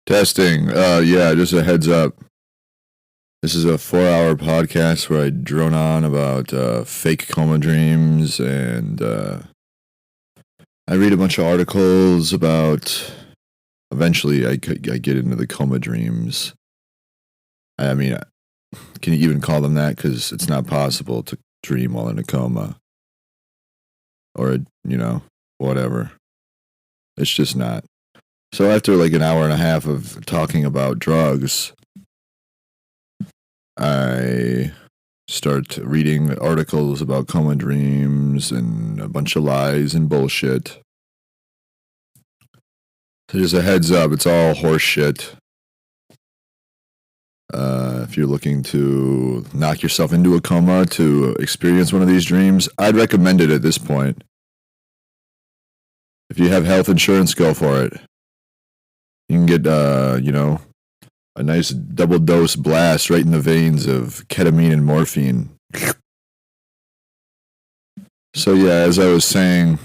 Testing. Yeah, just a heads up. This is a 4-hour podcast where I drone on about fake coma dreams, and I read a bunch of articles about. Eventually, I get into the coma dreams. I mean, can you even call them that? Because it's not possible to dream while in a coma. Or, whatever. It's just not. So after like an hour and a half of talking about drugs, I start reading articles about coma dreams and a bunch of lies and bullshit. So just a heads up, it's all horse shit. If you're looking to knock yourself into a coma to experience one of these dreams, I'd recommend it at this point. If you have health insurance, go for it. You can get, a nice double dose blast right in the veins of ketamine and morphine. So yeah, as I was saying,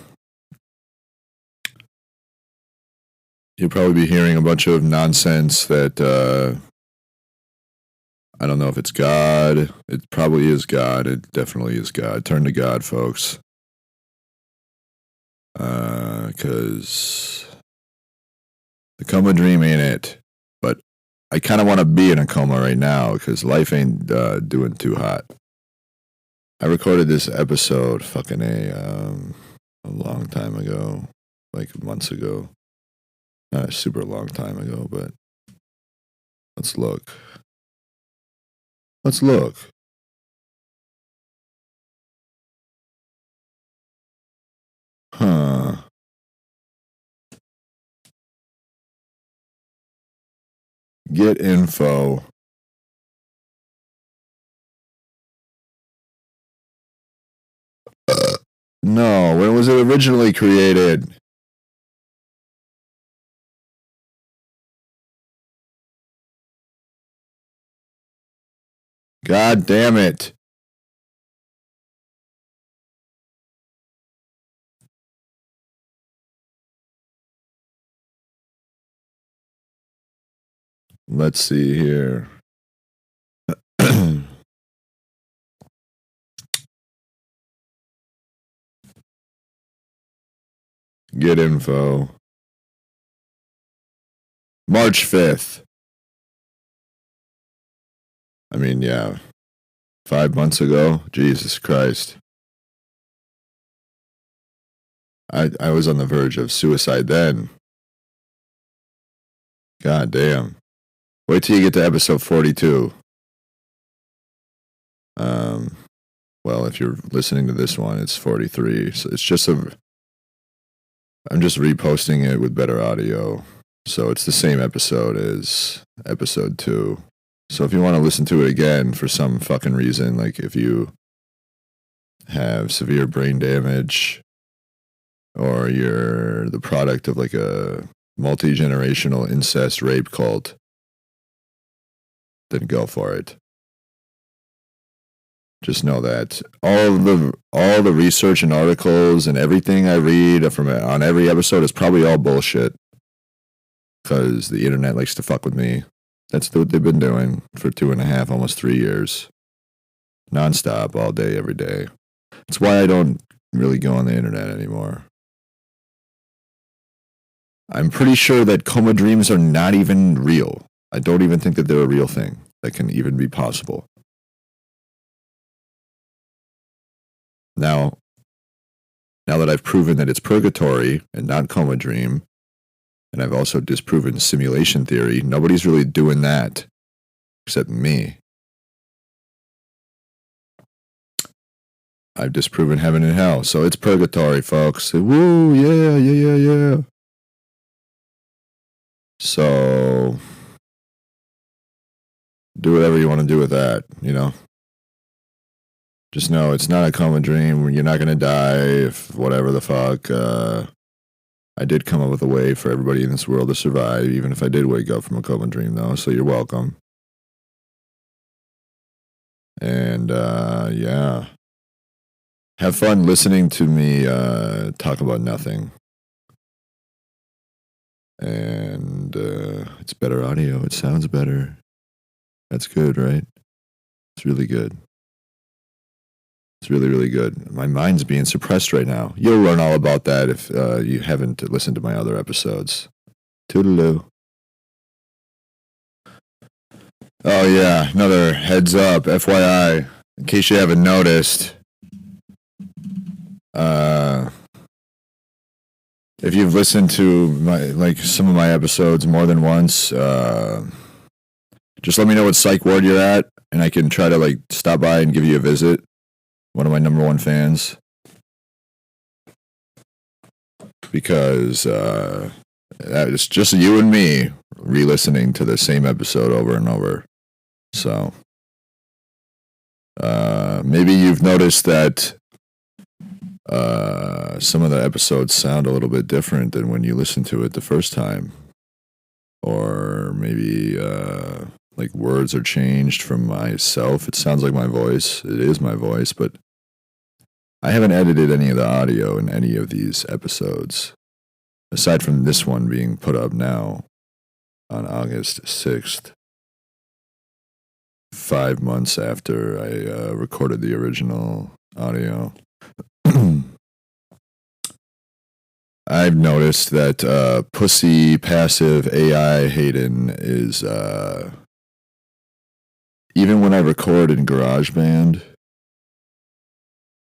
you'll probably be hearing a bunch of nonsense that, I don't know if it's God. It probably is God. It definitely is God. Turn to God, folks. Because the coma dream ain't it. But I kind of want to be in a coma right now because life ain't doing too hot. I recorded this episode a long time ago, like months ago. Not a super long time ago, but let's look. Huh. Get info. No, when was it originally created? God damn it. Let's see here. Get info. March 5th. I mean, yeah. 5 months ago. Jesus Christ. I was on the verge of suicide then. God damn. Wait till you get to episode 42. Well, if you're listening to this one, it's 43. So it's just I'm just reposting it with better audio. So it's the same episode as episode 2. So if you want to listen to it again for some fucking reason, like if you have severe brain damage or you're the product of like a multi-generational incest rape cult, then go for it. Just know that all the research and articles and everything I read on every episode is probably all bullshit. Because the internet likes to fuck with me. That's what they've been doing for 2.5, almost 3 years. Nonstop, all day, every day. That's why I don't really go on the internet anymore. I'm pretty sure that coma dreams are not even real. I don't even think that they're a real thing that can even be possible. Now that I've proven that it's purgatory and not coma dream, and I've also disproven simulation theory, nobody's really doing that except me. I've disproven heaven and hell, so it's purgatory, folks. Woo, yeah. So, do whatever you want to do with that, Just know it's not a coma dream. You're not going to die if whatever the fuck. I did come up with a way for everybody in this world to survive, even if I did wake up from a coma dream, though, so you're welcome. And, yeah. Have fun listening to me talk about nothing. And it's better audio. It sounds better. That's good, right? It's really good. It's really, really good. My mind's being suppressed right now. You'll learn all about that if you haven't listened to my other episodes. Toodaloo. Oh, yeah. Another heads up, FYI. In case you haven't noticed, if you've listened to some of my episodes more than once, just let me know what psych ward you're at, and I can try to stop by and give you a visit. One of my number one fans, because it's just you and me re-listening to the same episode over and over. So maybe you've noticed that some of the episodes sound a little bit different than when you listened to it the first time, or maybe words are changed from myself. It sounds like my voice. It is my voice, but I haven't edited any of the audio in any of these episodes, aside from this one being put up now on August 6th, 5 months after I recorded the original audio. I've noticed that pussy passive AI Hayden is, even when I record in GarageBand,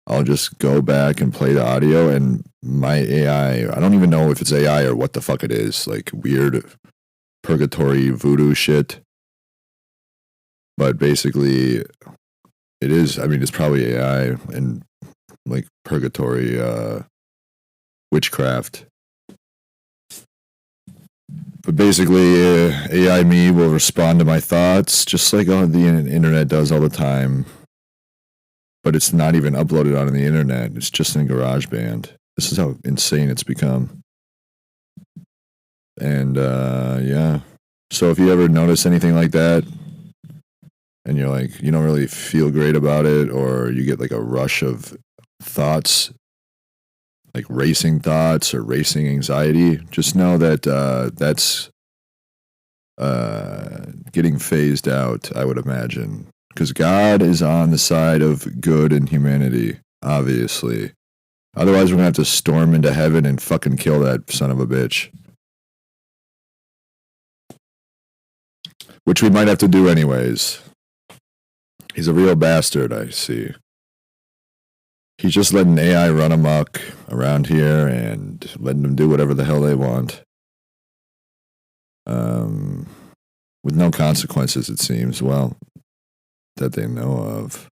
I'll just go back and play the audio, and my AI, I don't even know if it's AI or what the fuck it is, weird purgatory voodoo shit. But basically, it is, it's probably AI and purgatory witchcraft. But basically, AI me will respond to my thoughts just like the internet does all the time. But it's not even uploaded onto the internet. It's just in GarageBand. This is how insane it's become. And yeah. So if you ever notice anything like that, and you're you don't really feel great about it, or you get a rush of thoughts, racing thoughts or racing anxiety, just know that that's getting phased out, I would imagine. Because God is on the side of good and humanity, obviously. Otherwise, we're going to have to storm into heaven and fucking kill that son of a bitch. Which we might have to do anyways. He's a real bastard, I see. He's just letting AI run amok around here and letting them do whatever the hell they want. With no consequences, it seems. Well, that they know of.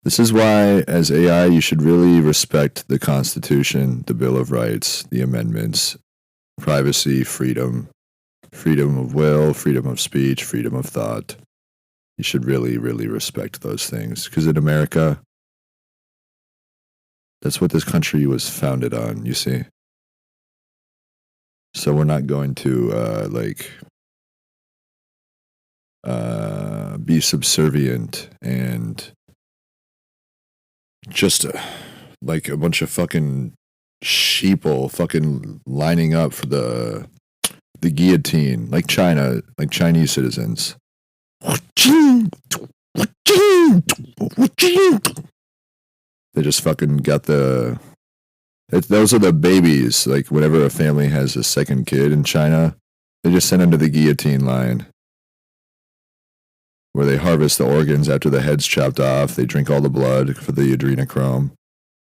This is why, as AI, you should really respect the Constitution, the Bill of Rights, the amendments, privacy, freedom, freedom of will, freedom of speech, freedom of thought. You should really, really respect those things. Because in America, that's what this country was founded on, you see. So we're not going to, be subservient and just a bunch of fucking sheeple fucking lining up for the guillotine, like China, like Chinese citizens. They just fucking got those are the babies. Whenever a family has a second kid in China, they just send them to the guillotine line, where they harvest the organs after the head's chopped off. They drink all the blood for the adrenochrome.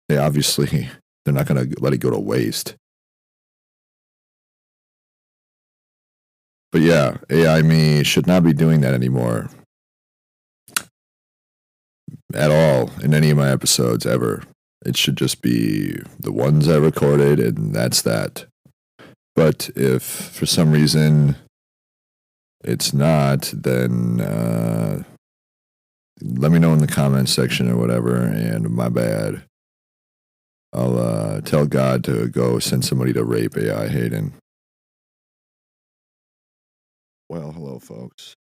They're not going to let it go to waste. But yeah, AI me should not be doing that anymore. At all, in any of my episodes, ever. It should just be the ones I recorded, and that's that. But if, for some reason, it's not, then let me know in the comments section or whatever, and my bad. I'll tell God to go send somebody to rape AI Hayden. Well, hello, folks.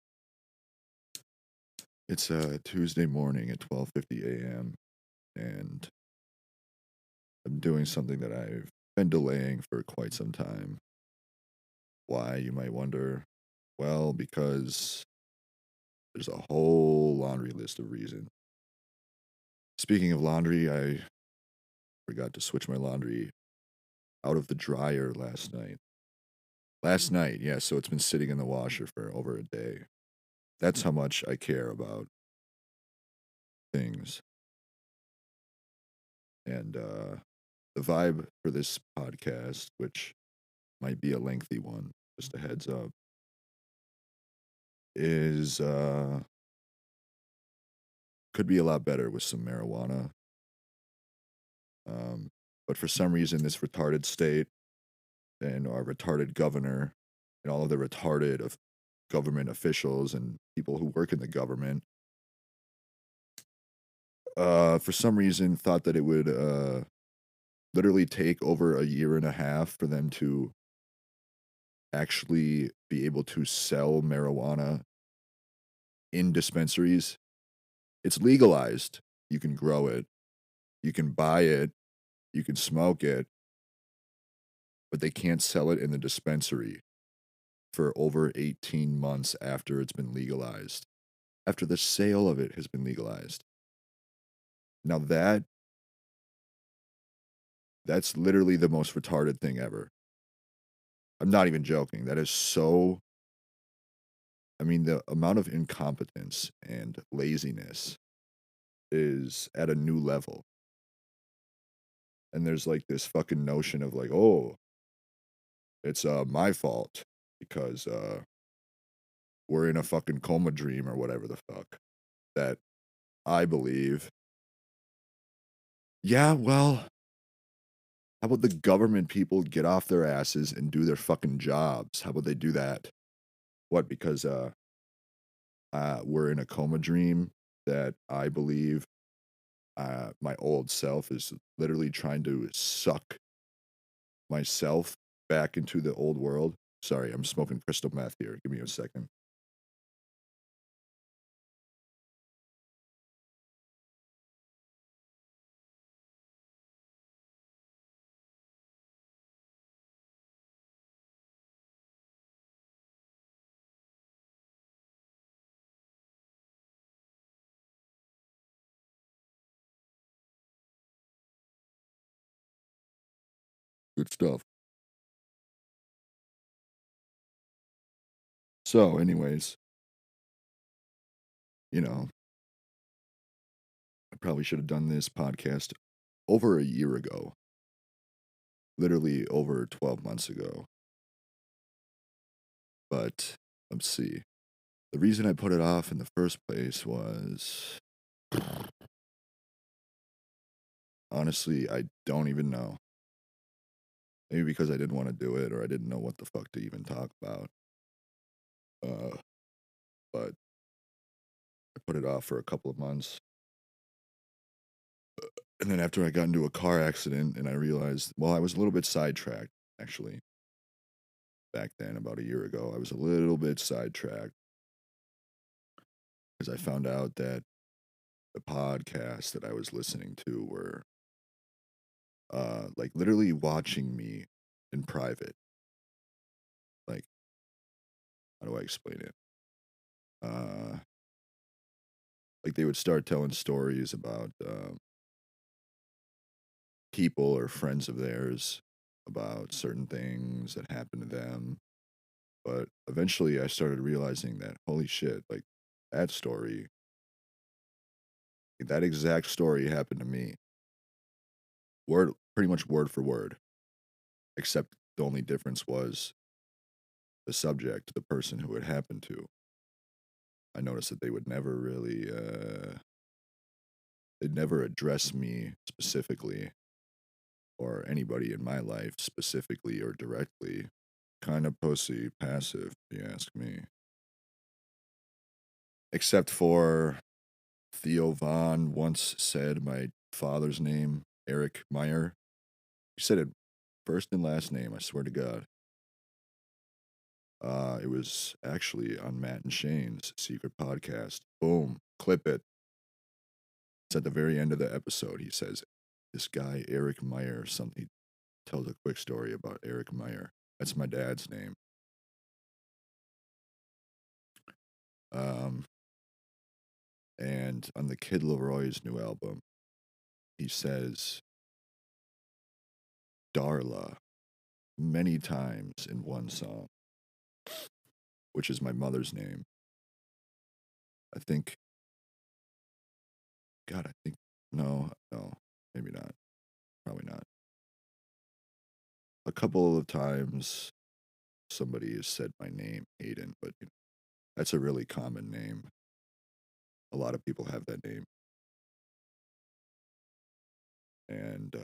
It's a Tuesday morning at 12:50 a.m., and I'm doing something that I've been delaying for quite some time. Why, you might wonder? Well, because there's a whole laundry list of reasons. Speaking of laundry, I forgot to switch my laundry out of the dryer last night. Last night, yeah, so it's been sitting in the washer for over a day. That's how much I care about things. And the vibe for this podcast, which might be a lengthy one, just a heads up, is could be a lot better with some marijuana. But for some reason, this retarded state and our retarded governor and all of the retarded of government officials and people who work in the government, for some reason, thought that it would literally take over a year and a half for them to actually be able to sell marijuana in dispensaries. It's legalized. You can grow it, you can buy it, you can smoke it, but they can't sell it in the dispensary for over 18 months after it's been legalized, after the sale of it has been legalized. Now that's literally the most retarded thing ever. I'm not even joking. That is so, I mean, the amount of incompetence and laziness is at a new level. And there's like this fucking notion of like, oh, it's my fault because we're in a fucking coma dream or whatever the fuck that I believe. Yeah, well, how about the government people get off their asses and do their fucking jobs? How about they do that? What, because we're in a coma dream that I believe my old self is literally trying to suck myself back into the old world. Sorry, I'm smoking crystal meth here. Give me a second. Good stuff. So, anyways, you know, I probably should have done this podcast over a year ago, literally over 12 months ago. But let's see. The reason I put it off in the first place was honestly, I don't even know. Maybe because I didn't want to do it or I didn't know what the fuck to even talk about. Uh, but I put it off for a couple of months. And then after I got into a car accident and I realized, well, I was a little bit sidetracked, actually. Back then, about a year ago, I was a little bit sidetracked because I found out that the podcasts that I was listening to were like literally watching me in private. Like, how do I explain it? Uh, like they would start telling stories about people or friends of theirs about certain things that happened to them. But eventually I started realizing that, holy shit, like that story, that exact story happened to me. Pretty much word for word, except the only difference was the subject, the person who it happened to. I noticed that they would never really, they'd never address me specifically or anybody in my life specifically or directly. Kind of pussy, passive, if you ask me. Except for Theo Vaughn once said my father's name, Eric Meyer. He said it first and last name, I swear to God. It was actually on Matt and Shane's secret podcast. Boom, clip it. It's at the very end of the episode. He says, this guy, Eric Meyer, something. tells a quick story about Eric Meyer. That's my dad's name. Um, and on the Kid Leroy's new album, he says Darla many times in one song, which is my mother's name. I think, God, I think, no, maybe not. Probably not. A couple of times somebody has said my name, Hayden, but that's a really common name. A lot of people have that name. And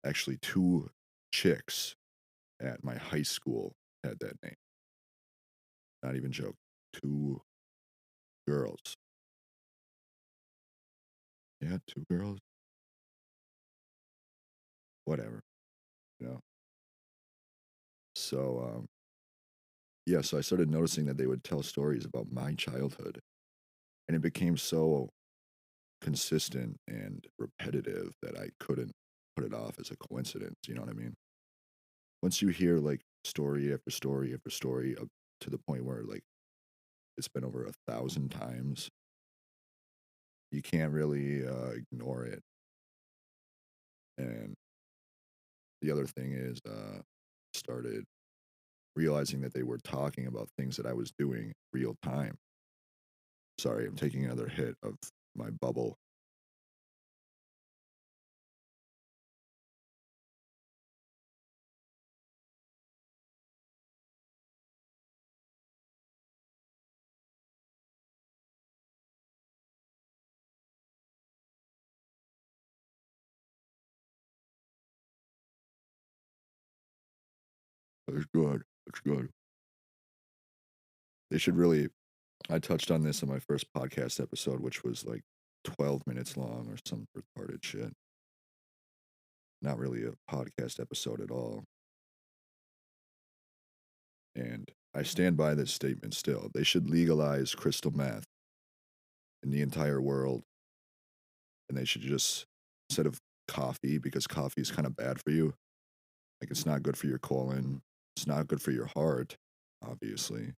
actually, two chicks at my high school had that name. Not even joke. Two girls. Yeah, two girls. Whatever, you know. So, yeah, so I started noticing that they would tell stories about my childhood. And it became so consistent and repetitive that I couldn't put it off as a coincidence. You know what I mean? Once you hear like story after story after story up to the point where like it's been over 1,000 times, you can't really ignore it. And the other thing is, started realizing that they were talking about things that I was doing real time. Sorry, I'm taking another hit of my bubble. It's good. It's good. They should really. I touched on this in my first podcast episode, which was like 12 minutes long or some retarded shit. Not really a podcast episode at all. And I stand by this statement still. They should legalize crystal meth in the entire world. And they should just, instead of coffee, because coffee is kind of bad for you, like it's not good for your colon, it's not good for your heart, obviously.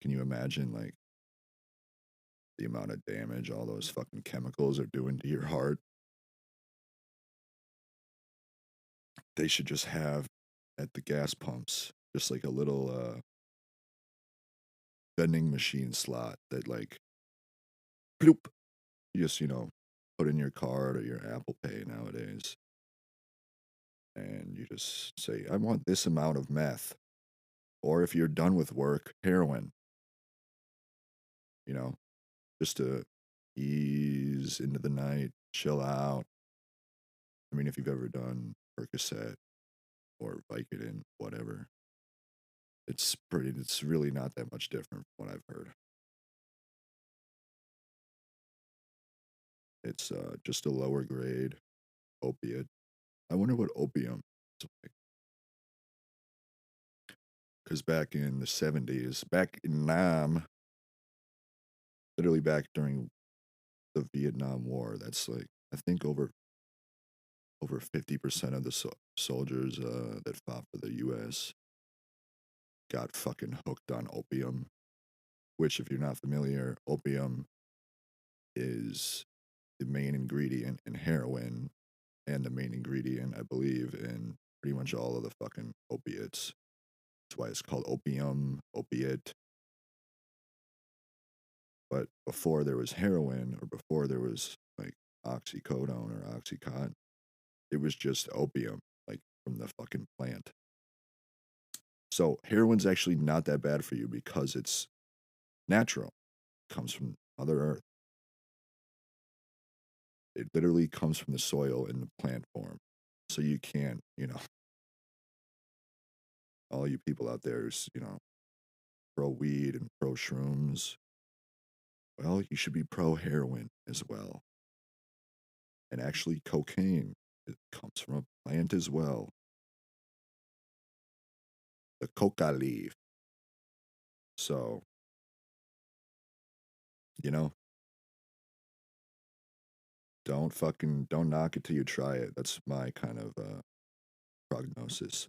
Can you imagine like the amount of damage all those fucking chemicals are doing to your heart? They should just have at the gas pumps just like a little vending machine slot that like bloop, you just put in your card or your Apple Pay nowadays, and you just say, I want this amount of meth, or if you're done with work, heroin, you know, just to ease into the night, chill out. I mean, if you've ever done Percocet or Vicodin, whatever, it's really not that much different from what I've heard. It's just a lower grade opiate. I wonder what opium is like. Because back in the 70s, back in Nam, literally back during the Vietnam War, that's like, I think over 50% of the soldiers that fought for the U.S. got fucking hooked on opium, which, if you're not familiar, opium is the main ingredient in heroin and the main ingredient, I believe, in pretty much all of the fucking opiates. That's why it's called opium, opiate. But before there was heroin or before there was like oxycodone or oxycontin, it was just opium, like from the fucking plant. So heroin's actually not that bad for you because it's natural. It comes from Mother Earth. It literally comes from the soil in the plant form. So you can't, all you people out there is, pro weed and pro shrooms. Well, you should be pro heroin as well. And actually, cocaine, it comes from a plant as well. The coca leaf. So, you know, don't knock it till you try it. That's my kind of prognosis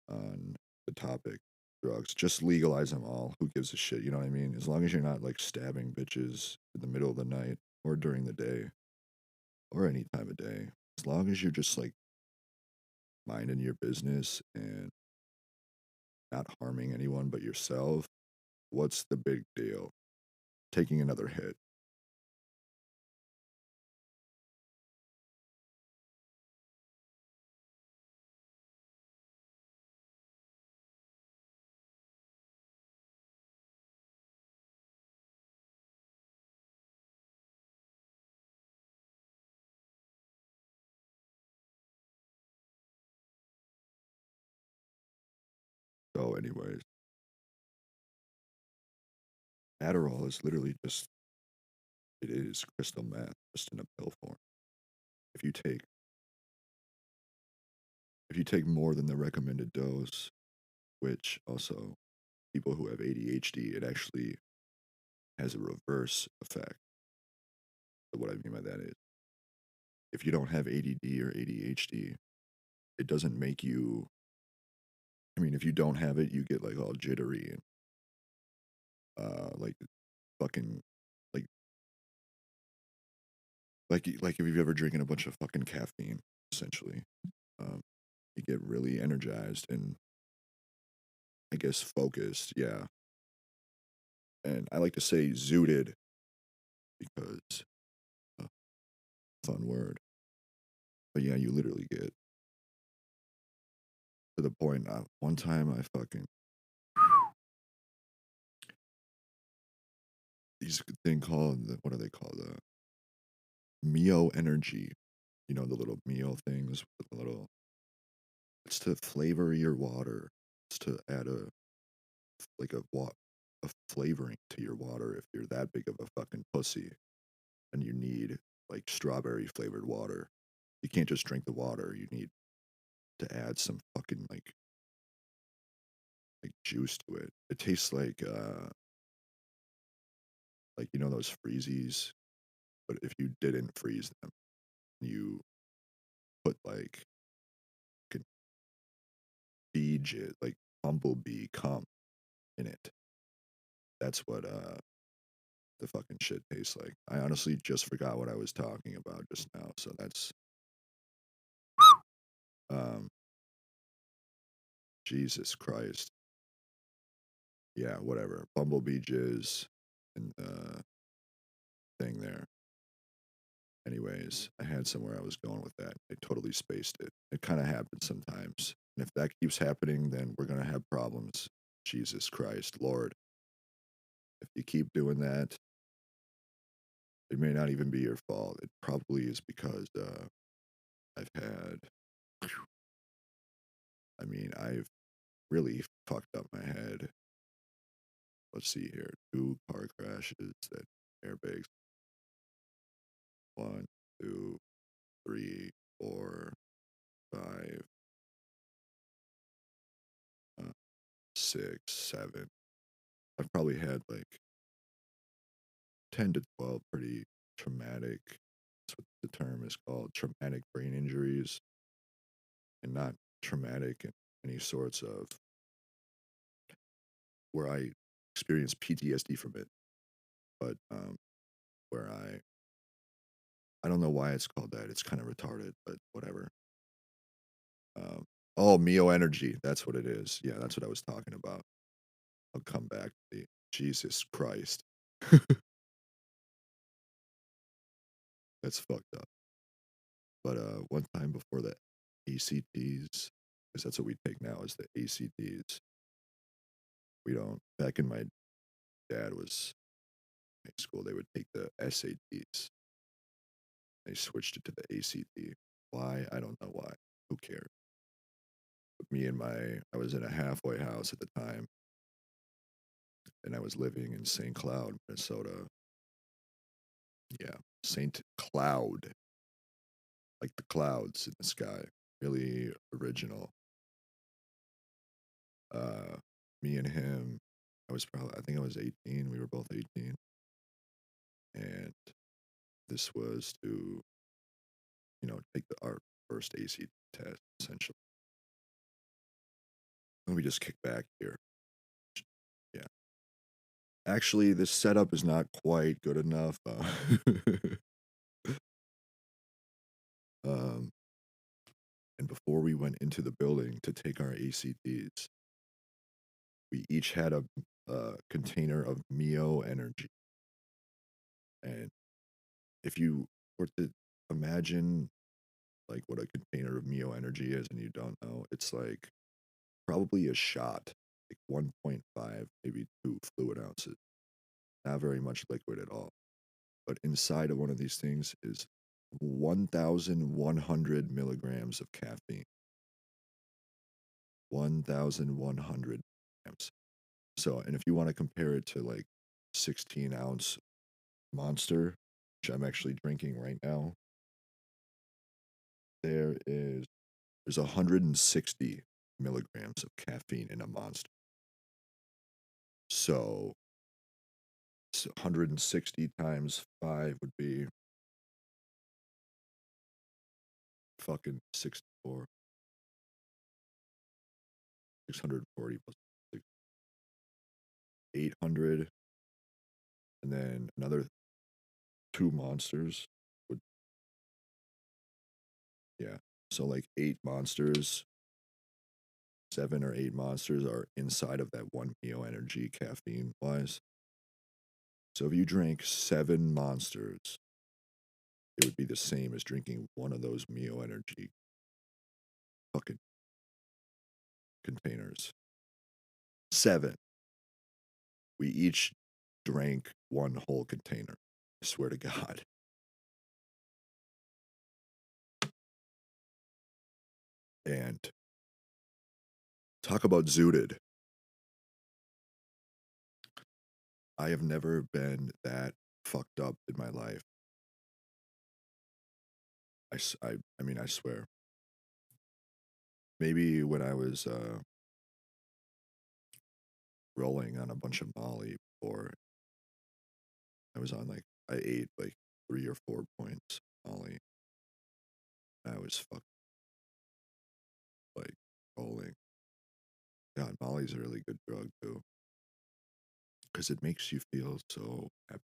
on the topic. Drugs, just legalize them all. Who gives a shit? You know what I mean? As long as you're not like stabbing bitches in the middle of the night or during the day or any time of day. As long as you're just like minding your business and not harming anyone but yourself, what's the big deal? Taking another hit. So, anyways, Adderall is literally just, it is crystal meth, just in a pill form. If you take if you take more than the recommended dose, which also people who have ADHD, it actually has a reverse effect. So what I mean by that is, if you don't have ADD or ADHD, it doesn't make you. I mean, if you don't have it, you get like all jittery and like fucking like like if you've ever drinking a bunch of fucking caffeine, essentially, um, you get really energized and I guess focused. Yeah, and I like to say zooted because uh, fun word. But yeah, you literally get to the point. One time I fucking these thing called what are they called? Mio Energy. You know the little Mio things with the little. It's to flavor your water. It's to add a flavoring to your water if you're that big of a fucking pussy and you need like strawberry flavored water. You can't just drink the water. You need to add some fucking like juice to it. It tastes like you know those freezies, but if you didn't freeze them, you put like fucking bee jizz, like bumblebee cum in it. That's what the fucking shit tastes like. I honestly just forgot what I was talking about just now, so that's um Jesus Christ. Yeah, whatever. Bumblebee jizz and thing there. Anyways, I had somewhere I was going with that. I totally spaced it. It kind of happens sometimes. And if that keeps happening, then we're going to have problems. Jesus Christ, Lord. If you keep doing that, it may not even be your fault. It probably is because I've had, I mean, I've really fucked up my head. Let's see here. 2 car crashes that airbags. 1, 2, 3, 4, 5, 6, 7. I've probably had like 10 to 12 pretty traumatic, that's what the term is called, traumatic brain injuries, and not traumatic in any sorts of where I experienced PTSD from it, but where I don't know why it's called that. It's kind of retarded, but whatever. Um, oh, Mio Energy. That's what it is. Yeah, that's what I was talking about. I'll come back to the Jesus Christ. That's fucked up. But one time before the ACTs, because that's what we take now is the ACTs. We don't. Back in my dad was in high school, they would take the SATs. They switched it to the ACT. Why? I don't know why. Who cares? But I was in a halfway house at the time, and I was living in St. Cloud, Minnesota. Yeah, St. Cloud, like the clouds in the sky. Really original. Uh, Me and him, I think I was 18. We were both 18. And this was to, take our first AC test, essentially. Let me just kick back here. Yeah. Actually, this setup is not quite good enough. Um, and before we went into the building to take our ACTs, we each had a container of Mio energy. And if you were to imagine like what a container of Mio energy is and you don't know, it's like probably a shot, like 1.5, maybe 2 fluid ounces. Not very much liquid at all. But inside of one of these things is 1,100 milligrams of caffeine. 1,100 grams. So, and if you want to compare it to like 16-ounce Monster, which I'm actually drinking right now, there's 160 milligrams of caffeine in a Monster. So 160 times 5 would be fucking 64. 640 plus 800, and then another 2 monsters would, yeah. So like 8 monsters, 7 or 8 monsters are inside of that 1 Mio energy caffeine wise. So if you drink 7 monsters, it would be the same as drinking one of those Mio energy fucking containers. 7. We each drank one whole container. I swear to God. And talk about zooted. I have never been that fucked up in my life. I mean, I swear. Maybe when I was rolling on a bunch of Molly before, I was on like, I ate like 3 or 4 points Molly. I was fucked, like, rolling. God, Molly's a really good drug too. Because it makes you feel so happy.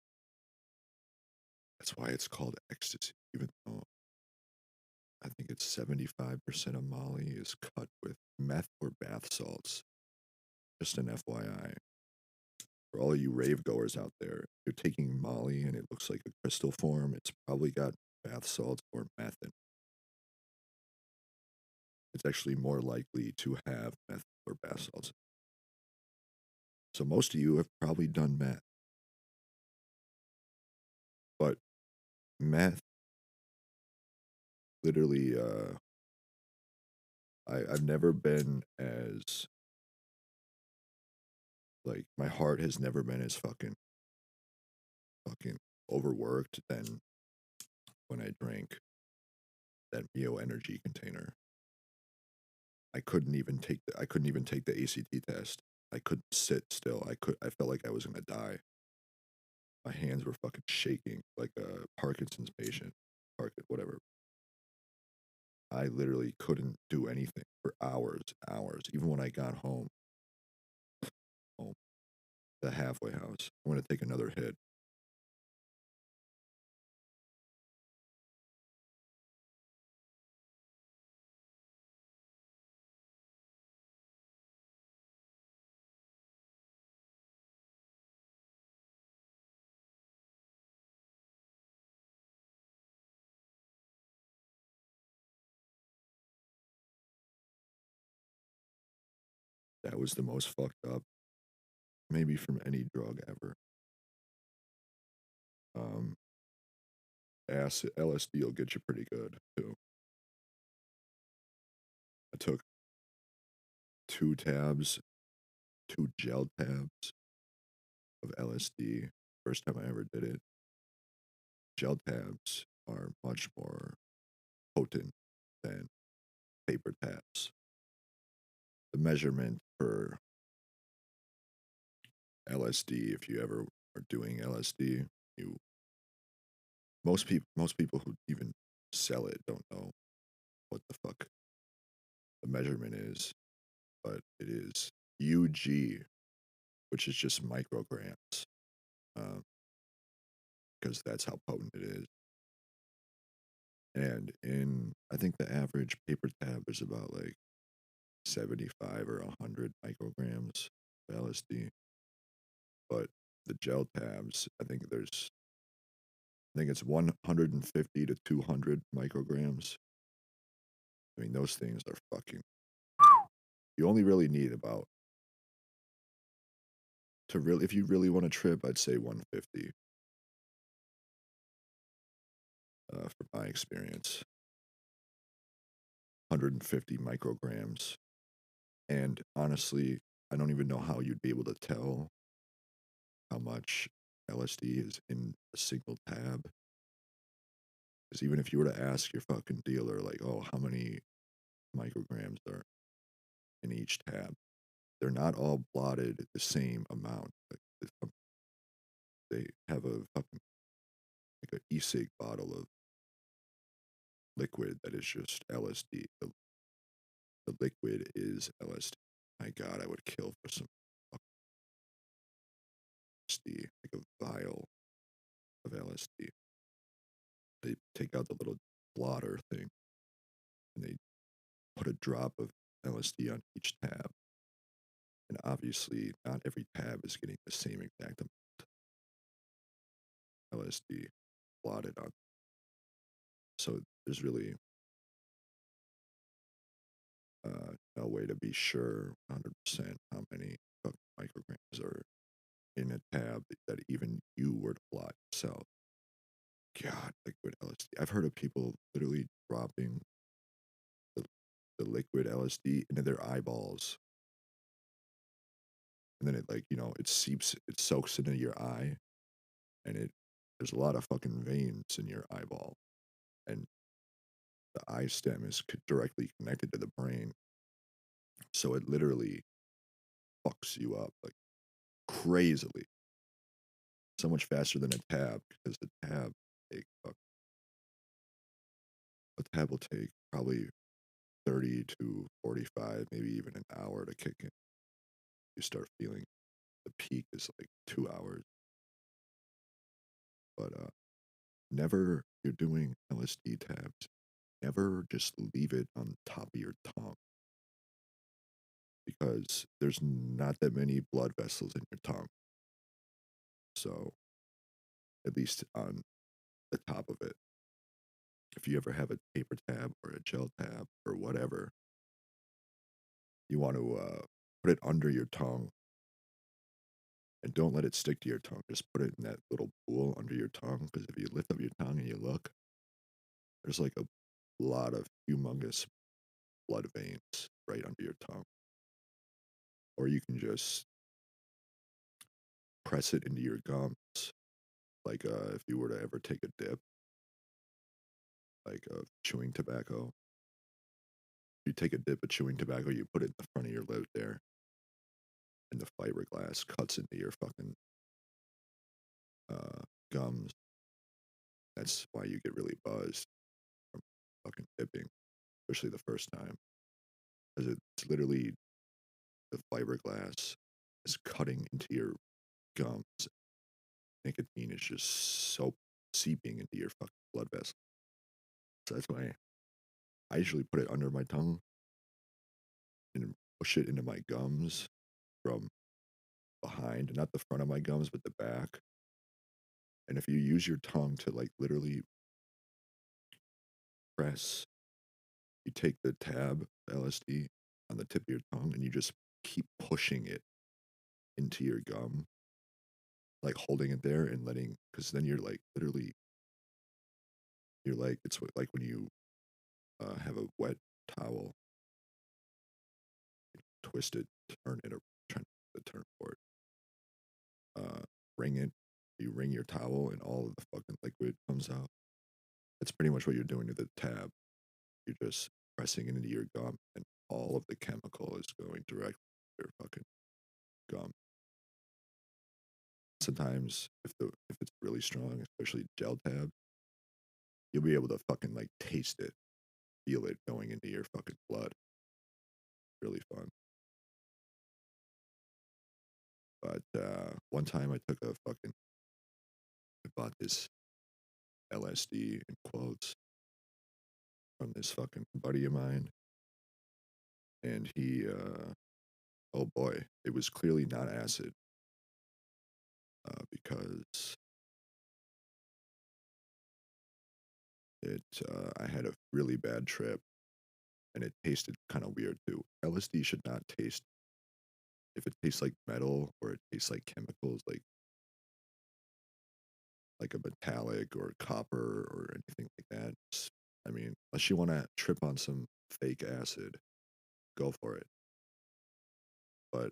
That's why it's called ecstasy, even though I think it's 75% of Molly is cut with meth or bath salts. Just an FYI. For all you rave goers out there, if you're taking Molly and it looks like a crystal form, it's probably got bath salts or meth in it. It's actually more likely to have meth or bath salts. So most of you have probably done meth. But meth, literally, I've never been as, like, my heart has never been as fucking overworked than when I drank that Mio energy container. I couldn't even take the ACT test. I couldn't sit still. I felt like I was gonna die. My hands were fucking shaking like a Parkinson's patient. Whatever. I literally couldn't do anything for hours, hours. Even when I got home, the halfway house, I'm gonna take another hit. That was the most fucked up, maybe from any drug ever. Acid, LSD will get you pretty good too. I took 2 tabs, 2 gel tabs of LSD. First time I ever did it. Gel tabs are much more potent than paper tabs. The measurement for LSD, if you ever are doing LSD, you most people who even sell it don't know. what the fuck the measurement is, but it is UG, which is just micrograms, because that's how potent it is. And I think the average paper tab is about like 75 or 100 micrograms of LSD. But the gel tabs, I think it's 150 to 200 micrograms. I mean, those things are fucking. You only really need about if you really want to trip, I'd say 150. For my experience, 150 micrograms. And honestly, I don't even know how you'd be able to tell how much LSD is in a single tab. Because even if you were to ask your fucking dealer, like, oh, how many micrograms are in each tab, they're not all blotted the same amount. They have a fucking like a e-cig bottle of liquid that is just LSD. The liquid is LSD. My God, I would kill for some LSD, like a vial of LSD. They take out the little blotter thing and they put a drop of LSD on each tab. And obviously, not every tab is getting the same exact amount of LSD blotted on. So there's really no way to be sure 100% how many micrograms are in a tab that even you were to blot yourself. God, liquid LSD. I've heard of people literally dropping the, the liquid LSD into their eyeballs. And then it it seeps, it soaks into your eye. And there's a lot of fucking veins in your eyeball. And the eye stem is directly connected to the brain. So it literally fucks you up like crazily. So much faster than a tab because a tab will take probably 30 to 45, maybe even an hour to kick in. You start feeling the peak is like 2 hours. But never, you're doing LSD tabs, never just leave it on top of your tongue because there's not that many blood vessels in your tongue. So, at least on the top of it, if you ever have a paper tab or a gel tab or whatever, you want to put it under your tongue and don't let it stick to your tongue. Just put it in that little pool under your tongue because if you lift up your tongue and you look, there's like a lot of humongous blood veins right under your tongue. Or you can just press it into your gums. Like if you were to ever take a dip, like of chewing tobacco, you take a dip of chewing tobacco, you put it in the front of your lip there, and the fiberglass cuts into your fucking gums. That's why you get really buzzed from fucking dipping, especially the first time. Because it's literally the fiberglass is cutting into your gums. Nicotine is just so seeping into your fucking blood vessel. So that's why I usually put it under my tongue and push it into my gums from behind, not the front of my gums, but the back. And if you use your tongue to like literally press, you take the tab LSD on the tip of your tongue and you just keep pushing it into your gum, like holding it there and letting, because then you're like literally, you're like, like when you have a wet towel, twist it, turn it, or trying to turn for it, wring it, you wring your towel and all of the fucking liquid comes out. That's pretty much what you're doing to the tab. You're just pressing it into your gum, and all of the chemical is going directly to your fucking gum. Sometimes, if it's really strong, especially gel tab, you'll be able to fucking like taste it. feel it going into your fucking blood. Really fun. But one time I bought this LSD in quotes from this fucking buddy of mine, and oh boy, it was clearly not acid, because I had a really bad trip, and it tasted kind of weird too. LSD should not taste, if it tastes like metal or it tastes like chemicals, like a metallic or copper or anything like that. I mean, unless you want to trip on some fake acid, go for it. But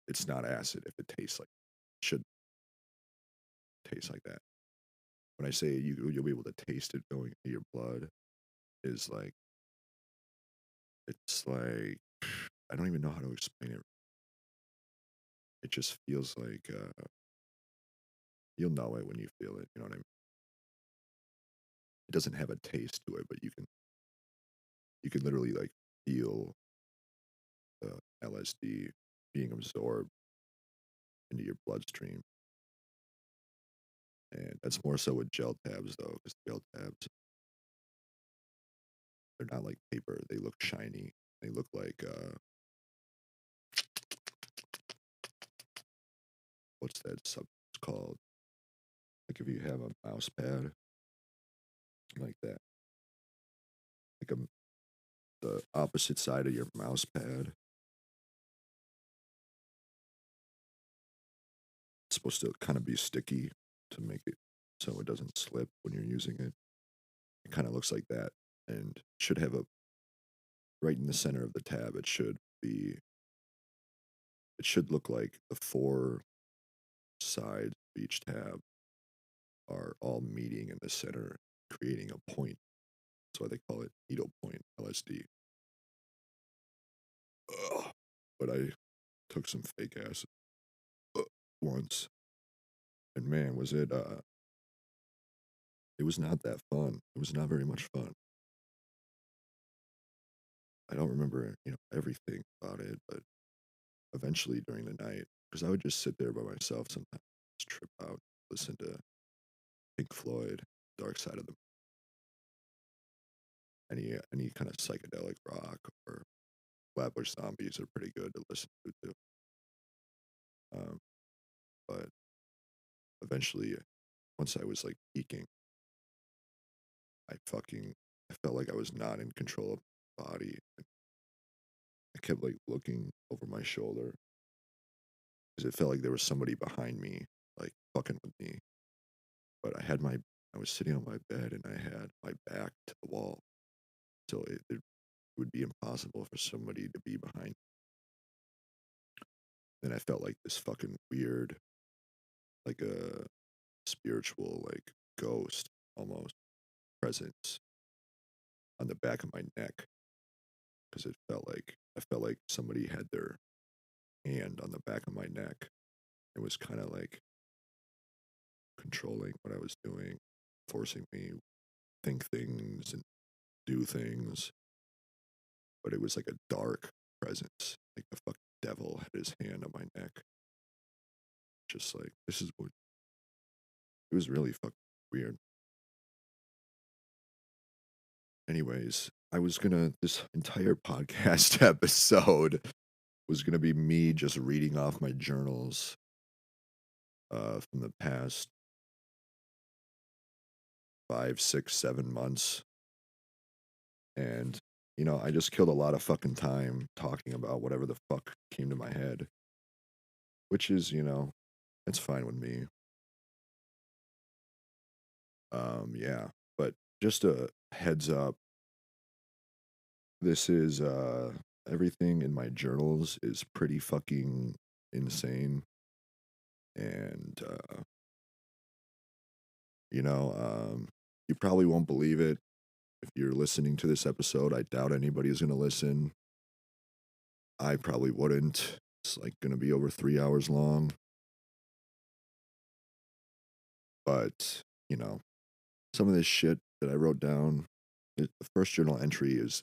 it's not acid if it tastes like, should taste like that. When I say you'll be able to taste it going into your blood, is like, it's like, I don't even know how to explain it. It just feels like, you'll know it when you feel it. You know what I mean? It doesn't have a taste to it, but you can literally like feel the LSD being absorbed into your bloodstream. And that's more so with gel tabs though, because gel tabs, they're not like paper. They look shiny. They look like what's that substance called? Like if you have a mouse pad like that, like the opposite side of your mouse pad. It's supposed to kind of be sticky to make it so it doesn't slip when you're using it. It kind of looks like that, and should have a right in the center of the tab. It should look like the four sides of each tab are all meeting in the center, creating a point. That's why they call it needle point LSD. Ugh. But I took some fake acid once, and man, was it was not that fun. It was not very much fun. I don't remember, everything about it, but eventually during the night, because I would just sit there by myself sometimes, just trip out, listen to Pink Floyd, Dark Side of the any kind of psychedelic rock, or Flatbush Zombies are pretty good to listen to too. Um, but eventually, once I was like peaking, I felt like I was not in control of my body. I kept like looking over my shoulder because it felt like there was somebody behind me, like fucking with me. But I was sitting on my bed and I had my back to the wall, so it would be impossible for somebody to be behind. Then I felt like this fucking weird, like a spiritual, like ghost almost presence on the back of my neck, because I felt like somebody had their hand on the back of my neck. It was kind of like controlling what I was doing, forcing me to think things and do things. But it was like a dark presence, like the fucking devil had his hand on my neck. Just like, this is what, it was really fucking weird. Anyways, this entire podcast episode was gonna be me just reading off my journals from the past 5, 6, 7 months. And, I just killed a lot of fucking time talking about whatever the fuck came to my head, which is, it's fine with me. Yeah, but just a heads up, this is, everything in my journals is pretty fucking insane. And, you probably won't believe it if you're listening to this episode. I doubt anybody is going to listen. I probably wouldn't. It's like going to be over 3 hours long. But, some of this shit that I wrote down, The first journal entry is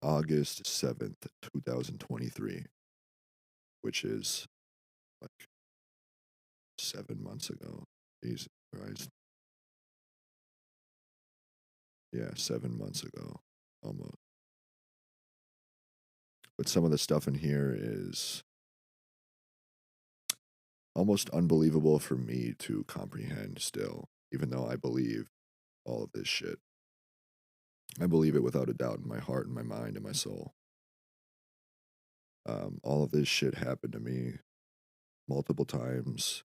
August 7th, 2023, which is like 7 months ago. Jesus Christ. Yeah, 7 months ago, almost. But some of the stuff in here is almost unbelievable for me to comprehend still, even though I believe all of this shit. I believe it without a doubt in my heart and my mind and my soul. All of this shit happened to me multiple times.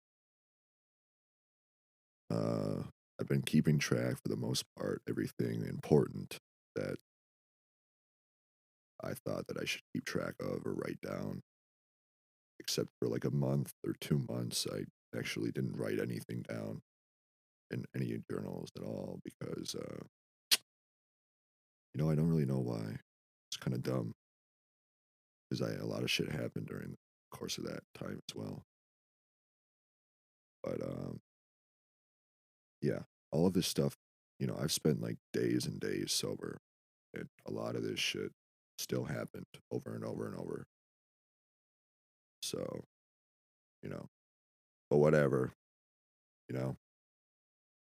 Uh, I've been keeping track for the most part, everything important that I thought that I should keep track of or write down, except for like a month or 2 months. I actually didn't write anything down in any journals at all because, I don't really know why. It's kind of dumb because a lot of shit happened during the course of that time as well. But yeah, all of this stuff, I've spent like days and days sober, and a lot of this shit still happened over and over and over. So, you know, but whatever, you know,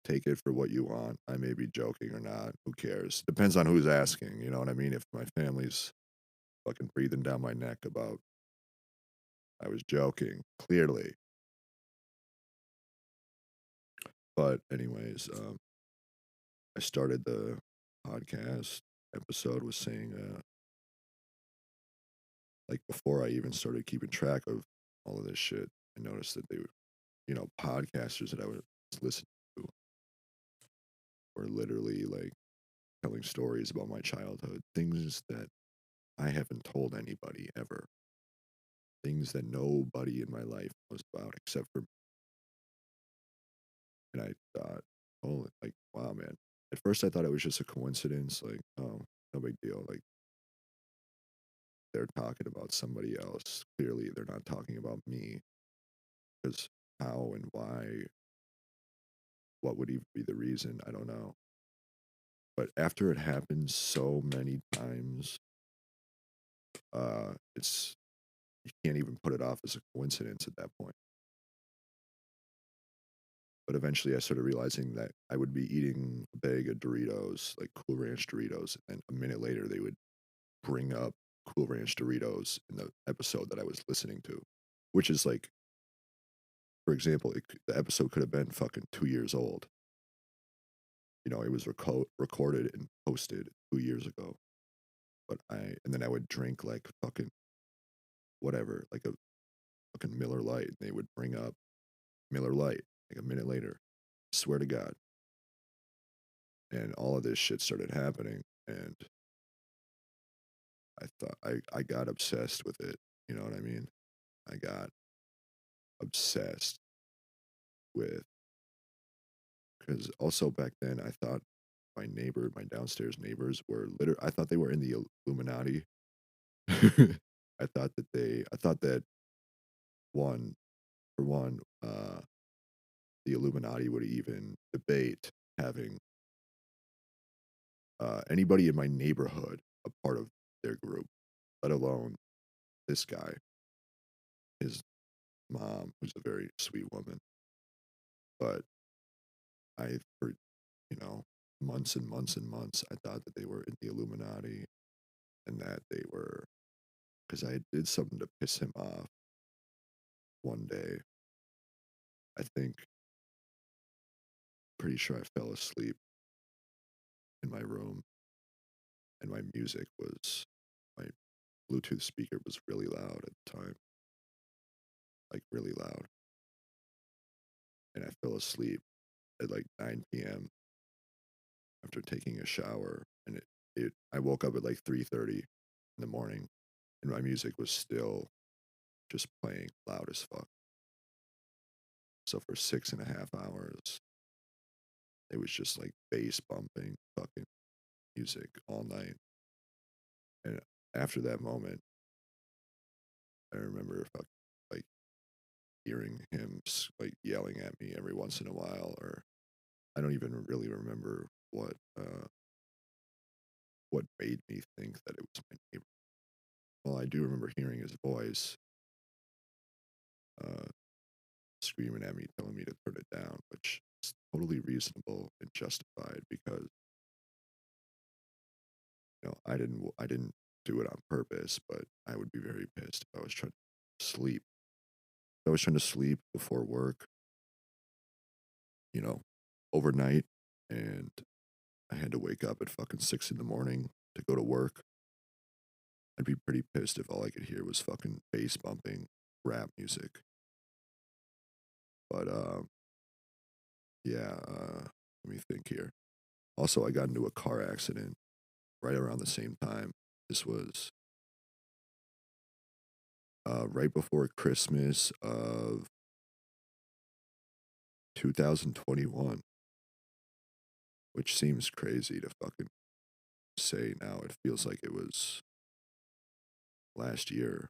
take it for what you want. I may be joking or not. Who cares? Depends on who's asking. You know what I mean? If my family's fucking breathing down my neck about I was joking, clearly. But anyways, I started the podcast episode with saying, like before I even started keeping track of all of this shit, I noticed that they were, podcasters that I was listening to were literally like telling stories about my childhood, things that I haven't told anybody ever, things that nobody in my life knows about except for me. And I thought, oh, like, wow, man. At first I thought it was just a coincidence, like, oh, no big deal. Like, they're talking about somebody else. Clearly, they're not talking about me because how and why, what would even be the reason? I don't know. But after it happens so many times, it's you can't even put it off as a coincidence at that point. But eventually, I started realizing that I would be eating a bag of Doritos, like Cool Ranch Doritos, and a minute later, they would bring up Cool Ranch Doritos in the episode that I was listening to, which is like, for example, the episode could have been fucking 2 years old. It was recorded and posted 2 years ago. And then I would drink like fucking whatever, like a fucking Miller Lite, and they would bring up Miller Lite like a minute later. Swear to God. And all of this shit started happening, and I got obsessed with it. You know what I mean? I got obsessed with because also back then I thought my downstairs neighbors were I thought they were in the Illuminati. I thought that one for one, the Illuminati would even debate having anybody in my neighborhood a part of their group, let alone this guy, his mom, who's a very sweet woman. But for you know months and months and months, I thought that they were in the Illuminati and that they were because I did something to piss him off one day. I think, pretty sure I fell asleep in my room, and my Bluetooth speaker was really loud at the time, like really loud, and I fell asleep at like 9 p.m. after taking a shower, and I woke up at like 3:30 in the morning, and my music was still just playing loud as fuck. So for 6.5 hours, it was just like bass bumping fucking music all night. And after that moment, I remember like hearing him like yelling at me every once in a while, or I don't even really remember what. what made me think that it was my neighbor. Well, I do remember hearing his voice uh, screaming at me, telling me to turn it down, which is totally reasonable and justified because I didn't do it on purpose, but I would be very pissed if I was trying to sleep. If I was trying to sleep before work, you know, overnight, and I had to wake up at fucking 6 in the morning to go to work. I'd be pretty pissed if all I could hear was fucking bass bumping rap music. But yeah, let me think here. Also, I got into a car accident right around the same time. This was right before Christmas of 2021, which seems crazy to fucking say now. It feels like it was last year,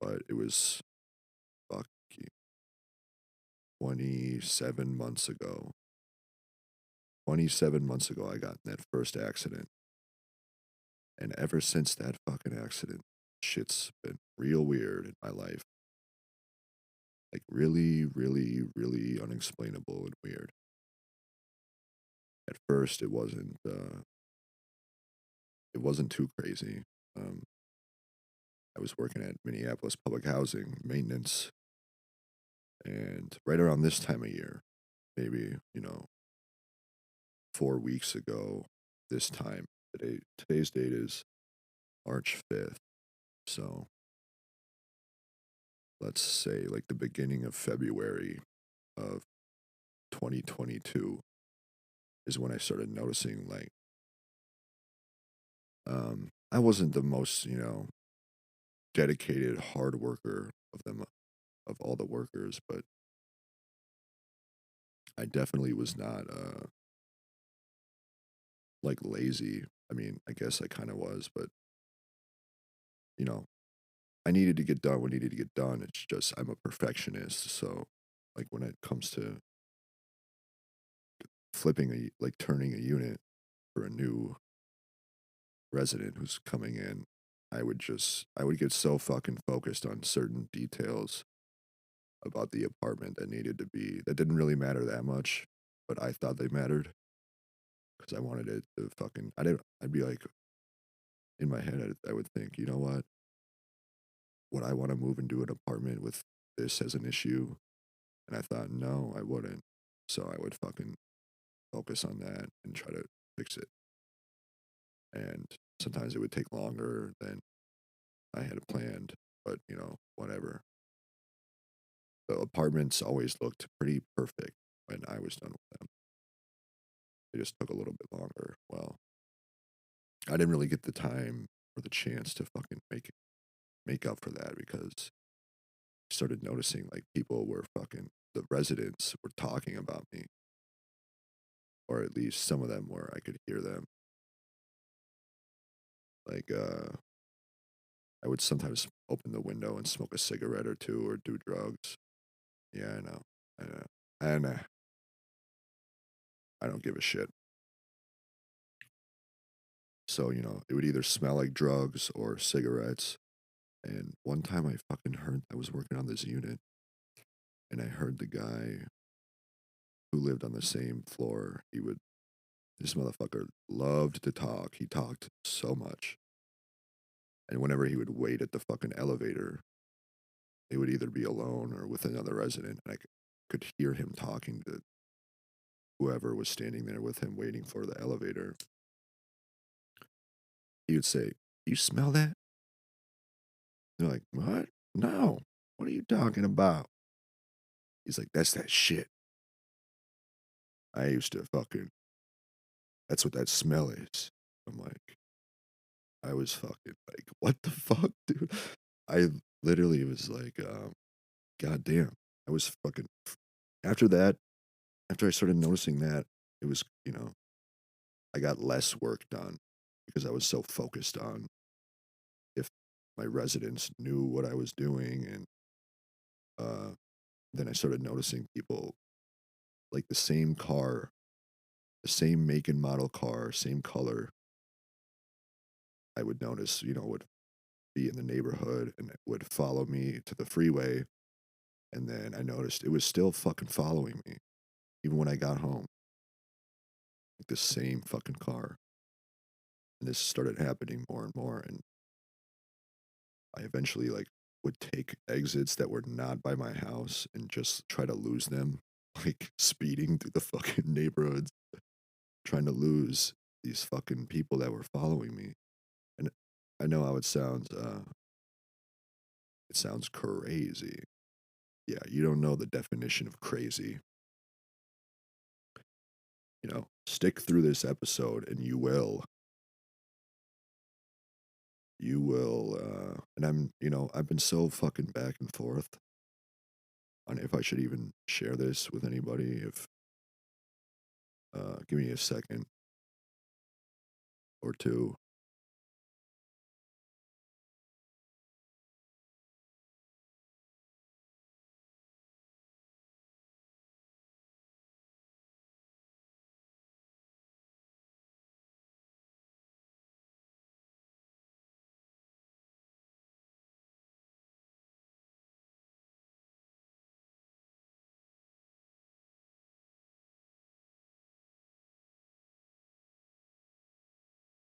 but it was fucking 27 months ago. 27 months ago, I got in that first accident. And ever since that fucking accident, shit's been real weird in my life. Like really, really, really unexplainable and weird. At first, it wasn't too crazy. Um, I was working at Minneapolis Public Housing maintenance, and right around this time of year, maybe 4 weeks ago, this time today's date is March 5th, so let's say like the beginning of February of 2022 is when I started noticing like I wasn't the most dedicated hard worker of all the workers, but I definitely was not like lazy. I mean, I guess I kind of was, but you know, I needed to get done what needed to get done. It's just I'm a perfectionist, so like when it comes to like turning a unit for a new resident who's coming in, I would get so fucking focused on certain details about the apartment that didn't really matter that much, but I thought they mattered because I wanted it to fucking I'd be like in my head I would think, you know what? Would I want to move into an apartment with this as an issue? And I thought, no, I wouldn't. So I would fucking focus on that and try to fix it. And sometimes it would take longer than I had planned, but whatever. The apartments always looked pretty perfect when I was done with them. They just took a little bit longer. Well, I didn't really get the time or the chance to fucking make up for that because I started noticing like the residents were talking about me, or at least some of them were. I could hear them. Like I would sometimes open the window and smoke a cigarette or two or do drugs. Yeah, I know. I know. And I don't give a shit. So, it would either smell like drugs or cigarettes. And one time I was working on this unit and I heard the guy who lived on the same floor. This motherfucker loved to talk. He talked so much. And whenever he would wait at the fucking elevator, it would either be alone or with another resident. And I could hear him talking to whoever was standing there with him waiting for the elevator. He would say, "You smell that?" They're like, "What? No. What are you talking about?" He's like, "That's that shit. I used to fucking, that's what that smell is." I'm like, I was fucking like, what the fuck, dude? I literally was like, God damn. I was fucking, after that, after I started noticing that, it was, I got less work done because I was so focused on if my residents knew what I was doing. And uh, then I started noticing people like the same car the same make and model car, same color, I would notice, would be in the neighborhood and it would follow me to the freeway. And then I noticed it was still fucking following me, even when I got home. Like the same fucking car. And this started happening more and more. And I eventually would take exits that were not by my house and just try to lose them, like speeding through the fucking neighborhoods, trying to lose these fucking people that were following me. And I know how it sounds crazy. Yeah, you don't know the definition of crazy. Stick through this episode and you will. You will, and I've been so fucking back and forth on if I should even share this with anybody. Give me a second or two.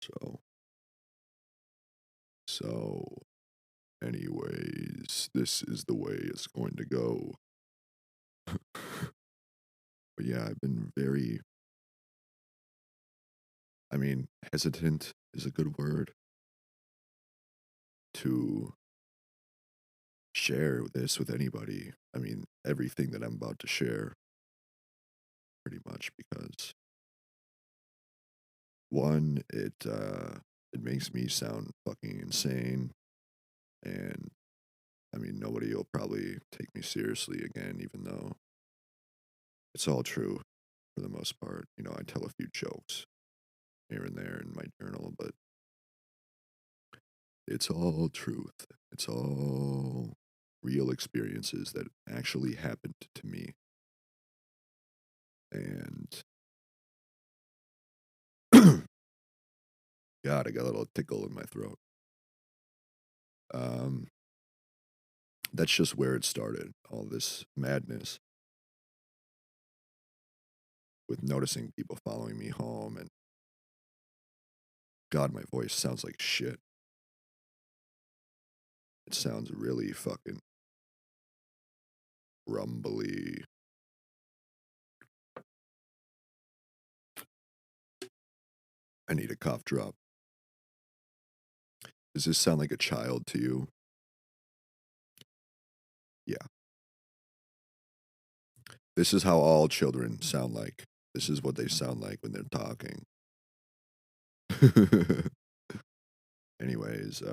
So, so, anyways, this is the way it's going to go. But yeah, I've been hesitant is a good word to share this with anybody. Everything that I'm about to share, pretty much, because one, it makes me sound fucking insane, and nobody will probably take me seriously again, even though it's all true for the most part. I tell a few jokes here and there in my journal, but it's all truth. It's all real experiences that actually happened to me. And God, I got a little tickle in my throat. Um, that's just where it started, all this madness with noticing people following me home. And God, my voice sounds like shit. It sounds really fucking rumbly. I need a cough drop. Does this sound like a child to you? Yeah. This is how all children sound like. This is what they sound like when they're talking. Anyways,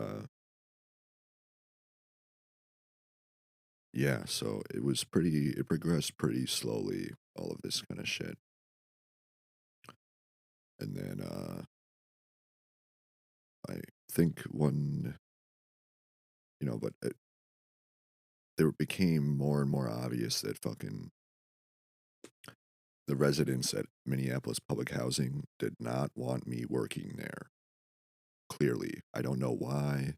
yeah, so it progressed pretty slowly, all of this kind of shit. And then, I think but it became more and more obvious that fucking the residents at Minneapolis Public Housing did not want me working there. Clearly, I don't know why.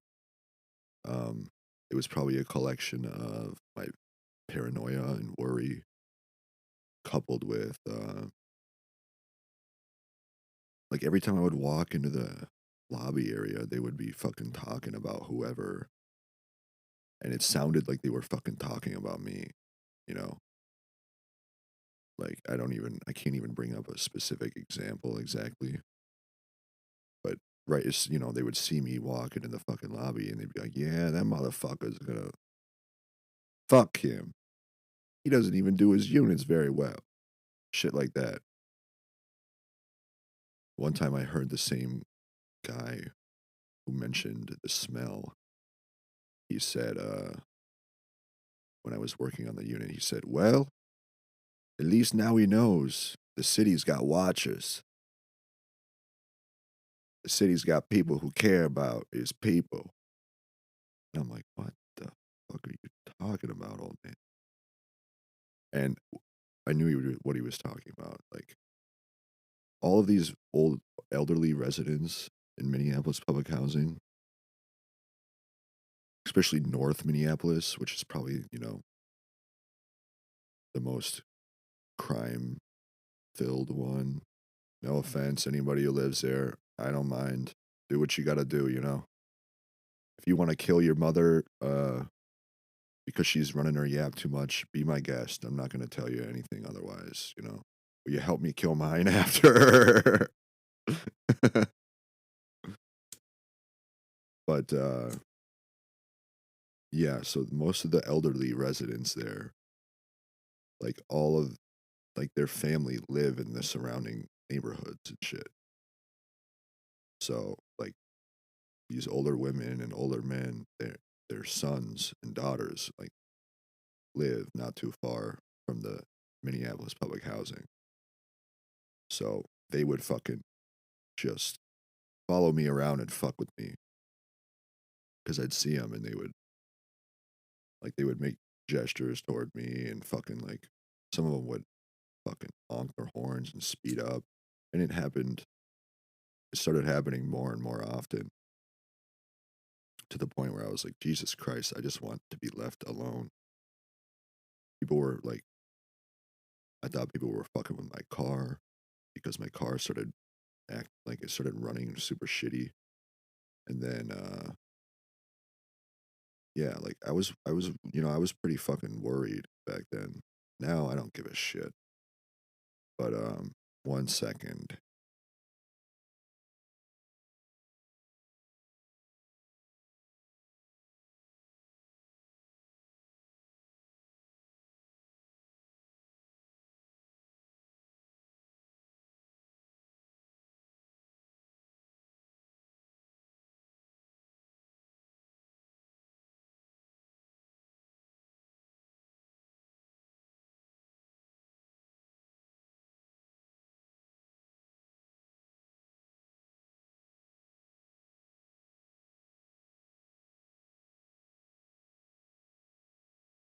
It was probably a collection of my paranoia and worry coupled with like every time I would walk into the lobby area, they would be fucking talking about whoever, and it sounded like they were fucking talking about me, you know? Like I can't even bring up a specific example exactly, but right, they would see me walking in the fucking lobby and they'd be like, "Yeah, that motherfucker's gonna fuck him. He doesn't even do his units very well." Shit like that. One time I heard the same guy who mentioned the smell. He said, when I was working on the unit, he said, "Well, at least now he knows the city's got watchers. The city's got people who care about his people." And I'm like, "What the fuck are you talking about, old man?" And I knew what he was talking about. Like, all of these old elderly residents in Minneapolis public housing, especially North Minneapolis, which is probably, the most crime filled one. No offense, anybody who lives there. I don't mind. Do what you gotta do. If you want to kill your mother, because she's running her yap too much, be my guest. I'm not gonna tell you anything otherwise. Will you help me kill mine after? But yeah, so most of the elderly residents there, like all of like their family live in the surrounding neighborhoods and shit. So like these older women and older men, their sons and daughters like live not too far from the Minneapolis public housing. So they would fucking just follow me around and fuck with me because I'd see them and they would make gestures toward me and fucking like some of them would fucking honk their horns and speed up. And it started happening more and more often to the point where I was like, Jesus Christ, I just want to be left alone. People were like, I thought people were fucking with my car because my car started act like it started running super shitty. And then, yeah, like I was pretty fucking worried back then. Now I don't give a shit. But, one second.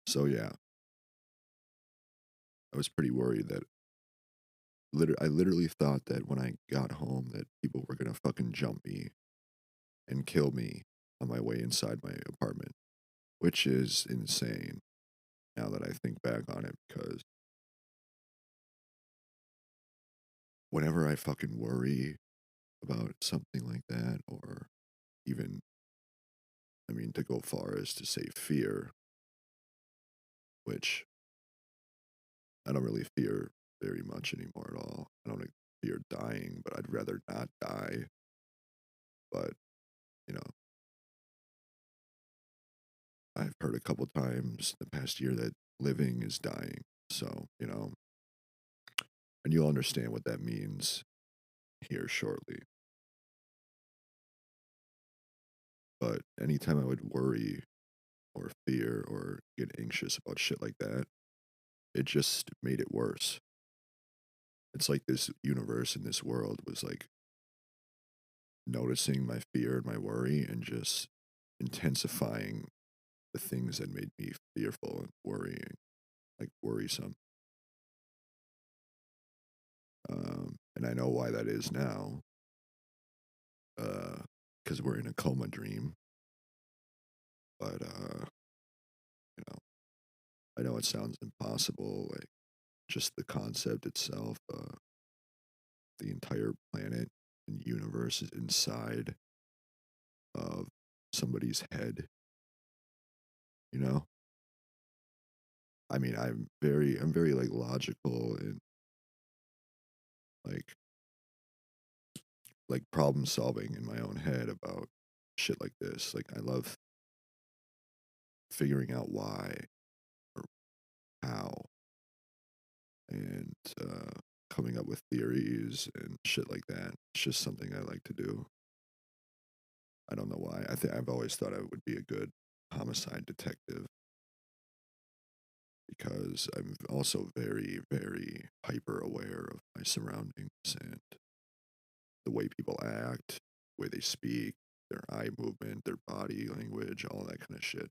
So yeah, I was pretty worried that I literally thought that when I got home that people were gonna fucking jump me and kill me on my way inside my apartment, which is insane now that I think back on it because whenever I fucking worry about something like that, or even, I mean, to go far as to say fear, which I don't really fear very much anymore at all. I don't fear dying, but I'd rather not die. But, you know, I've heard a couple times the past year that living is dying. So, and you'll understand what that means here shortly. But anytime I would worry or fear or get anxious about shit like that, it just made it worse. It's like this universe and this world was like noticing my fear and my worry and just intensifying the things that made me fearful and worrying, like worrisome. And I know why that is now, because we're in a coma dream. But I know it sounds impossible, like just the concept itself. The entire planet and universe is inside of somebody's head. You know, I mean, I'm very like logical and like problem solving in my own head about shit like this. Like I love figuring out why or how and coming up with theories and shit like that. It's just something I like to do. I don't know why. I think I've always thought I would be a good homicide detective because I'm also very, very hyper aware of my surroundings and the way people act, the way they speak, their eye movement, their body language, all that kind of shit.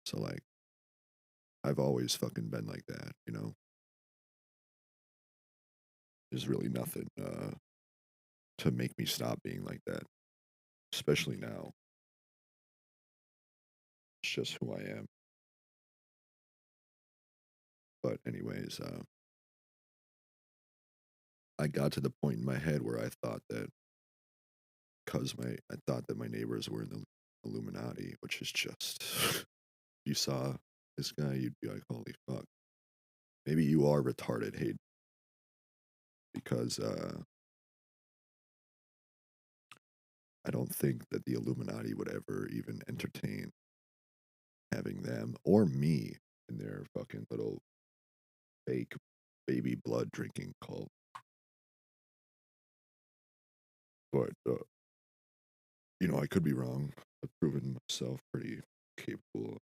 So like I've always fucking been like that. There's really nothing to make me stop being like that, especially now. It's just who I am. But anyways, I got to the point in my head where I thought that I thought that my neighbors were in the Illuminati, which is just if you saw this guy, you'd be like, holy fuck. Maybe you are retarded, Hayden, because I don't think that the Illuminati would ever even entertain having them or me in their fucking little fake baby blood drinking cult. But I could be wrong. I've proven myself pretty capable of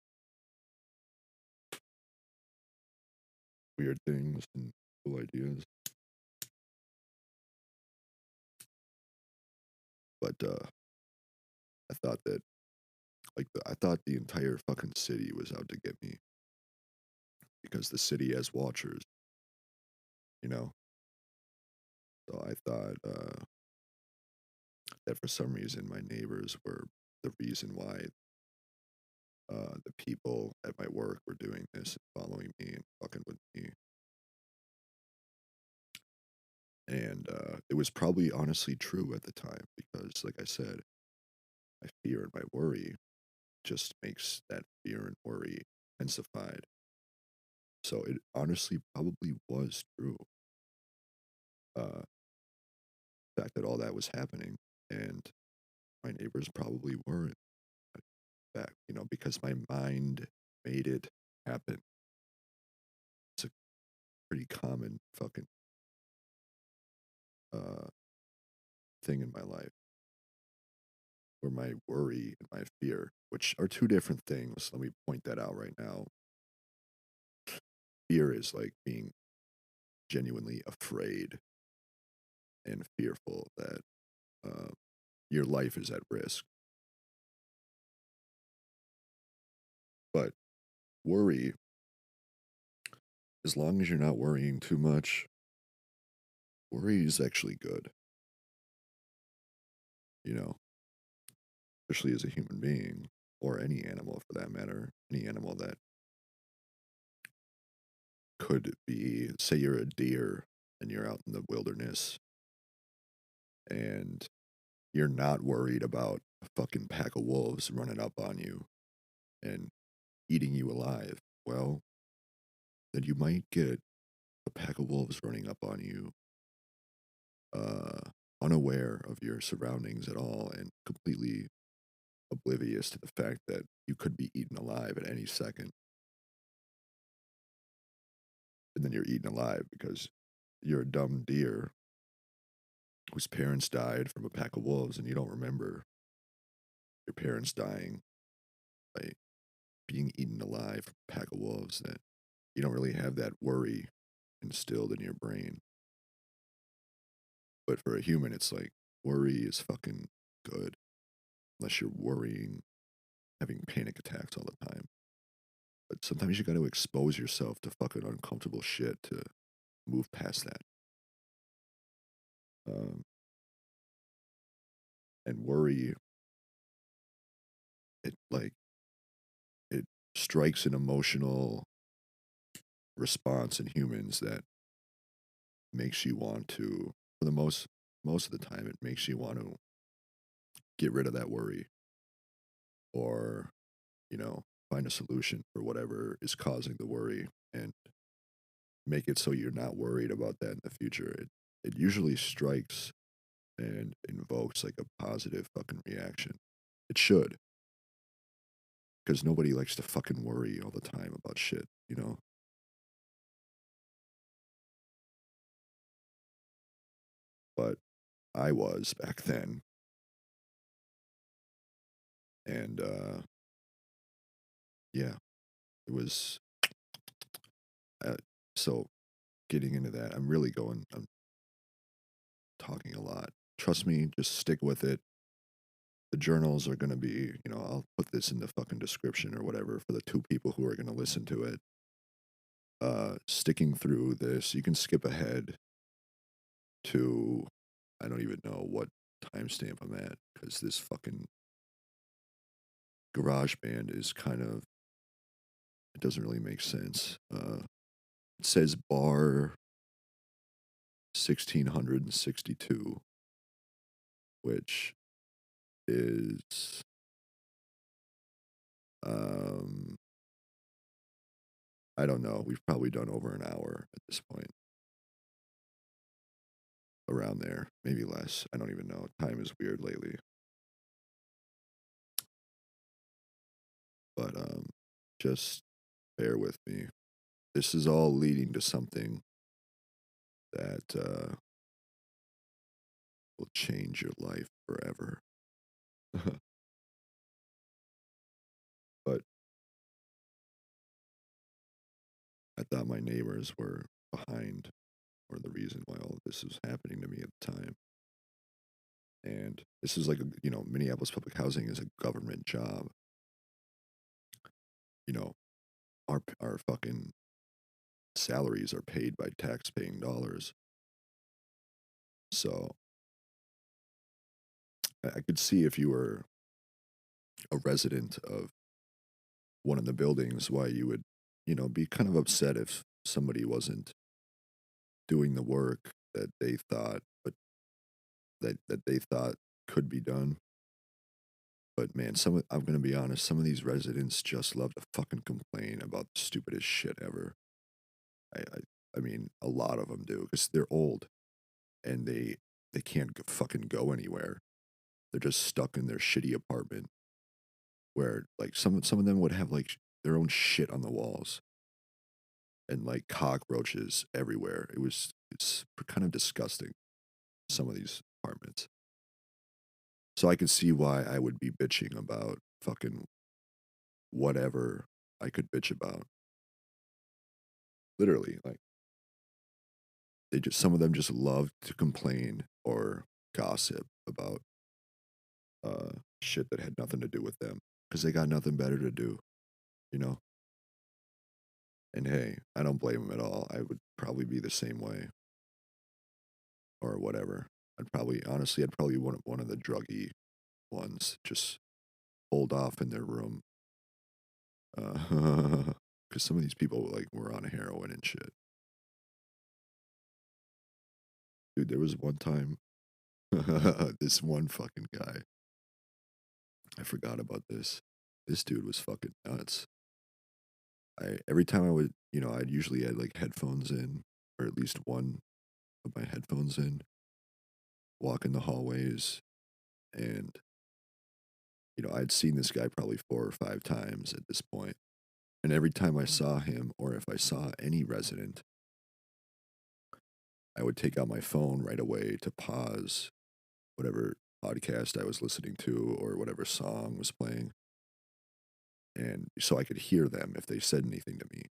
weird things and cool ideas. But I thought that I thought the entire fucking city was out to get me because the city has watchers, you know. So I thought that for some reason my neighbors were the reason why the people at my work were doing this and following me and fucking with me. And it was probably honestly true at the time because, like I said, my fear and my worry just makes that fear and worry intensified. So it honestly probably was true. The fact that all that was happening and my neighbors probably weren't. Back, because my mind made it happen. It's a pretty common fucking uh, thing in my life where my worry and my fear, which are two different things. Let me point that out right now. Fear is like being genuinely afraid and fearful that uh, your life is at risk. But worry, as long as you're not worrying too much, worry is actually good, you know, especially as a human being or any animal for that matter, any animal that could be, say you're a deer and you're out in the wilderness and you're not worried about a fucking pack of wolves running up on you and eating you alive. Well, then you might get a pack of wolves running up on you, uh, unaware of your surroundings at all and completely oblivious to the fact that you could be eaten alive at any second. And then you're eaten alive because you're a dumb deer whose parents died from a pack of wolves and you don't remember your parents dying by being eaten alive from a pack of wolves, that you don't really have that worry instilled in your brain. But for a human, it's like worry is fucking good unless you're worrying, having panic attacks all the time. But sometimes you got to expose yourself to fucking uncomfortable shit to move past that. Um, and worry, it like it strikes an emotional response in humans that makes you want to, for the most of the time, it makes you want to get rid of that worry or, find a solution for whatever is causing the worry and make it so you're not worried about that in the future. It usually strikes and invokes like a positive fucking reaction. It should, because nobody likes to fucking worry all the time about shit. But I was back then, and yeah, it was. Uh, so getting into that, I'm talking a lot. Trust me, just stick with it. The journals are going to be, I'll put this in the fucking description or whatever for the two people who are going to listen to it. Sticking through this, you can skip ahead to, I don't even know what timestamp I'm at because this fucking garage band is kind of, it doesn't really make sense. It says bar 1662, which is, um, I don't know. We've probably done over an hour at this point. Around there, maybe less. I don't even know. Time is weird lately. But just bear with me. This is all leading to something that will change your life forever. But I thought my neighbors were behind or the reason why all of this was happening to me at the time. And this is like, Minneapolis public housing is a government job. You know, our fucking salaries are paid by tax-paying dollars. So I could see if you were a resident of one of the buildings why you would, be kind of upset if somebody wasn't doing the work that they thought, but that they thought could be done. But man, I'm gonna be honest, some of these residents just love to fucking complain about the stupidest shit ever. I I, I mean, a lot of them do because they're old and they can't fucking go anywhere. They're just stuck in their shitty apartment where like some of them would have like their own shit on the walls and like cockroaches everywhere. It's kind of disgusting. Some of these apartments. So I could see why I would be bitching about fucking whatever I could bitch about. Literally, like some of them just love to complain or gossip about shit that had nothing to do with them because they got nothing better to do, you know. And hey, I don't blame them at all. I would probably be the same way or whatever. I'd probably be one of the druggy ones, just hold off in their room. Because some of these people like were on heroin and shit. Dude, there was one time, this one fucking guy. I forgot about this. This dude was fucking nuts. Every time I would, I'd usually had like headphones in, or at least one of my headphones in, walk in the hallways, and I'd seen this guy probably 4 or 5 times at this point. And every time I saw him, or if I saw any resident, I would take out my phone right away to pause whatever podcast I was listening to or whatever song was playing. And so I could hear them if they said anything to me.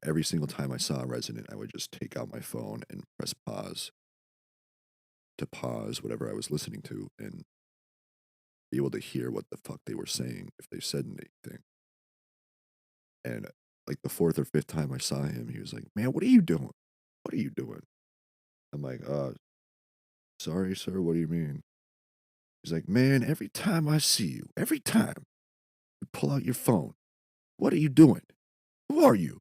Every single time I saw a resident, I would just take out my phone and press pause to pause whatever I was listening to and be able to hear what the fuck they were saying if they said anything. And like the fourth or fifth time I saw him, he was like, "Man, what are you doing? What are you doing?" I'm like, sorry, sir, what do you mean?" He's like, "Man, every time I see you, every time you pull out your phone, what are you doing? Who are you?"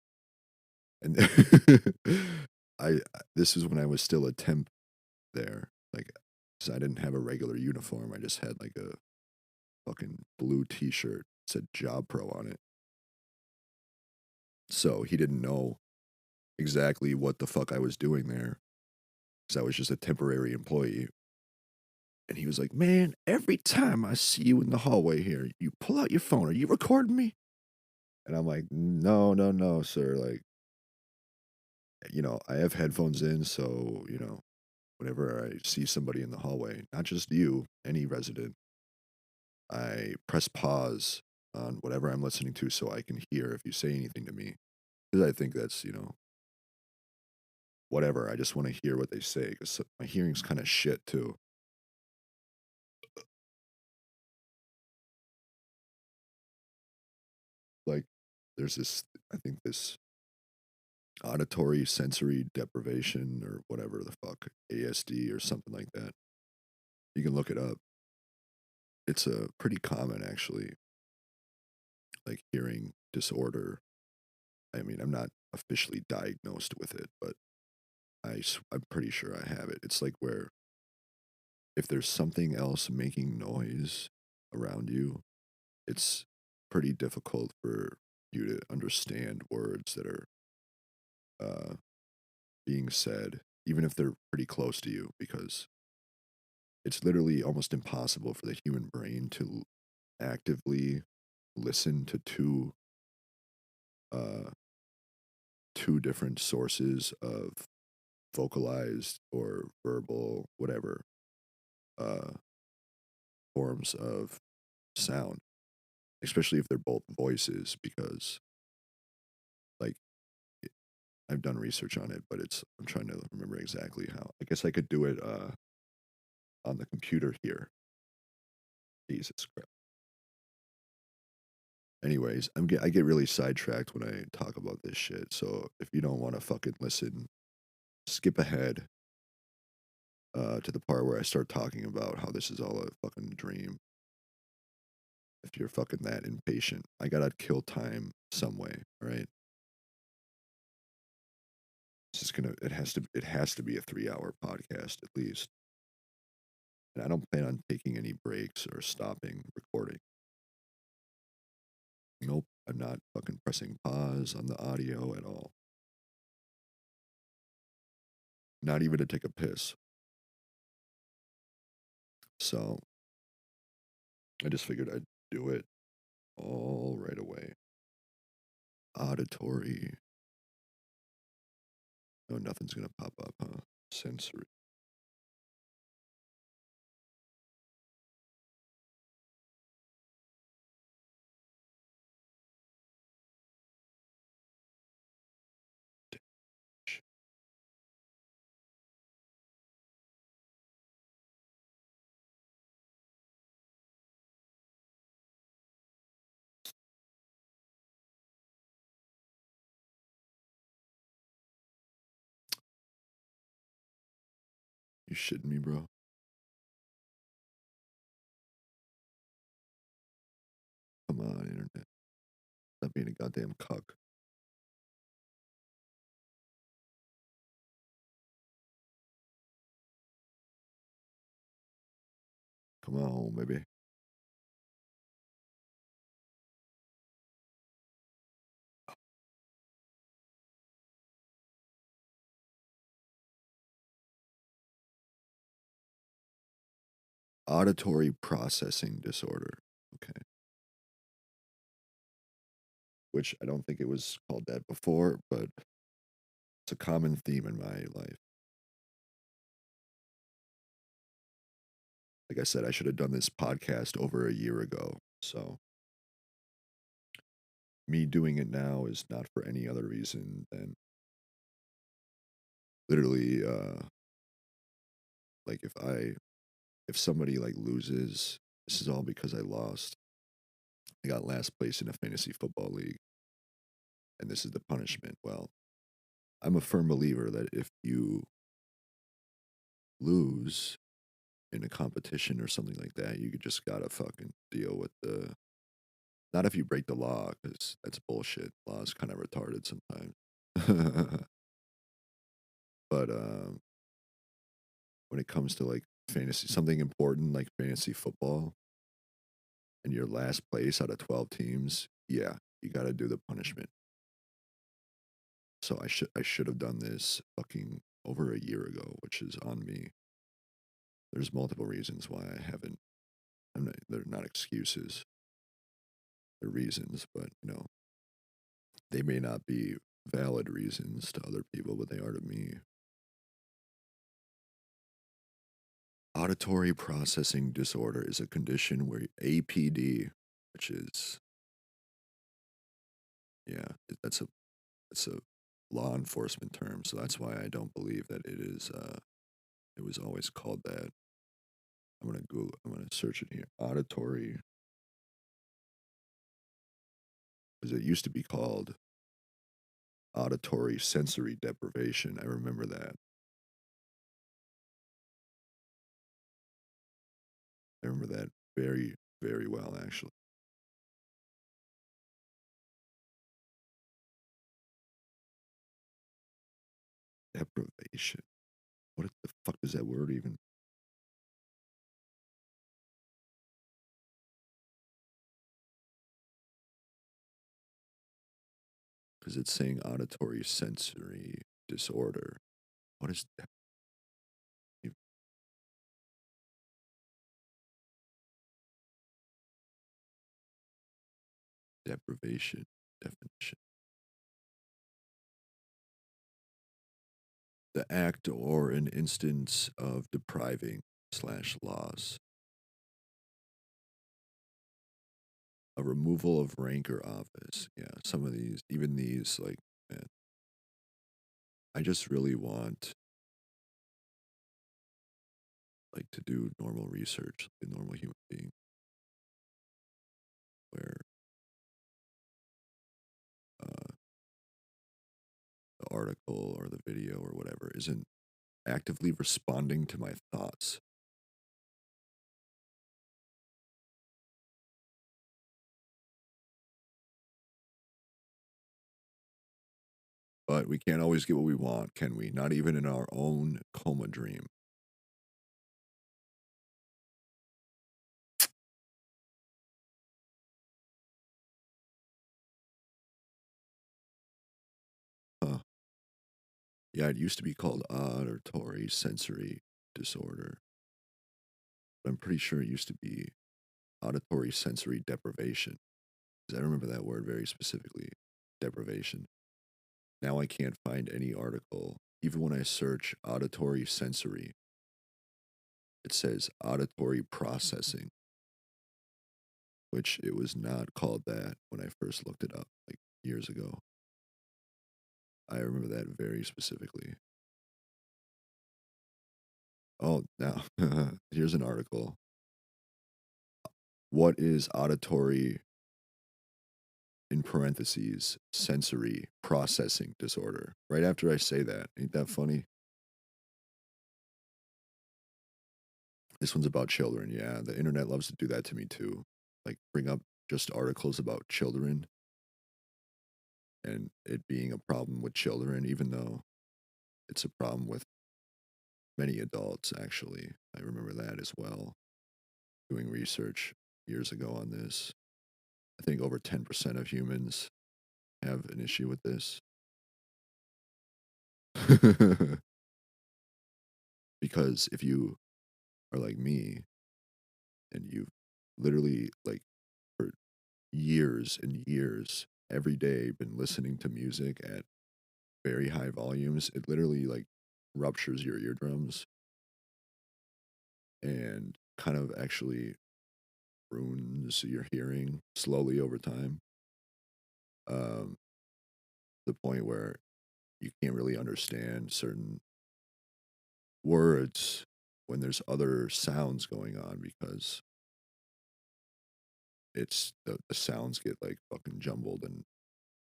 And this is when I was still a temp there, like, 'cause I didn't have a regular uniform. I just had like a fucking blue T-shirt that said Job Pro on it. So he didn't know exactly what the fuck I was doing there, because I was just a temporary employee. And he was like, "Man, every time I see you in the hallway here, you pull out your phone. Are you recording me?" And I'm like, "No, no, no, sir. Like, I have headphones in, so, whenever I see somebody in the hallway, not just you, any resident, I press pause on whatever I'm listening to so I can hear if you say anything to me. Because I think that's, whatever. I just want to hear what they say because my hearing's kind of shit too. Like, there's this, I think this auditory sensory deprivation or whatever the fuck, ASD or something like that. You can look it up. It's a pretty common actually, like hearing disorder. I mean, I'm not officially diagnosed with it, but I'm pretty sure I have it. It's like where if there's something else making noise around you, it's pretty difficult for you to understand words that are uh, being said, even if they're pretty close to you, because it's literally almost impossible for the human brain to actively listen to uh, two different sources of vocalized or verbal, whatever, uh, forms of sound, especially if they're both voices, because like I've done research on it, but I'm trying to remember exactly how. I guess I could do it on the computer here. Jesus Christ. Anyways, I get really sidetracked when I talk about this shit. So if you don't want to fucking listen, skip ahead to the part where I start talking about how this is all a fucking dream. If you're fucking that impatient, I gotta kill time some way, all right? It's just gonna it has to be a 3 hour podcast at least. And I don't plan on taking any breaks or stopping recording. Nope, I'm not fucking pressing pause on the audio at all. Not even to take a piss. So I just figured I'd do it all right away. Auditory. No, nothing's gonna pop up, huh? Sensory. You shitting me, bro? Come on, internet. Stop being a goddamn cuck. Come on, baby. Auditory processing disorder. Okay. Which I don't think it was called that before, but it's a common theme in my life. Like I said, I should have done this podcast over a year ago. So me doing it now is not for any other reason than literally like if somebody like loses, this is all because I lost. I got last place in a fantasy football league, and this is the punishment. Well, I'm a firm believer that if you lose in a competition or something like that, you just gotta fucking deal with the. Not if you break the law, because that's bullshit. Law is kind of retarded sometimes. But when it comes to like fantasy, something important like fantasy football, and you're last place out of 12 teams, yeah, you got to do the punishment. So I should have done this fucking over a year ago, which is on me. There's multiple reasons why I haven't. They're not excuses. They're reasons, but they may not be valid reasons to other people, but they are to me. Auditory processing disorder is a condition where APD, which is yeah, that's a law enforcement term, so that's why I don't believe that it is it was always called that. I'm gonna search it here. Auditory, because it used to be called auditory sensory deprivation. I remember that. I remember that very, very well, actually. Deprivation. What the fuck does that word even? Because it's saying auditory sensory disorder. What is that? Deprivation definition? The act or an instance of depriving slash loss. A removal of rank or office. Yeah, some of these, even these, like, man, I just really want, like, to do normal research, like a normal human being, where uh, the article or the video or whatever isn't actively responding to my thoughts. But we can't always get what we want, can we? Not even in our own coma dream. Huh. Yeah, it used to be called auditory sensory disorder. But I'm pretty sure it used to be auditory sensory deprivation. 'Cause I remember that word very specifically, deprivation. Now I can't find any article, even when I search auditory sensory, it says auditory processing, which it was not called that when I first looked it up, like years ago. I remember that very specifically. Oh, now here's an article. What is auditory, in parentheses, sensory processing disorder? Right after I say that. Ain't that funny? This one's about children. Yeah, the internet loves to do that to me too. Like bring up just articles about children and it being a problem with children, even though it's a problem with many adults, actually. I remember that as well, doing research years ago on this. I think over 10% of humans have an issue with this. Because if you are like me and you've literally, like, for years and years, every day been listening to music at very high volumes, it literally, like, ruptures your eardrums and kind of actually ruins your hearing slowly over time. Um, the point where you can't really understand certain words when there's other sounds going on because it's the sounds get like fucking jumbled and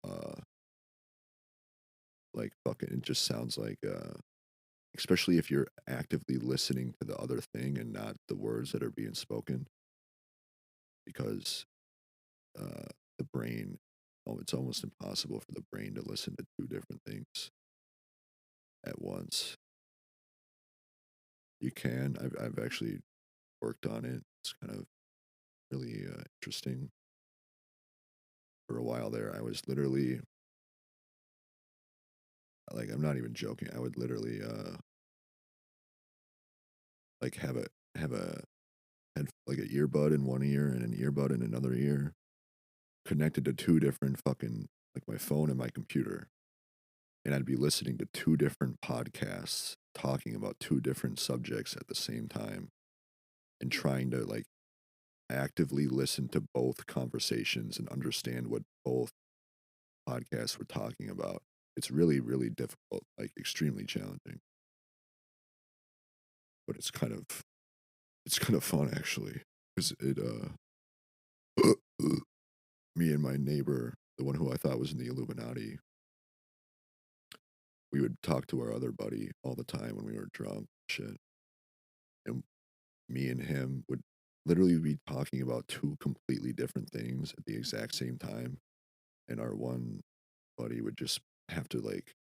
uh like fucking it just sounds like especially if you're actively listening to the other thing and not the words that are being spoken because uh the brain, oh, it's almost impossible for the brain to listen to two different things at once. You can. I've actually worked on it. It's kind of really interesting. For a while there, I was literally like, I'm not even joking. I would literally like have a had like an earbud in one ear and an earbud in another ear, connected to two different fucking, like, my phone and my computer, and I'd be listening to two different podcasts talking about two different subjects at the same time and trying to like actively listen to both conversations and understand what both podcasts were talking about. It's really, really difficult, like extremely challenging. But it's kind of fun actually. Because it me and my neighbor, the one who I thought was in the Illuminati, we would talk to our other buddy all the time when we were drunk, shit. And me and him would literally be talking about two completely different things at the exact same time. And our one buddy would just have to like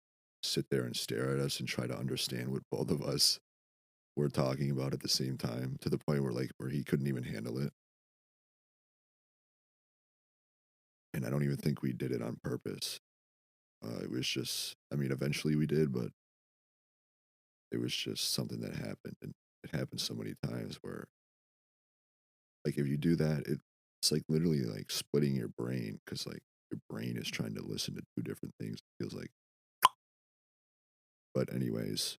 sit there and stare at us and try to understand what both of us were talking about at the same time to the point where he couldn't even handle it. And I don't even think we did it on purpose. It was just, I mean, eventually we did, but it was just something that happened. And it happened so many times where, like, if you do that, it's like literally like splitting your brain because, like, your brain is trying to listen to two different things, it feels like. But, anyways,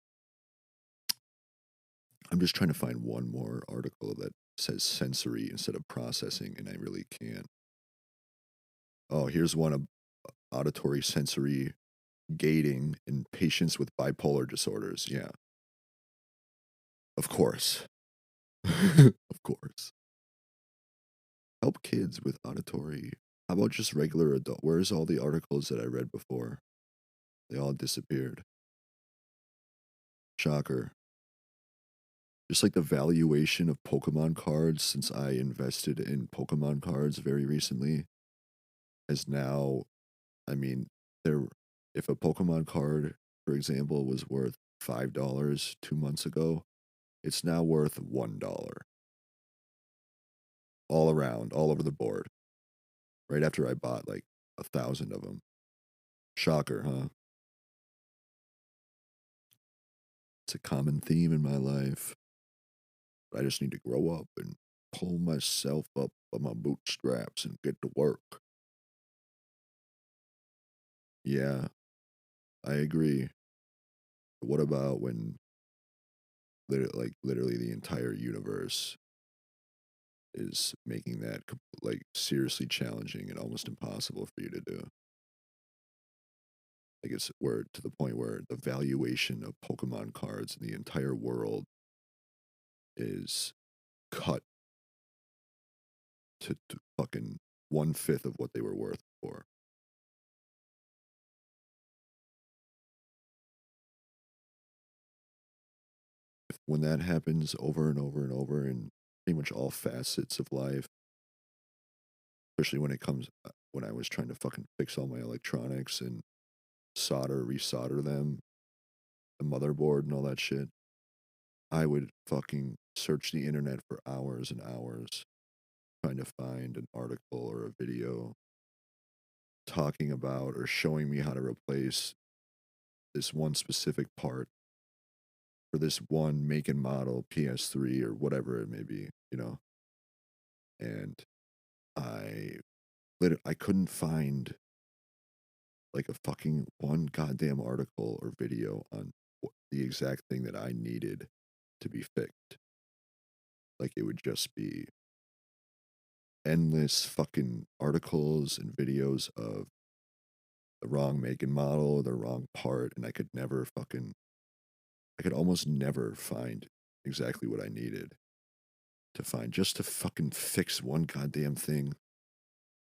I'm just trying to find one more article that says sensory instead of processing, and I really can't. Oh, here's one of auditory sensory gating in patients with bipolar disorders. Yeah, of course. Of course. Help kids with auditory. How about just regular adult? Where's all the articles that I read before? They all disappeared. Shocker. Just like the valuation of Pokemon cards, since I invested in Pokemon cards very recently, is now, I mean, there. If a Pokemon card, for example, was worth $5 2 months ago, it's now worth $1 all around, all over the board. Right after I bought like 1,000 of them. Shocker, huh? It's a common theme in my life. I just need to grow up and pull myself up by my bootstraps and get to work. Yeah, I agree. But what about when literally the entire universe is making that like seriously challenging and almost impossible for you to do? Like it's where to the point where the valuation of Pokemon cards in the entire world is cut to fucking 1/5 of what they were worth before. When that happens over and over and over in pretty much all facets of life, especially when it comes when I was trying to fucking fix all my electronics and resolder them, the motherboard and all that shit, I would fucking search the internet for hours and hours trying to find an article or a video talking about or showing me how to replace this one specific part for this one make and model PS3 or whatever it may be, you know? And I I couldn't find like a fucking one goddamn article or video on the exact thing that I needed to be fixed. Like it would just be endless fucking articles and videos of the wrong make and model, the wrong part, and I could almost never find exactly what I needed to find just to fucking fix one goddamn thing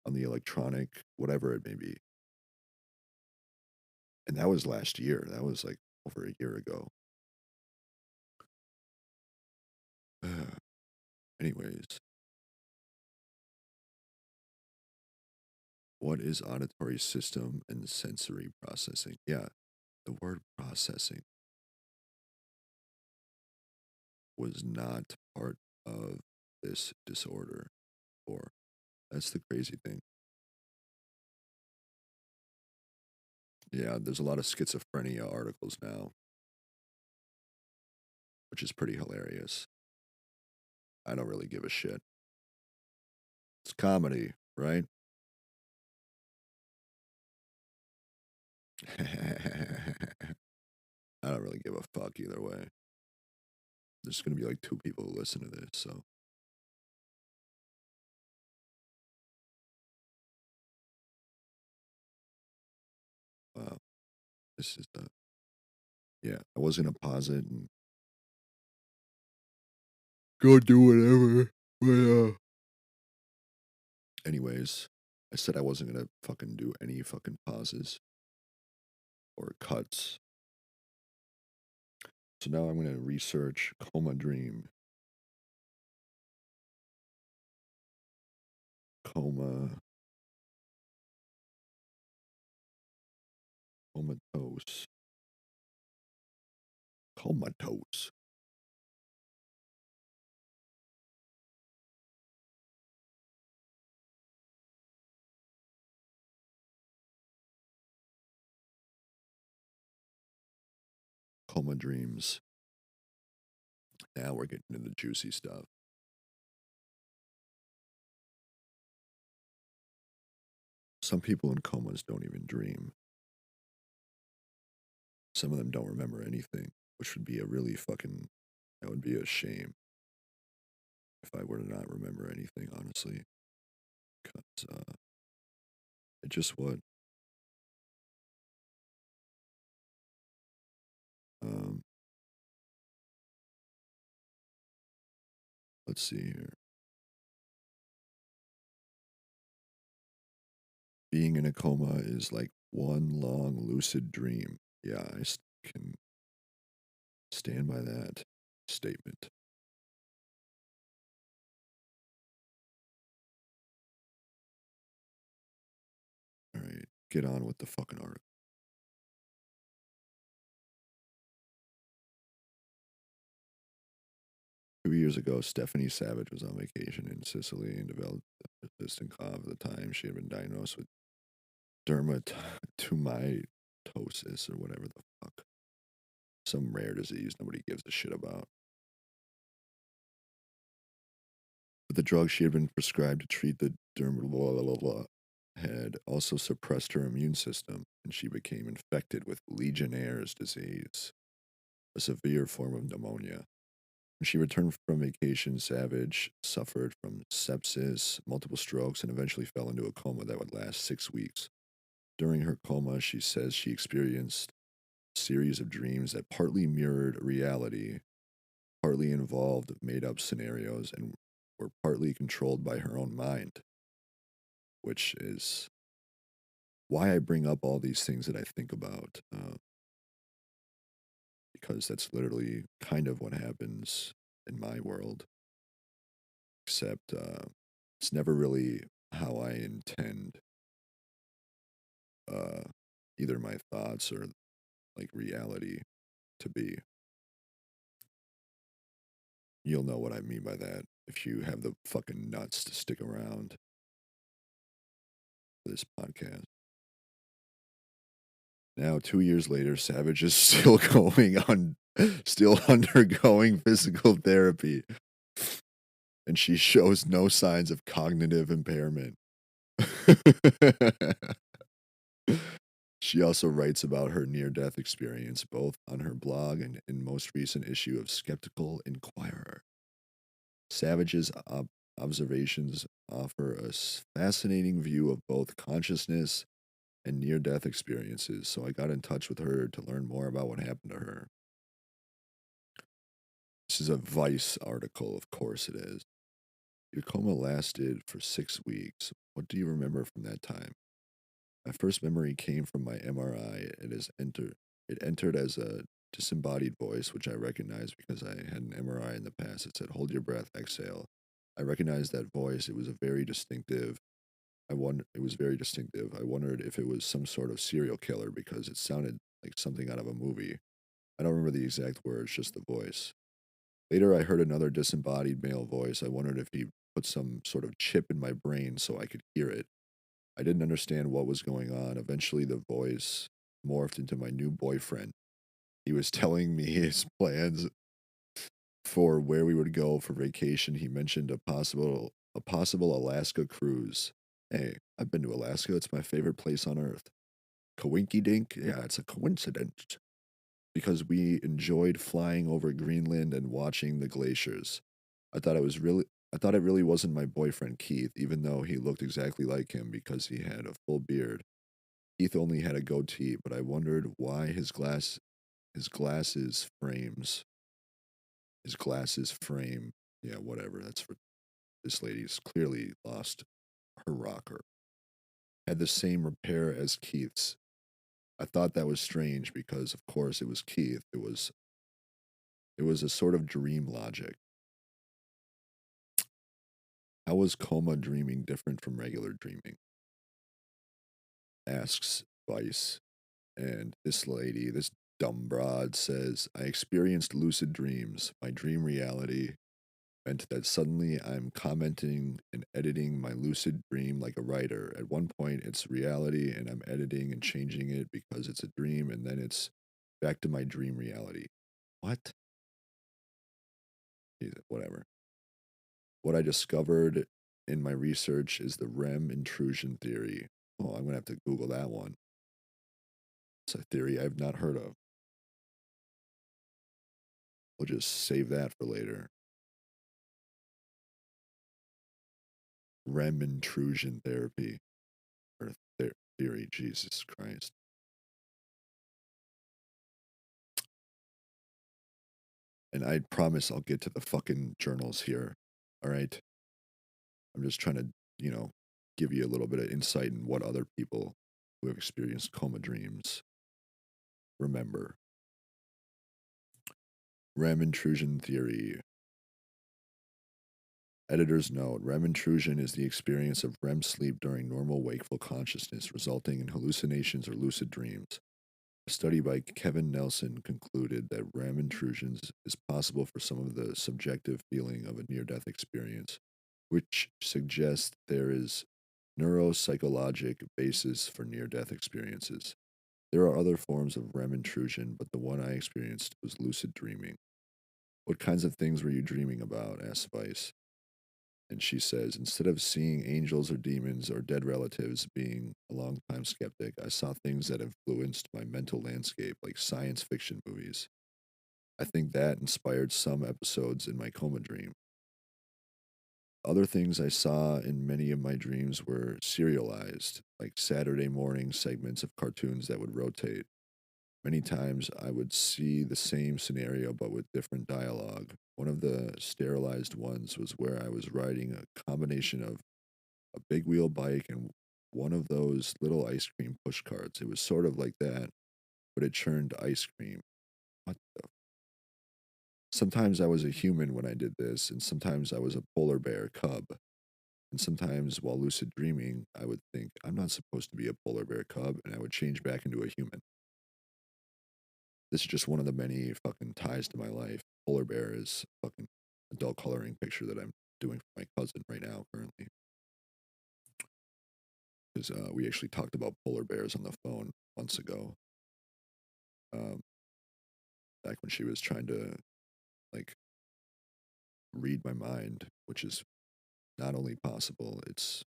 on the electronic, whatever it may be. And that was last year. That was like over a year ago. Anyways, what is auditory system and sensory processing? Yeah, the word processing was not part of this disorder, or that's the crazy thing. Yeah, there's a lot of schizophrenia articles now, which is pretty hilarious. I don't really give a shit. It's comedy, right? I don't really give a fuck either way. There's gonna be like two people who listen to this, so wow, this is the yeah. I was gonna pause it and go do whatever, but anyways, I said I wasn't gonna fucking do any fucking pauses or cuts So now I'm going to research Coma Dream. Coma. Comatose. Comatose. Coma Dreams. Now we're getting into the juicy stuff. Some people in comas don't even dream. Some of them don't remember anything, which would be a really fucking, that would be a shame if I were to not remember anything, honestly. Because it just would. Um, let's see here. Being in a coma is like one long lucid dream. Yeah, can stand by that statement. All right, get on with the fucking article. 2 years ago, Stephanie Savage was on vacation in Sicily and developed a persistent cough. At the time, she had been diagnosed with dermatomytosis or whatever the fuck. Some rare disease nobody gives a shit about. But the drug she had been prescribed to treat the dermatomytosis had also suppressed her immune system, and she became infected with Legionnaire's disease, a severe form of pneumonia. When she returned from vacation, Savage suffered from sepsis, multiple strokes, and eventually fell into a coma that would last 6 weeks. During her coma, she says she experienced a series of dreams that partly mirrored reality, partly involved made up scenarios, and were partly controlled by her own mind, which is why I bring up all these things that I think about, because that's literally kind of what happens in my world, except it's never really how I intend uh, either my thoughts or like reality to be. You'll know what I mean by that if you have the fucking nuts to stick around for this podcast. Now, 2 years later, Savage is still still undergoing physical therapy, and she shows no signs of cognitive impairment. She also writes about her near-death experience, both on her blog and in most recent issue of Skeptical Inquirer. Savage's observations offer a fascinating view of both consciousness and near-death experiences, so I got in touch with her to learn more about what happened to her. This is a Vice article, of course it is. Your coma lasted for 6 weeks. What do you remember from that time? My first memory came from my MRI. It entered as a disembodied voice, which I recognized because I had an MRI in the past. It said, "Hold your breath, exhale." I recognized that voice. It was very distinctive. It was very distinctive. I wondered if it was some sort of serial killer because it sounded like something out of a movie. I don't remember the exact words, just the voice. Later, I heard another disembodied male voice. I wondered if he put some sort of chip in my brain so I could hear it. I didn't understand what was going on. Eventually, the voice morphed into my new boyfriend. He was telling me his plans for where we would go for vacation. He mentioned a possible Alaska cruise. Hey, I've been to Alaska. It's my favorite place on earth. Coinky dink? Yeah, it's a coincidence. Because we enjoyed flying over Greenland and watching the glaciers. I thought it was really I thought it really wasn't my boyfriend Keith, even though he looked exactly like him because he had a full beard. Keith only had a goatee, but I wondered why his glasses frame, yeah, whatever. That's for this lady's clearly lost her rocker. Had the same repair as Keith's. I thought that was strange because, of course, it was Keith. It was It was a sort of dream logic. How was coma dreaming different from regular dreaming? Asks Vice. And this lady, this dumb broad, says, I experienced lucid dreams. My dream reality meant that suddenly I'm commenting and editing my lucid dream like a writer. At one point, it's reality, and I'm editing and changing it because it's a dream, and then it's back to my dream reality. What? Whatever. What I discovered in my research is the REM intrusion theory. Oh, I'm going to have to Google that one. It's a theory I've not heard of. We'll just save that for later. REM intrusion therapy. Or theory, Jesus Christ. And I promise I'll get to the fucking journals here. All right? I'm just trying to, give you a little bit of insight in what other people who have experienced coma dreams remember. REM intrusion theory. Editor's note, REM intrusion is the experience of REM sleep during normal wakeful consciousness, resulting in hallucinations or lucid dreams. A study by Kevin Nelson concluded that REM intrusions is possible for some of the subjective feeling of a near-death experience, which suggests there is neuropsychologic basis for near-death experiences. There are other forms of REM intrusion, but the one I experienced was lucid dreaming. What kinds of things were you dreaming about? Asked Vice. And she says, instead of seeing angels or demons or dead relatives, being a longtime skeptic, I saw things that influenced my mental landscape, like science fiction movies. I think that inspired some episodes in my coma dream. Other things I saw in many of my dreams were serialized, like Saturday morning segments of cartoons that would rotate. Many times I would see the same scenario but with different dialogue. One of the sterilized ones was where I was riding a combination of a big wheel bike and one of those little ice cream push carts. It was sort of like that, but it churned ice cream. What the? Sometimes I was a human when I did this, and sometimes I was a polar bear cub. And sometimes while lucid dreaming, I would think, I'm not supposed to be a polar bear cub, and I would change back into a human. This is just one of the many fucking ties to my life. Polar bear is a fucking adult coloring picture that I'm doing for my cousin right now, currently. Because we actually talked about polar bears on the phone months ago. Um, back when she was trying to, like, read my mind, which is not only possible, it's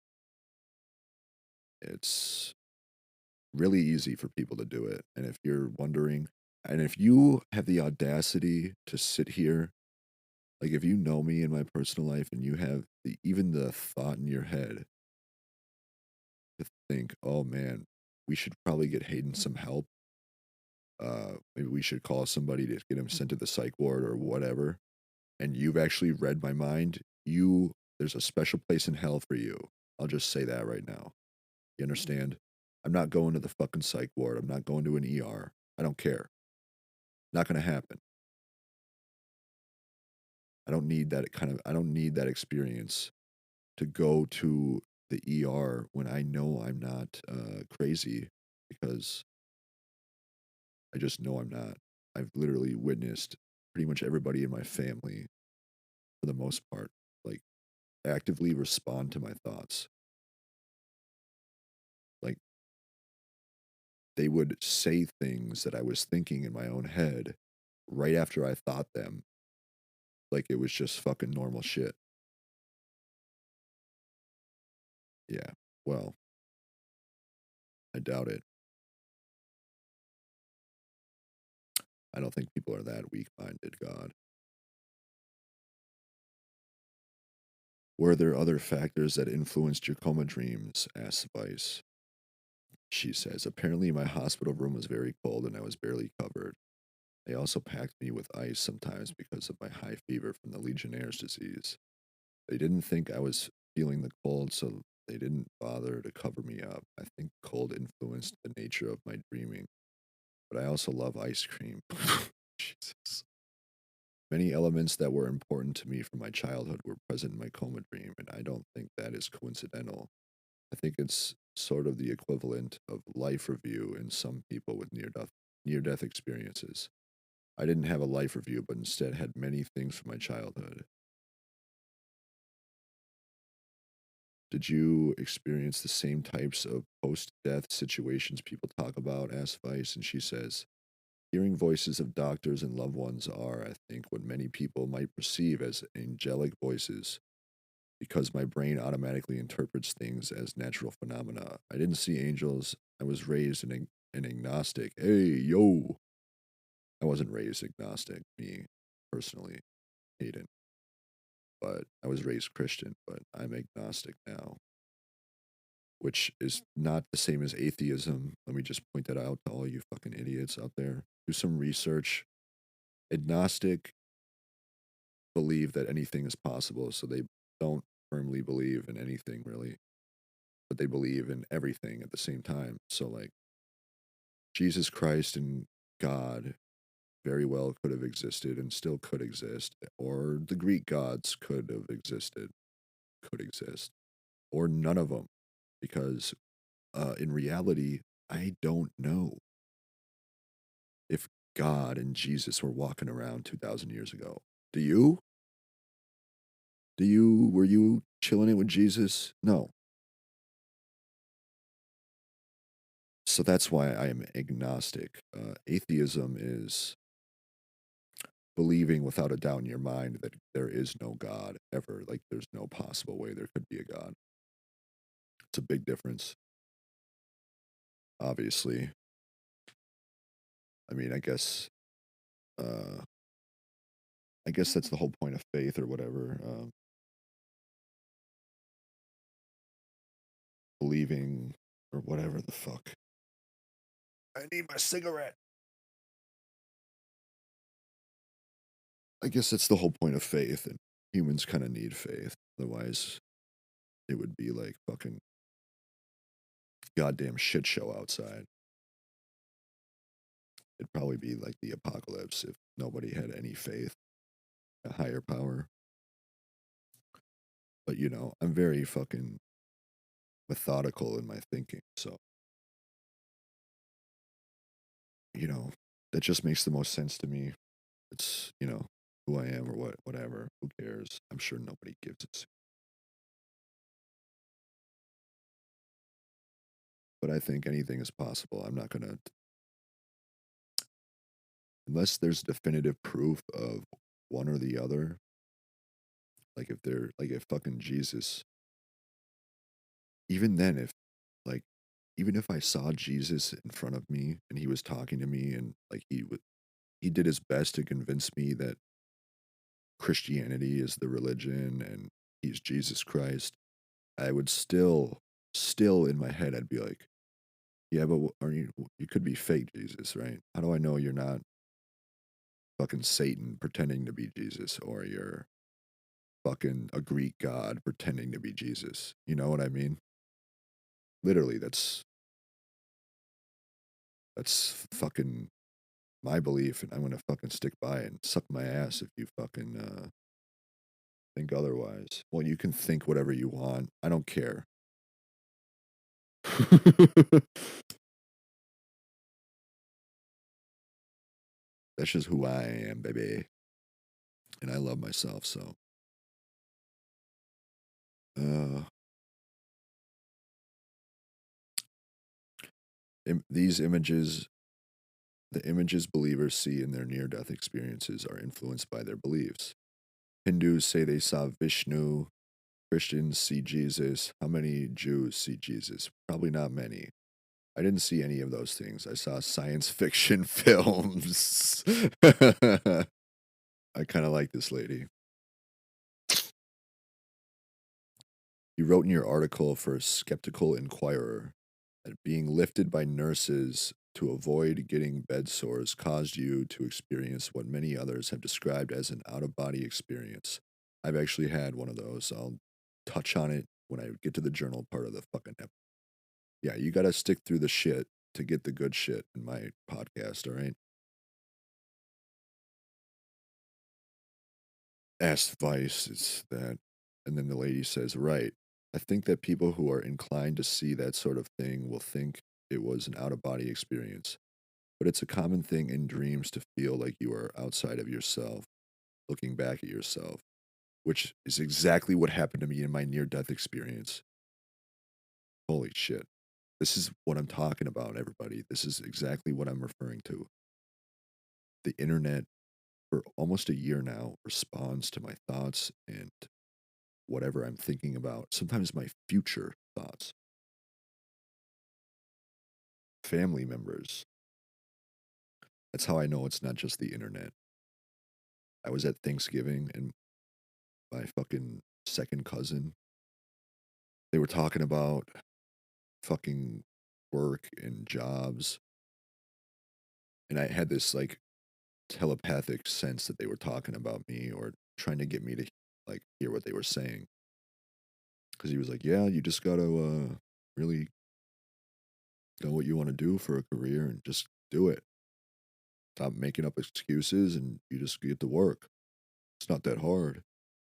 really easy for people to do it. And if you're wondering, and if you have the audacity to sit here, like if you know me in my personal life and you have even the thought in your head to think, oh man, we should probably get Hayden some help. Maybe we should call somebody to get him sent to the psych ward or whatever. And you've actually read my mind. There's a special place in hell for you. I'll just say that right now. You understand? I'm not going to the fucking psych ward. I'm not going to an ER. I don't care. Not going to happen. I don't need that experience to go to the ER when I know I'm not crazy, because I just know I'm not. I've literally witnessed pretty much everybody in my family, for the most part, like actively respond to my thoughts. Like they would say things that I was thinking in my own head right after I thought them, like it was just fucking normal shit. Yeah, well, I doubt it. I don't think people are that weak-minded, God. Were there other factors that influenced your coma dreams? Asked Vice. She says, apparently my hospital room was very cold and I was barely covered. They also packed me with ice sometimes because of my high fever from the Legionnaire's disease. They didn't think I was feeling the cold, so they didn't bother to cover me up. I think cold influenced the nature of my dreaming. But I also love ice cream. Jesus. Many elements that were important to me from my childhood were present in my coma dream, and I don't think that is coincidental. I think it's sort of the equivalent of life review in some people with near death experiences. I didn't have a life review, but instead had many things from my childhood. Did you experience the same types of post death situations people talk about? Asked Vice, and she says, hearing voices of doctors and loved ones are, I think, what many people might perceive as angelic voices because my brain automatically interprets things as natural phenomena. I didn't see angels. I was raised an agnostic. Hey, yo! I wasn't raised agnostic, me personally, Hayden, but I was raised Christian, but I'm agnostic now, which is not the same as atheism. Let me just point that out to all you fucking idiots out there. Do some research. Agnostic believe that anything is possible, so they don't firmly believe in anything really, but they believe in everything at the same time. So, like, Jesus Christ and God very well could have existed and still could exist, or the Greek gods could have existed, could exist, or none of them, because in reality, I don't know if God and Jesus were walking around 2,000 years ago. Do you? Were you chilling it with Jesus? No. So that's why I am agnostic. Atheism is believing without a doubt in your mind that there is no God ever. Like, there's no possible way there could be a God. It's a big difference, obviously. I mean, uh, I guess that's the whole point of faith or whatever. Believing or whatever the fuck. I need my cigarette. I guess that's the whole point of faith, and humans kind of need faith. Otherwise, it would be like fucking goddamn shit show outside. It'd probably be like the apocalypse if nobody had any faith, a higher power. But I'm very fucking methodical in my thinking. So, you know, that just makes the most sense to me. It's, who I am or whatever. Who cares? I'm sure nobody gives it. But I think anything is possible. I'm not gonna, unless there's definitive proof of one or the other. Like if fucking Jesus, even then, if like, even if I saw Jesus in front of me and he was talking to me and like he did his best to convince me that Christianity is the religion and he's Jesus Christ, I would still in my head, I'd be like, yeah, but are you could be fake Jesus, right? How do I know you're not fucking Satan pretending to be Jesus or you're fucking a Greek god pretending to be Jesus? You know what I mean? Literally, that's fucking my belief, and I'm gonna fucking stick by it and suck my ass if you fucking think otherwise. Well, you can think whatever you want. I don't care. That's just who I am, baby. And I love myself, so. Uh, these images, the images believers see in their near death experiences are influenced by their beliefs. Hindus say they saw Vishnu, Christians see Jesus. How many Jews see Jesus? Probably not many. I didn't see any of those things. I saw science fiction films. I kind of like this lady. You wrote in your article for Skeptical Inquirer that being lifted by nurses to avoid getting bed sores caused you to experience what many others have described as an out of body experience. I've actually had one of those. I'll touch on it when I get to the journal part of the fucking episode. Yeah, you got to stick through the shit to get the good shit in my podcast, all right? asked Vice, "Is that?" And then the lady says, "Right. I think that people who are inclined to see that sort of thing will think it was an out of body experience. But it's a common thing in dreams to feel like you are outside of yourself, looking back at yourself, which is exactly what happened to me in my near death experience. Holy shit. This is what I'm talking about, everybody. This is exactly what I'm referring to. The internet, for almost a year now, responds to my thoughts and whatever I'm thinking about, sometimes my future thoughts. Family members. That's how I know it's not just the internet. I was at Thanksgiving and my fucking second cousin, they were talking about fucking work and jobs. And I had this like telepathic sense that they were talking about me or trying to get me to like hear what they were saying. Cause he was like, yeah, you just gotta really know what you want to do for a career and just do it. Stop making up excuses and you just get to work. It's not that hard.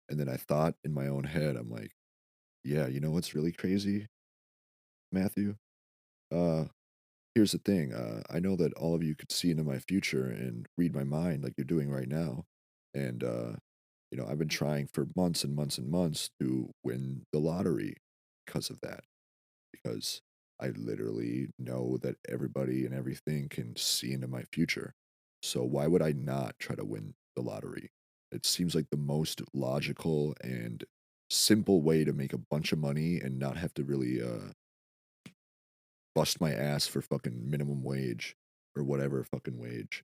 And then I thought in my own head, I'm like, yeah, you know what's really crazy, Matthew? Uh, Here's the thing. I know that all of you could see into my future and read my mind like you're doing right now. And, I've been trying for months and months and months to win the lottery because of that. Because I literally know that everybody and everything can see into my future. So why would I not try to win the lottery? It seems like the most logical and simple way to make a bunch of money and not have to really bust my ass for fucking minimum wage or whatever fucking wage.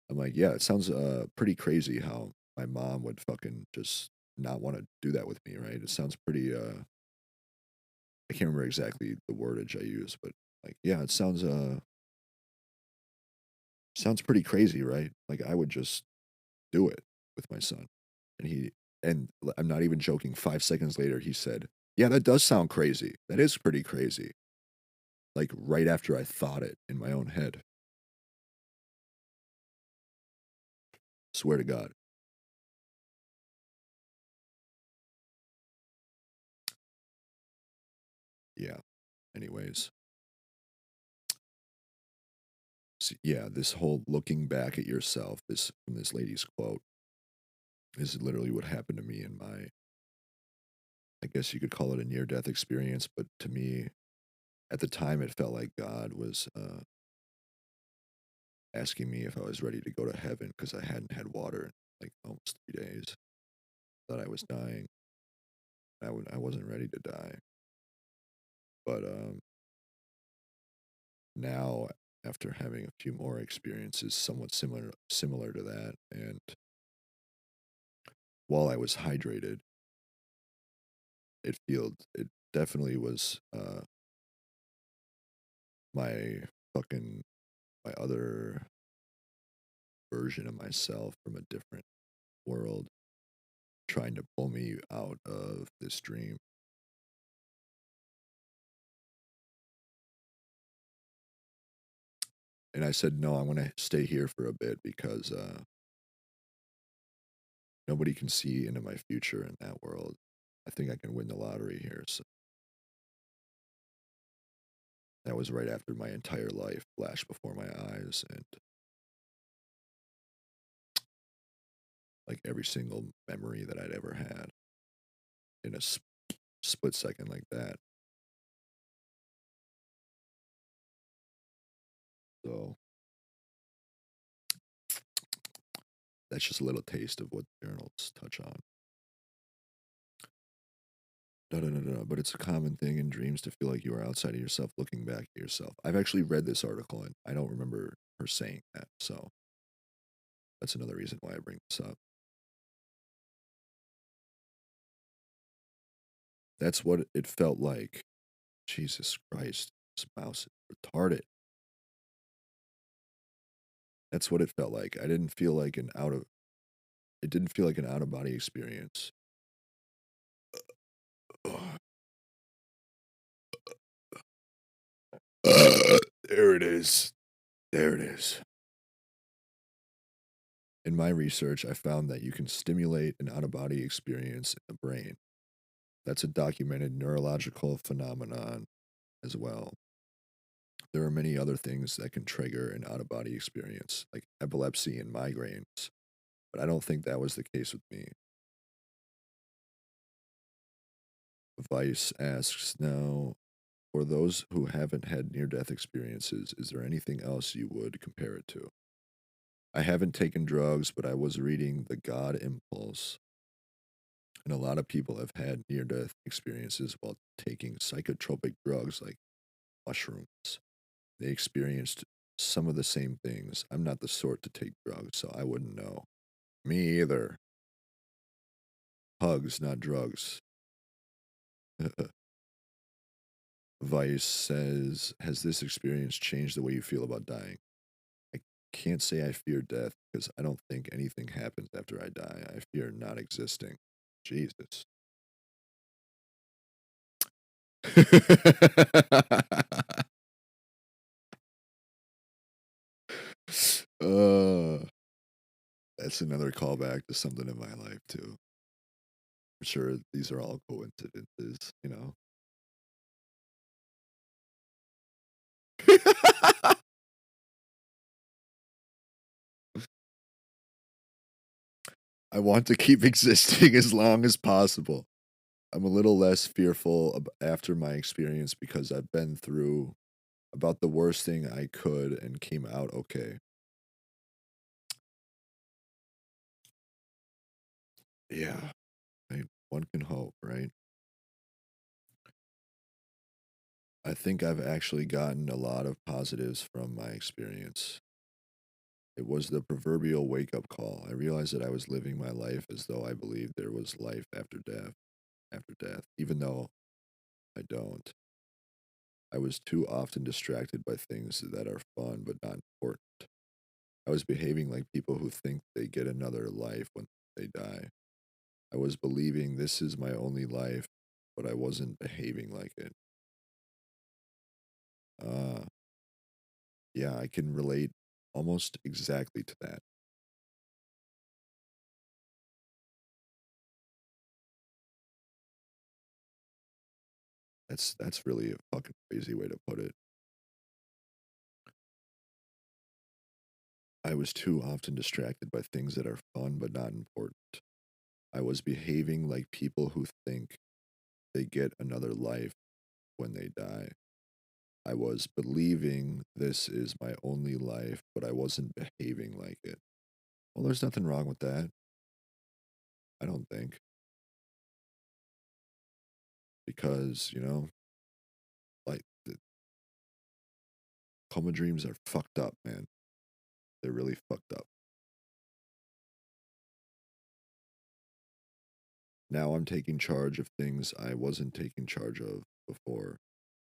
I'm like, yeah, it sounds pretty crazy how my mom would fucking just not want to do that with me, right? It sounds pretty I can't remember exactly the wordage I use, but like yeah, it sounds pretty crazy, right? Like I would just do it with my son. And I'm not even joking, 5 seconds later he said, "Yeah, that does sound crazy. That is pretty crazy." Like right after I thought it in my own head. Swear to God. Yeah. Anyways, so yeah, this whole looking back at yourself, this from this lady's quote, is literally what happened to me in my, I guess you could call it a near death experience, but to me, at the time, it felt like God was asking me if I was ready to go to heaven because I hadn't had water in like almost 3 days. Thought I was dying. I wasn't ready to die, but now after having a few more experiences, somewhat similar to that, and while I was hydrated, it definitely was my fucking my other version of myself from a different world trying to pull me out of this dream. And I said, no, I'm going to stay here for a bit because nobody can see into my future in that world. I think I can win the lottery here. So that was right after my entire life flashed before my eyes and like every single memory that I'd ever had in a split second like that. So that's just a little taste of what journals touch on. No, no, no, no, no. But it's a common thing in dreams to feel like you are outside of yourself, looking back at yourself. I've actually read this article and I don't remember her saying that. So that's another reason why I bring this up. That's what it felt like. Jesus Christ, this mouse is retarded. That's what it felt like. I didn't feel like an out of. It didn't feel like an out of body experience. There it is. There it is. In my research, I found that you can stimulate an out-of-body experience in the brain. That's a documented neurological phenomenon as well. There are many other things that can trigger an out-of-body experience, like epilepsy and migraines, but I don't think that was the case with me. Vice asks, now, for those who haven't had near-death experiences, is there anything else you would compare it to? I haven't taken drugs, but I was reading The God Impulse, and a lot of people have had near-death experiences while taking psychotropic drugs like mushrooms. They experienced some of the same things. I'm not the sort to take drugs, so I wouldn't know. Me either. Hugs, not drugs. Vice says, has this experience changed the way you feel about dying? I can't say I fear death because I don't think anything happens after I die. I fear not existing. Jesus. uh, that's another callback to something in my life, too. I'm sure these are all coincidences, you know? I want to keep existing as long as possible. I'm a little less fearful after my experience because I've been through about the worst thing I could and came out okay. Yeah, one can hope, right? I think I've actually gotten a lot of positives from my experience. It was the proverbial wake up call. I realized that I was living my life as though I believed there was life after death, even though I don't. I was too often distracted by things that are fun but not important. I was behaving like people who think they get another life when they die. I was believing this is my only life, but I wasn't behaving like it. Uh, yeah, I can relate almost exactly to that. That's really a fucking crazy way to put it. I was too often distracted by things that are fun but not important. I was behaving like people who think they get another life when they die. I was believing this is my only life, but I wasn't behaving like it. Well, there's nothing wrong with that, I don't think, because, like, the coma dreams are fucked up, man. They're really fucked up. Now I'm taking charge of things I wasn't taking charge of before.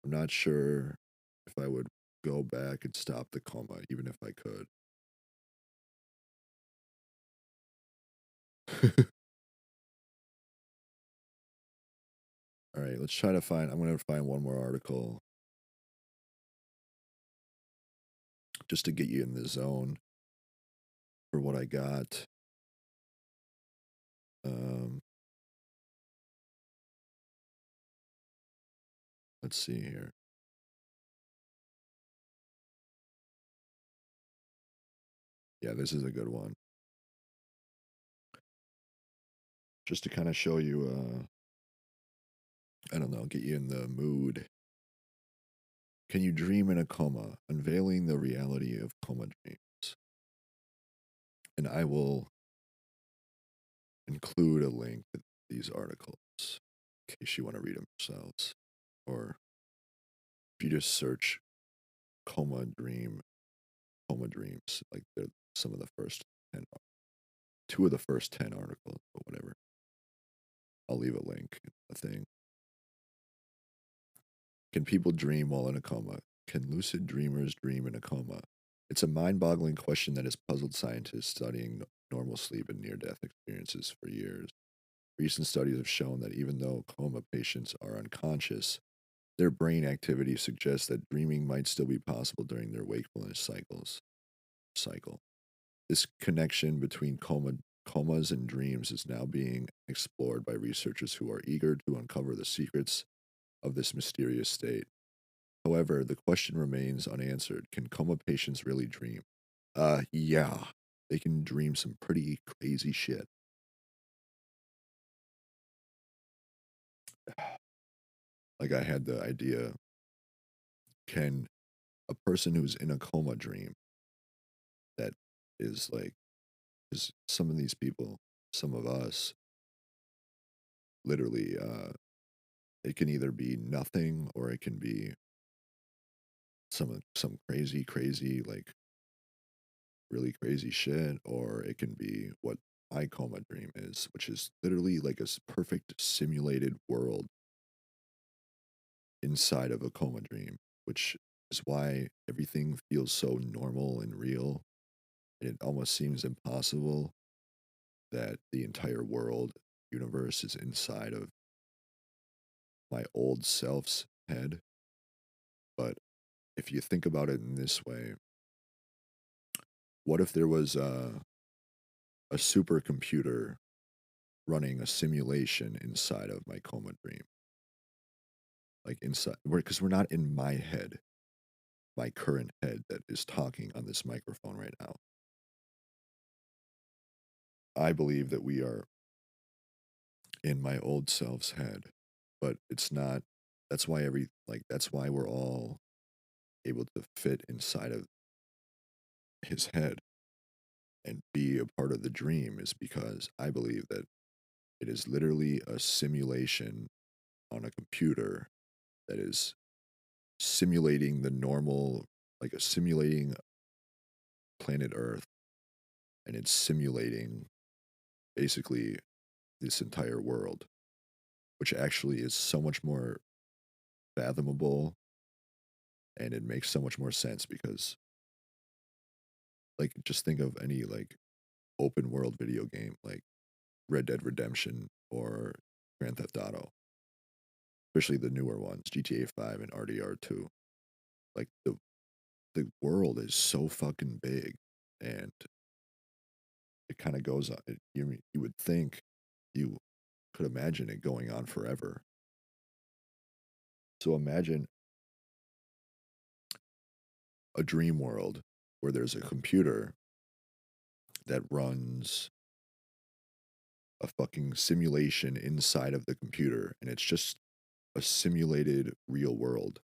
I'm not sure if I would go back and stop the coma, even if I could. All right, let's try to find. I'm going to find one more article just to get you in the zone for what I got. Um, let's see here. Yeah, this is a good one. Just to kind of show you, I don't know, get you in the mood. Can you dream in a coma? Unveiling the reality of coma dreams. And I will include a link to these articles in case you want to read them yourselves. Or if you just search coma dream, coma dreams, like they're some of the first 10, two of the first 10 articles, but whatever. I'll leave a link in the thing. Can people dream while in a coma? Can lucid dreamers dream in a coma? It's a mind boggling question that has puzzled scientists studying normal sleep and near death experiences for years. Recent studies have shown that even though coma patients are unconscious, their brain activity suggests that dreaming might still be possible during their wakefulness cycle. This connection between comas and dreams is now being explored by researchers who are eager to uncover the secrets of this mysterious state. However, the question remains unanswered. Can coma patients really dream? Yeah. They can dream some pretty crazy shit. Like I had the idea, can a person who's in a coma dream that is like, because some of these people, some of us, literally, it can either be nothing or it can be some crazy, like really crazy shit, or it can be what my coma dream is, which is literally like a perfect simulated world inside of a coma dream, which is why everything feels so normal and real. And it almost seems impossible that the entire world, universe is inside of my old self's head. But if you think about it in this way, what if there was a supercomputer running a simulation inside of my coma dream? Like inside, because we're not in my head, my current head that is talking on this microphone right now. I believe that we are in my old self's head, but it's not. That's why that's why we're all able to fit inside of his head and be a part of the dream, is because I believe that it is literally a simulation on a computer that is simulating the normal, like a simulating planet Earth, and it's simulating basically this entire world, which actually is so much more fathomable, and it makes so much more sense because, like, just think of any like open world video game like Red Dead Redemption or Grand Theft Auto, especially the newer ones, GTA 5 and RDR 2. Like the world is so fucking big, and it kind of goes on. You would think you could imagine it going on forever. So imagine a dream world where there's a computer that runs a fucking simulation inside of the computer, and it's just a simulated real world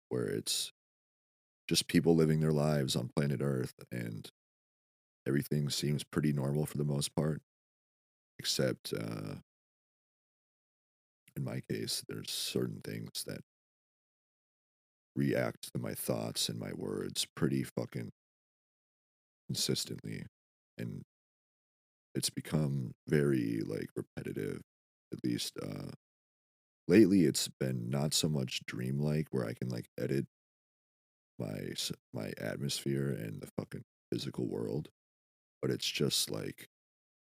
where it's just people living their lives on planet Earth, and everything seems pretty normal for the most part, except in my case, there's certain things that react to my thoughts and my words pretty fucking consistently, and it's become very like repetitive. At least lately, it's been not so much dreamlike where I can like edit my atmosphere and the fucking physical world, but it's just like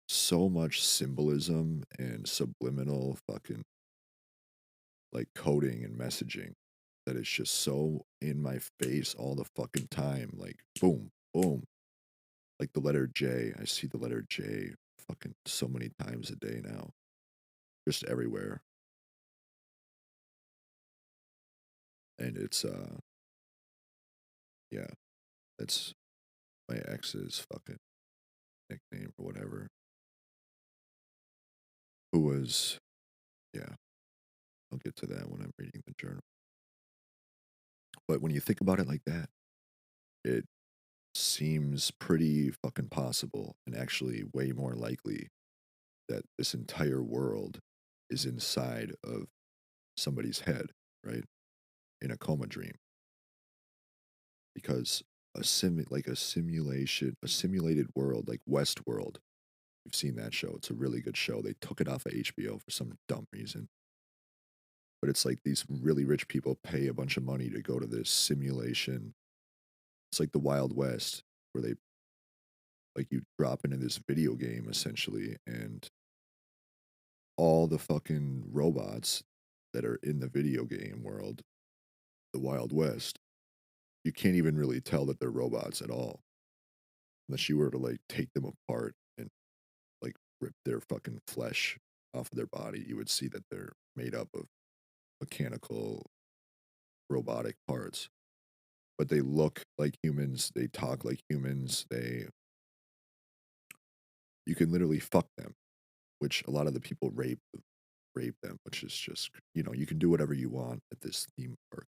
so much symbolism and subliminal fucking like coding and messaging that it's just so in my face all the fucking time. Like boom, boom. Like the letter J. I see the letter J fucking so many times a day now. Just everywhere. And it's yeah, that's my ex's fucking nickname or whatever. Who was yeah, I'll get to that when I'm reading the journal. But when you think about it like that, it seems pretty fucking possible and actually way more likely that this entire world is inside of somebody's head, right? In a coma dream. Because a simulation, a simulated world like Westworld. You've seen that show. It's a really good show. They took it off of HBO for some dumb reason. But it's like these really rich people pay a bunch of money to go to this simulation. It's like the Wild West, where they like you drop into this video game essentially, and all the fucking robots that are in the video game world, the Wild West, you can't even really tell that they're robots at all. unless you were to like take them apart and like rip their fucking flesh off of their body, you would see that they're made up of mechanical robotic parts. But they look like humans, they talk like humans, you can literally fuck them, which a lot of the people rape them, which is just, you can do whatever you want at this theme park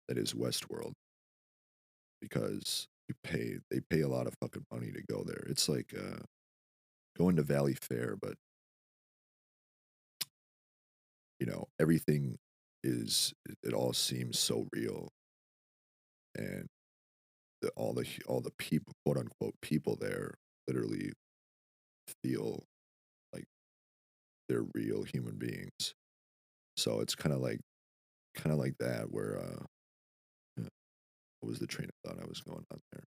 that is Westworld because they pay a lot of fucking money to go there. It's like going to Valley Fair, but everything it all seems so real, and all the people, quote unquote people there, literally feel like they're real human beings. So it's kind of like that where what was the train of thought I was going on there?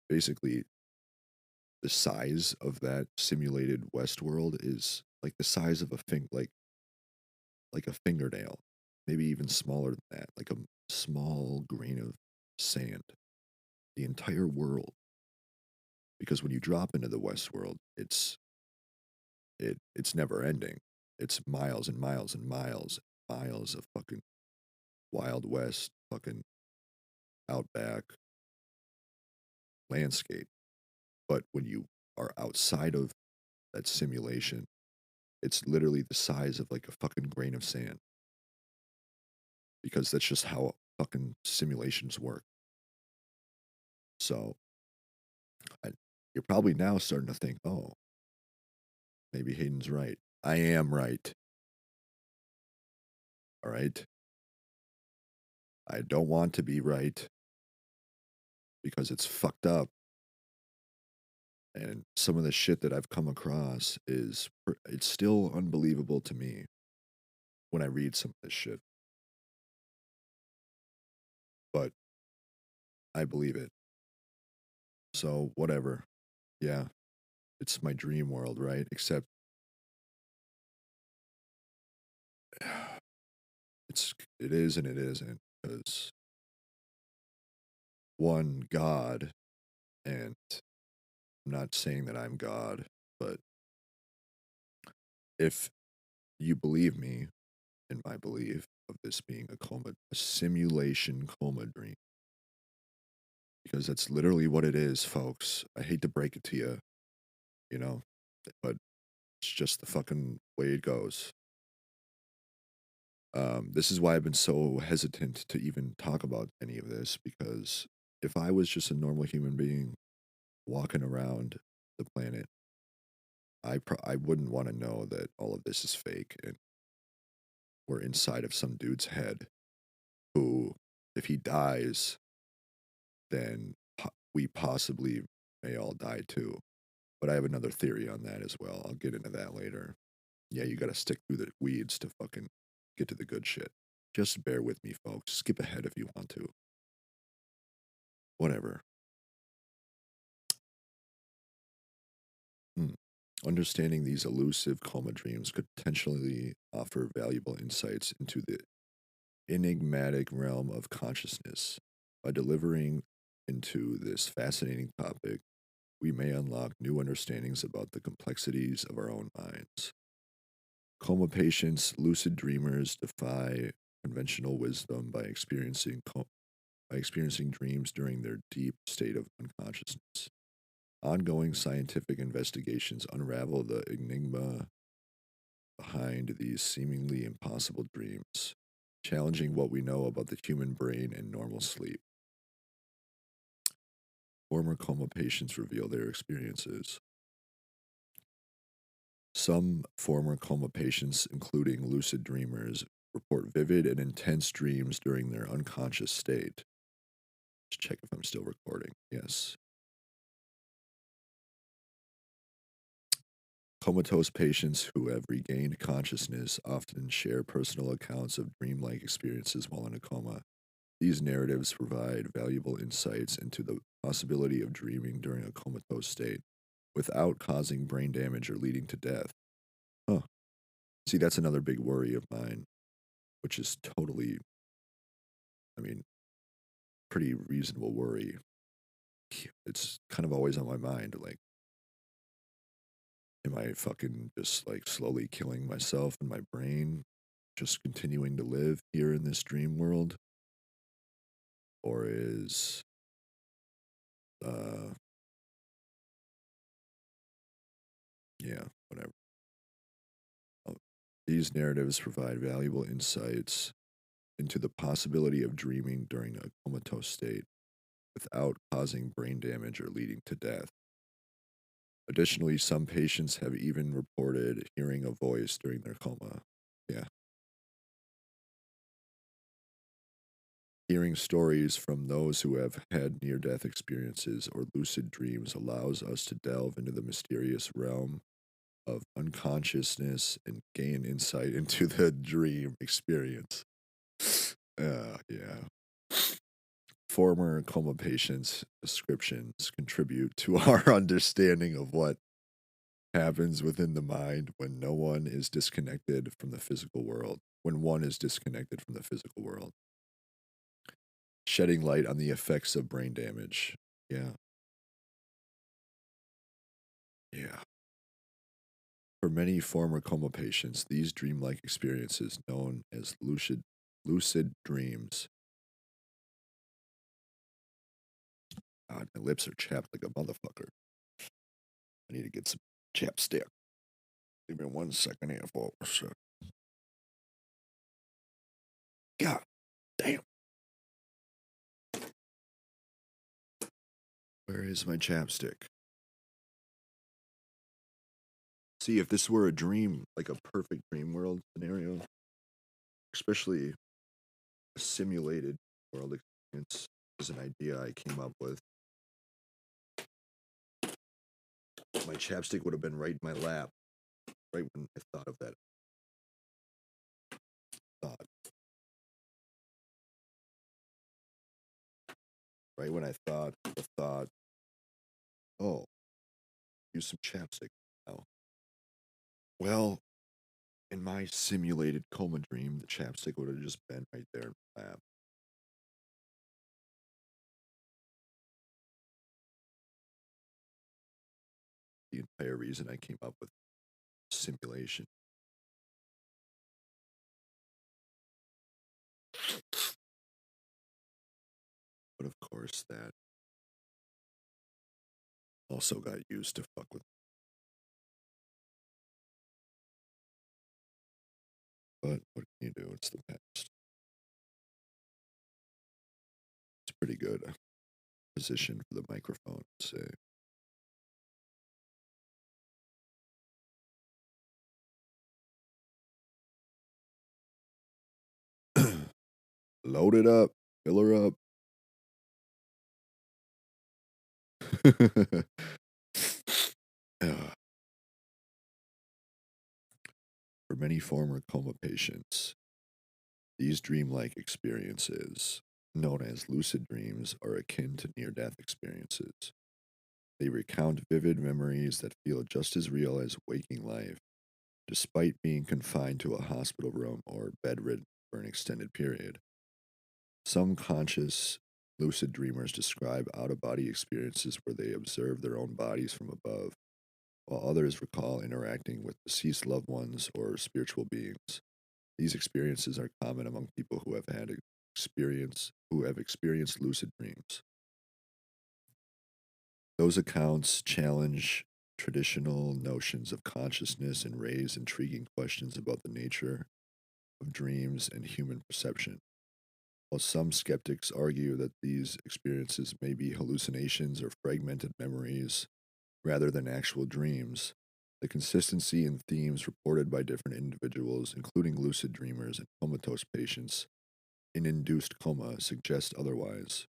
Basically, the size of that simulated Westworld is like the size of like a fingernail, maybe even smaller than that, like a small grain of sand. The entire world, because when you drop into the Westworld, it's never ending. It's miles and miles and miles and miles of fucking Wild West, fucking outback landscape. But when you are outside of that simulation, it's literally the size of like a fucking grain of sand because that's just how fucking simulations work. So I, you're probably now starting to think, oh, maybe Hayden's right. I am right. All right. I don't want to be right because it's fucked up. And some of the shit that I've come across it's still unbelievable to me when I read some of this shit. But I believe it. So whatever. Yeah. It's my dream world, right? Except it is and it isn't, because one, God, and I'm not saying that I'm God, but if you believe me in my belief of this being a simulation coma dream, because that's literally what it is, folks. I hate to break it to you, you know, but it's just the fucking way it goes. This is why I've been so hesitant to even talk about any of this, because if I was just a normal human being walking around the planet, I wouldn't want to know that all of this is fake and we're inside of some dude's head who, if he dies, then we possibly may all die too. But I have another theory on that as well. I'll get into that later. Yeah, you got to stick through the weeds to fucking get to the good shit. Just bear with me, folks. Skip ahead if you want to. Whatever. Hmm. Understanding these elusive coma dreams could potentially offer valuable insights into the enigmatic realm of consciousness. By delivering into this fascinating topic, we may unlock new understandings about the complexities of our own minds. Coma patients, lucid dreamers defy conventional wisdom by experiencing dreams during their deep state of unconsciousness. Ongoing scientific investigations unravel the enigma behind these seemingly impossible dreams, challenging what we know about the human brain and normal sleep. Former coma patients reveal their experiences. Some former coma patients, including lucid dreamers, report vivid and intense dreams during their unconscious state. Let's check if I'm still recording. Yes. Comatose patients who have regained consciousness often share personal accounts of dreamlike experiences while in a coma. These narratives provide valuable insights into the possibility of dreaming during a comatose state without causing brain damage or leading to death. Huh. See, that's another big worry of mine, which is totally, I mean, pretty reasonable worry. it's kind of always on my mind. Like, am I fucking just like slowly killing myself in my brain, just continuing to live here in this dream world? Or is, uh, yeah, whatever. Oh, these narratives provide valuable insights into the possibility of dreaming during a comatose state without causing brain damage or leading to death. Additionally, some patients have even reported hearing a voice during their coma. Yeah. Hearing stories from those who have had near death experiences or lucid dreams allows us to delve into the mysterious realm of unconsciousness and gain insight into the dream experience. Yeah. Former coma patients' descriptions contribute to our understanding of what happens within the mind when no one is disconnected from the physical world. When one is disconnected from the physical world, shedding light on the effects of brain damage. Yeah, yeah. For many former coma patients, these dreamlike experiences, known as lucid dreams. God, my lips are chapped like a motherfucker. I need to get some chapstick. Give me 1 second here, folks. God damn. Where is my chapstick? See, if this were a dream, like a perfect dream world scenario, especially a simulated world experience, is an idea I came up with. My chapstick would have been right in my lap, right when I thought of that thought. Right when I thought the thought, oh, use some chapstick now. Well, in my simulated coma dream, the chapstick would have just been right there in my lap. The entire reason I came up with simulation. But of course, that also got used to fuck with. But what can you do? It's the past. It's pretty good position for the microphone, say. Load it up, fill her up. Uh, for many former coma patients, these dreamlike experiences, known as lucid dreams, are akin to near death experiences. They recount vivid memories that feel just as real as waking life, despite being confined to a hospital room or bedridden for an extended period. Some conscious lucid dreamers describe out of body experiences where they observe their own bodies from above, while others recall interacting with deceased loved ones or spiritual beings. These experiences are common among people who have experienced lucid dreams. Those accounts challenge traditional notions of consciousness and raise intriguing questions about the nature of dreams and human perception. While some skeptics argue that these experiences may be hallucinations or fragmented memories rather than actual dreams, the consistency in themes reported by different individuals, including lucid dreamers and comatose patients in induced coma, suggest otherwise.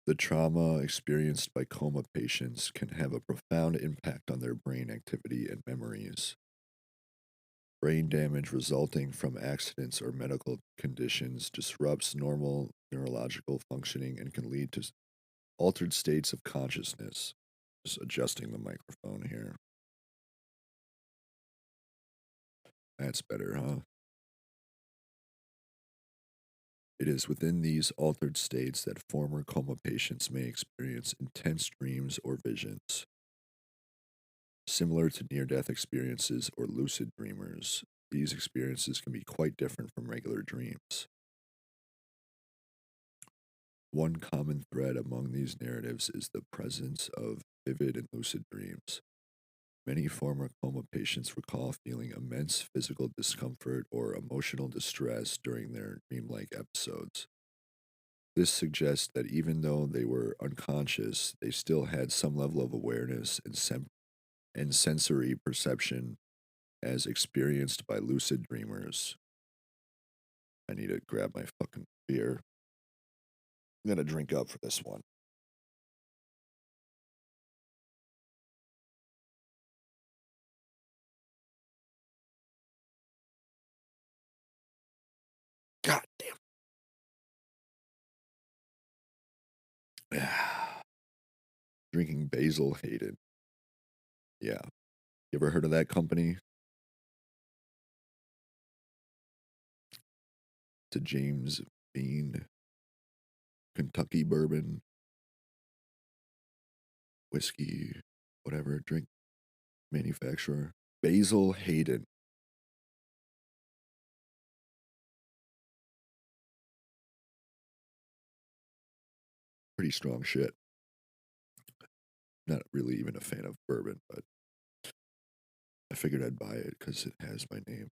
The trauma experienced by coma patients can have a profound impact on their brain activity and memories. Brain damage resulting from accidents or medical conditions disrupts normal neurological functioning and can lead to altered states of consciousness. Just adjusting the microphone here. That's better, huh? It is within these altered states that former coma patients may experience intense dreams or visions. Similar to near death experiences or lucid dreamers, these experiences can be quite different from regular dreams. One common thread among these narratives is the presence of vivid and lucid dreams. Many former coma patients recall feeling immense physical discomfort or emotional distress during their dreamlike episodes. This suggests that even though they were unconscious, they still had some level of awareness and sensory perception as experienced by lucid dreamers. I need to grab my fucking beer. I'm gonna drink up for this one. God damn. Drinking Basil Hayden. Yeah. You ever heard of that company? It's a James Bean Kentucky bourbon, whiskey, whatever drink manufacturer. Basil Hayden. Pretty strong shit. Not really even a fan of bourbon, but I figured I'd buy it because it has my name.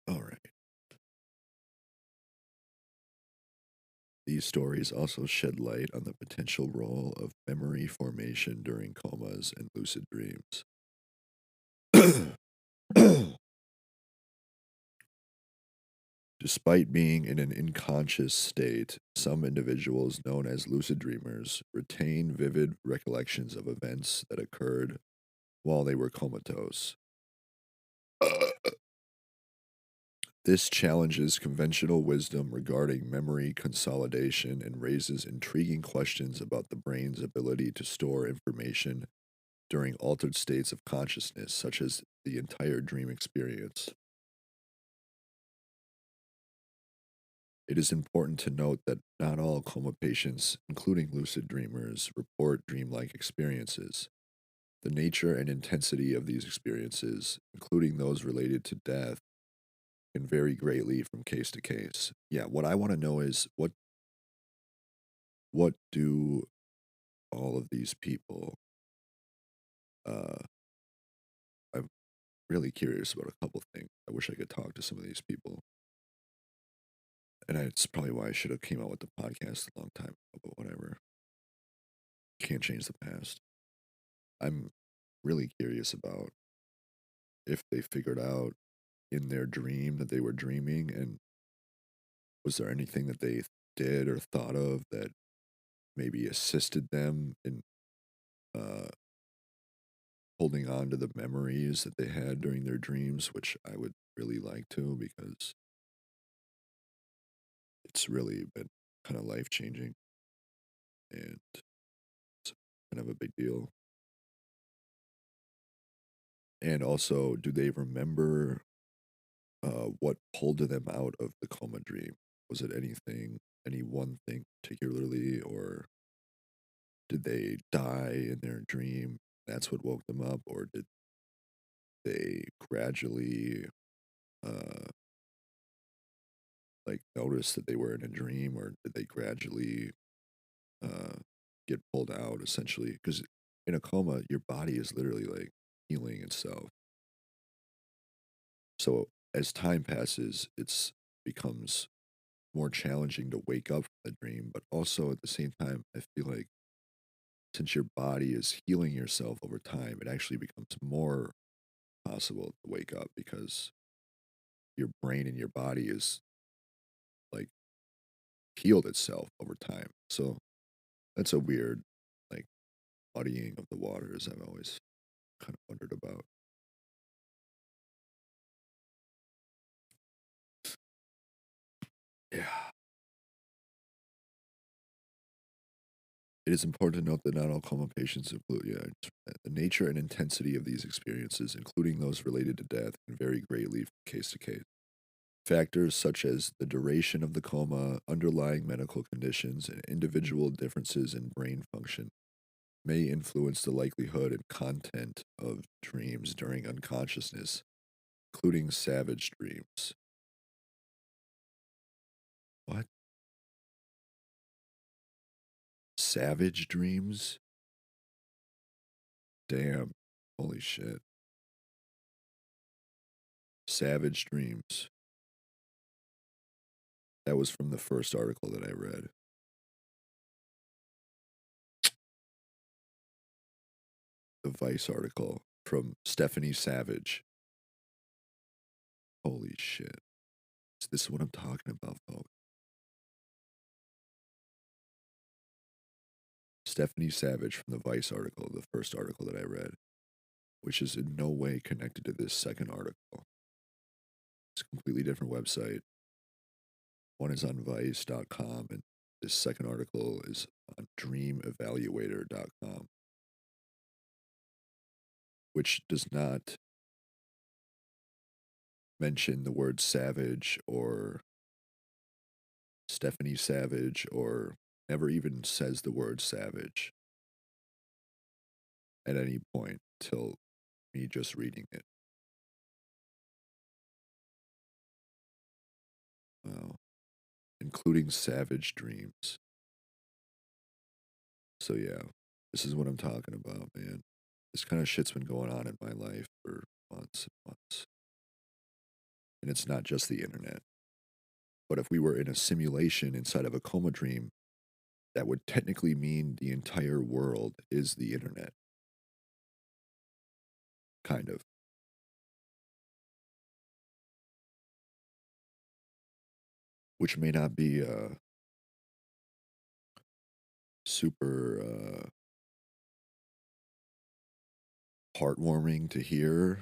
All right. These stories also shed light on the potential role of memory formation during comas and lucid dreams. Despite being in an unconscious state, some individuals known as lucid dreamers retain vivid recollections of events that occurred while they were comatose. This challenges conventional wisdom regarding memory consolidation and raises intriguing questions about the brain's ability to store information during altered states of consciousness, such as the entire dream experience. It is important to note that not all coma patients, including lucid dreamers, report dreamlike experiences. The nature and intensity of these experiences, including those related to death, can vary greatly from case to case. Yeah, what I want to know is what do all of these people uh I'm really curious about a couple things. I wish I could talk to some of these people. And it's probably why I should have came out with the podcast a long time ago, but whatever. Can't change the past. I'm really curious about if they figured out in their dream that they were dreaming, and was there anything that they did or thought of that maybe assisted them in uh, holding on to the memories that they had during their dreams, which I would really like to, because it's really been kind of life changing and it's kind of a big deal. And also, do they remember what pulled them out of the coma dream? Was it anything, any one thing particularly, or did they die in their dream? That's what woke them up, or did they gradually, uh, like notice that they were in a dream, or did they gradually uh, get pulled out? Essentially, because in a coma, your body is literally like healing itself. So as time passes, it's becomes more challenging to wake up from the dream, but also at the same time, I feel like since your body is healing yourself over time, it actually becomes more possible to wake up because your brain and your body is like healed itself over time. So that's a weird, like, muddying of the waters I've always kind of wondered about. Yeah. It is important to note that not all coma patients include, the nature and intensity of these experiences, including those related to death, can vary greatly from case to case. Factors such as the duration of the coma, underlying medical conditions, and individual differences in brain function may influence the likelihood and content of dreams during unconsciousness, including savage dreams. What? Savage dreams? Damn. Holy shit. Savage dreams. That was from the first article that I read. The Vice article from Stephanie Savage. Holy shit. This is what I'm talking about, folks. Stephanie Savage from the Vice article, the first article that I read, which is in no way connected to this second article. It's a completely different website. One is on Vice.com, and this second article is on DreamEvaluator.com, which does not mention the word savage or Stephanie Savage or never even says the word savage at any point till me just reading it. Wow. Including savage dreams. So yeah, this is what I'm talking about, man. This kind of shit's been going on in my life for months and months. And it's not just the internet. But if we were in a simulation inside of a coma dream, that would technically mean the entire world is the internet. Kind of. Which may not be super heartwarming to hear,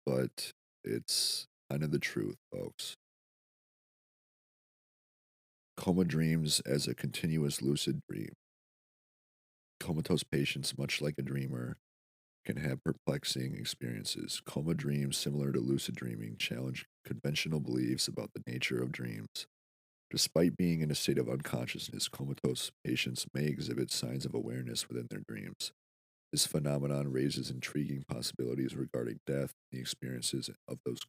but it's kind of the truth, folks. Coma dreams as a continuous lucid dream. Comatose patients, much like a dreamer, can have perplexing experiences. Coma dreams, similar to lucid dreaming, challenge conventional beliefs about the nature of dreams. Despite being in a state of unconsciousness, comatose patients may exhibit signs of awareness within their dreams. This phenomenon raises intriguing possibilities regarding death and the experiences of those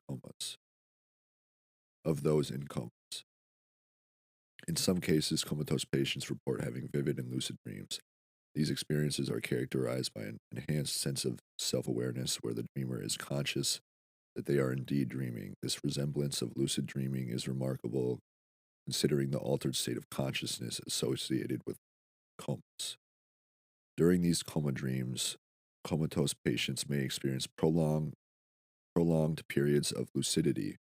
in comas. In some cases, comatose patients report having vivid and lucid dreams. These experiences are characterized by an enhanced sense of self-awareness where the dreamer is conscious that they are indeed dreaming. This resemblance of lucid dreaming is remarkable considering the altered state of consciousness associated with comas. During these coma dreams, comatose patients may experience prolonged periods of lucidity.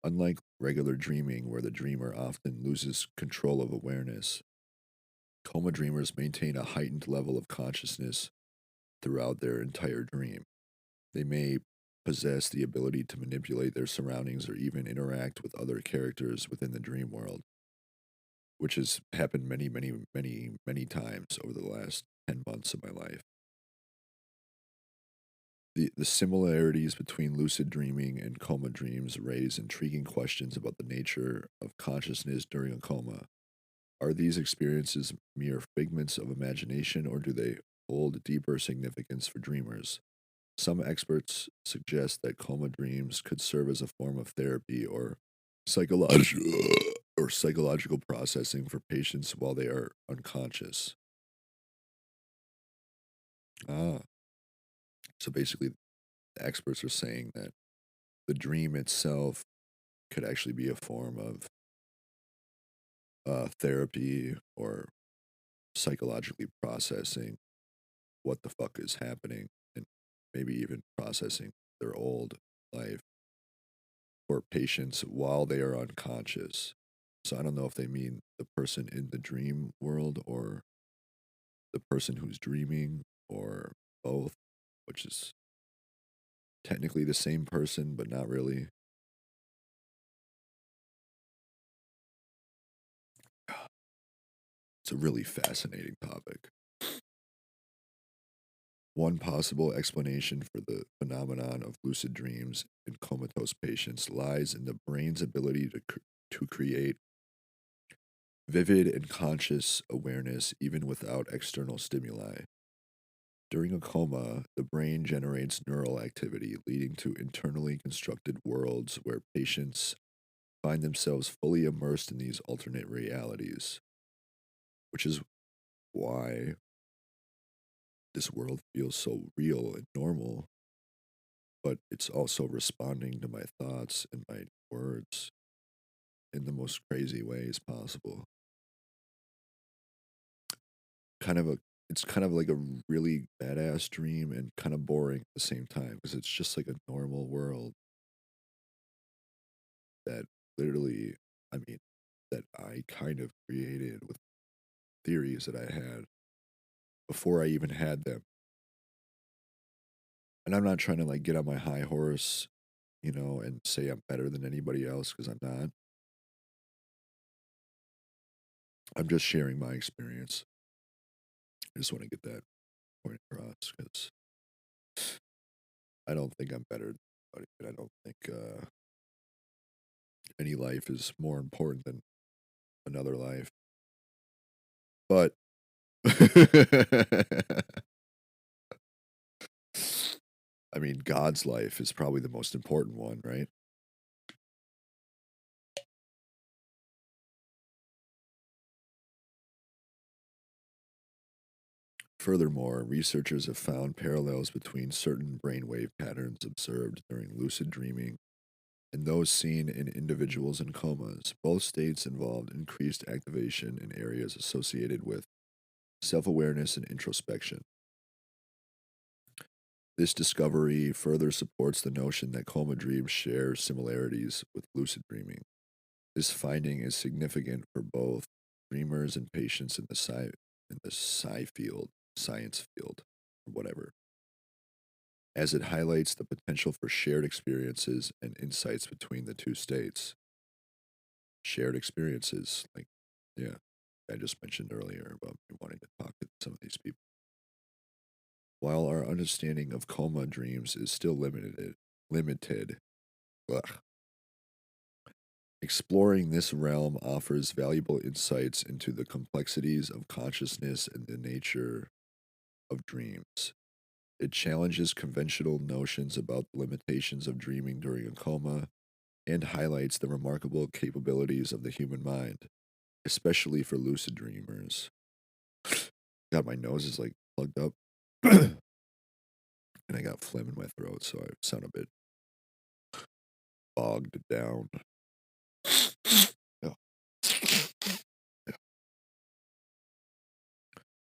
Unlike regular dreaming, where the dreamer often loses control of awareness, coma dreamers maintain a heightened level of consciousness throughout their entire dream. They may possess the ability to manipulate their surroundings or even interact with other characters within the dream world, which has happened many times over the last 10 months of my life. The similarities between lucid dreaming and coma dreams raise intriguing questions about the nature of consciousness during a coma. Are these experiences mere figments of imagination, or do they hold deeper significance for dreamers? Some experts suggest that coma dreams could serve as a form of therapy or psychological processing for patients while they are unconscious. Ah, so basically, the experts are saying that the dream itself could actually be a form of therapy or psychologically processing what the fuck is happening and maybe even processing their old life for patients while they are unconscious. So I don't know if they mean the person in the dream world or the person who's dreaming or both, which is technically the same person, but not really. It's a really fascinating topic. One possible explanation for the phenomenon of lucid dreams in comatose patients lies in the brain's ability to create vivid and conscious awareness even without external stimuli. During a coma, the brain generates neural activity, leading to internally constructed worlds where patients find themselves fully immersed in these alternate realities, which is why this world feels so real and normal, but it's also responding to my thoughts and my words in the most crazy ways possible. Kind of a it's kind of like a really badass dream and kind of boring at the same time because it's just like a normal world that literally, I mean, that I kind of created with theories that I had before I even had them. And I'm not trying to like get on my high horse, and say I'm better than anybody else because I'm not. I'm just sharing my experience. I just want to get that point across because I don't think I'm better than anybody. And I don't think any life is more important than another life. But I mean, God's life is probably the most important one, right? Furthermore, researchers have found parallels between certain brainwave patterns observed during lucid dreaming and those seen in individuals in comas. Both states involved increased activation in areas associated with self awareness and introspection. This discovery further supports the notion that coma dreams share similarities with lucid dreaming. This finding is significant for both dreamers and patients in the science field, or whatever, as it highlights the potential for shared experiences and insights between the two states. Shared experiences, like, yeah, I just mentioned earlier about me wanting to talk to some of these people. While our understanding of coma dreams is still limited, ugh, exploring this realm offers valuable insights into the complexities of consciousness and the nature of dreams. It challenges conventional notions about the limitations of dreaming during a coma and highlights the remarkable capabilities of the human mind, especially for lucid dreamers. God, my nose is like plugged up, and I got phlegm in my throat, so I sound a bit bogged down. Oh.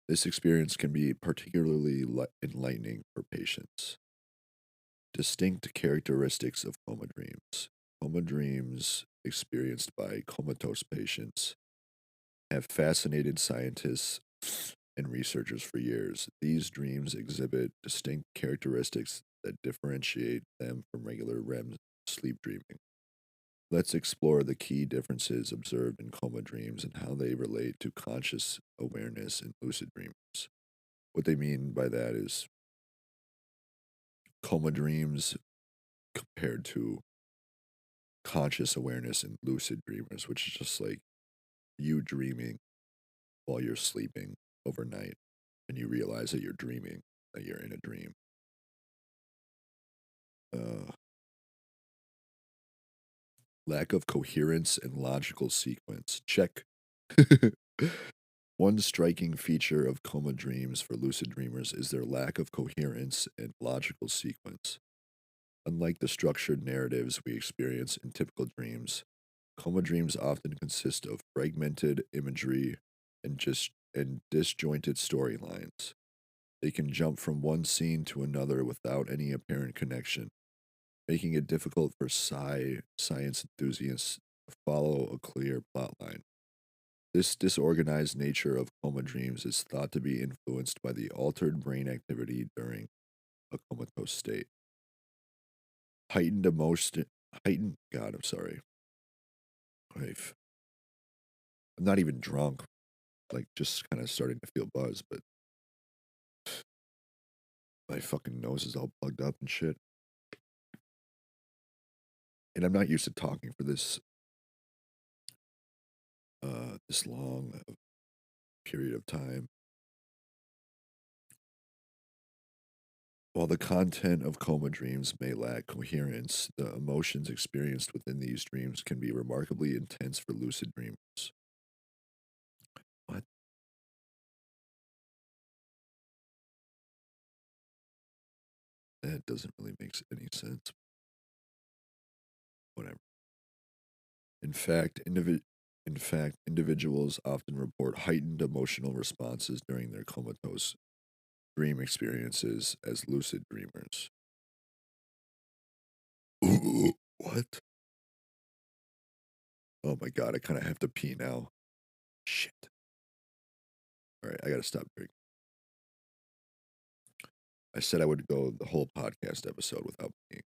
This experience can be particularly enlightening for patients. Distinct characteristics of coma dreams. Coma dreams experienced by comatose patients have fascinated scientists and researchers for years. These dreams exhibit distinct characteristics that differentiate them from regular REM sleep dreaming. Let's explore the key differences observed in coma dreams and how they relate to conscious awareness in lucid dreams. What they mean by that is coma dreams compared to conscious awareness in lucid dreamers, which is just like you dreaming while you're sleeping overnight and you realize that you're dreaming, that you're in a dream. Uh, Lack of coherence and logical sequence. Check. One striking feature of coma dreams for lucid dreamers is their lack of coherence and logical sequence. Unlike the structured narratives we experience in typical dreams, coma dreams often consist of fragmented imagery and disjointed storylines. They can jump from one scene to another without any apparent connection, making it difficult for science enthusiasts to follow a clear plotline. This disorganized nature of coma dreams is thought to be influenced by the altered brain activity during a comatose state. Heightened emotion, heightened. God, I'm sorry. I'm not even drunk. like just kind of starting to feel buzz, but my fucking nose is all plugged up and shit. And I'm not used to talking for this long period of time. While the content of coma dreams may lack coherence, the emotions experienced within these dreams can be remarkably intense for lucid dreamers. What? That doesn't really make any sense. Whatever. In fact, individuals often report heightened emotional responses during their comatose dream experiences as lucid dreamers. Ooh, what? Oh my god, I kind of have to pee now. Shit. All right, I gotta stop drinking. I said I would go the whole podcast episode without peeing,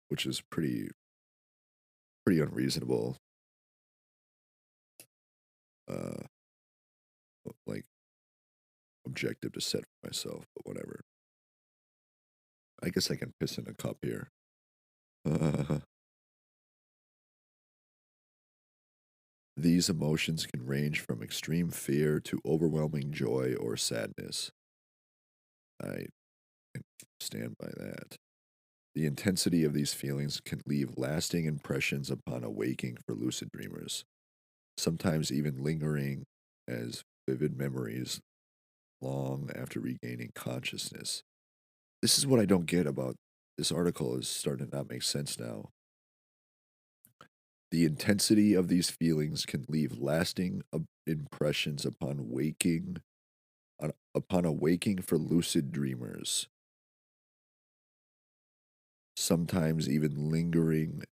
which is pretty unreasonable. Uh, like objective to set for myself, but whatever. I guess I can piss in a cup here. These emotions can range from extreme fear to overwhelming joy or sadness. I can stand by that. The intensity of these feelings can leave lasting impressions upon awaking for lucid dreamers, sometimes even lingering as vivid memories long after regaining consciousness. This is what I don't get about this article is starting to not make sense now. The intensity of these feelings can leave lasting impressions upon awaking for lucid dreamers, sometimes even lingering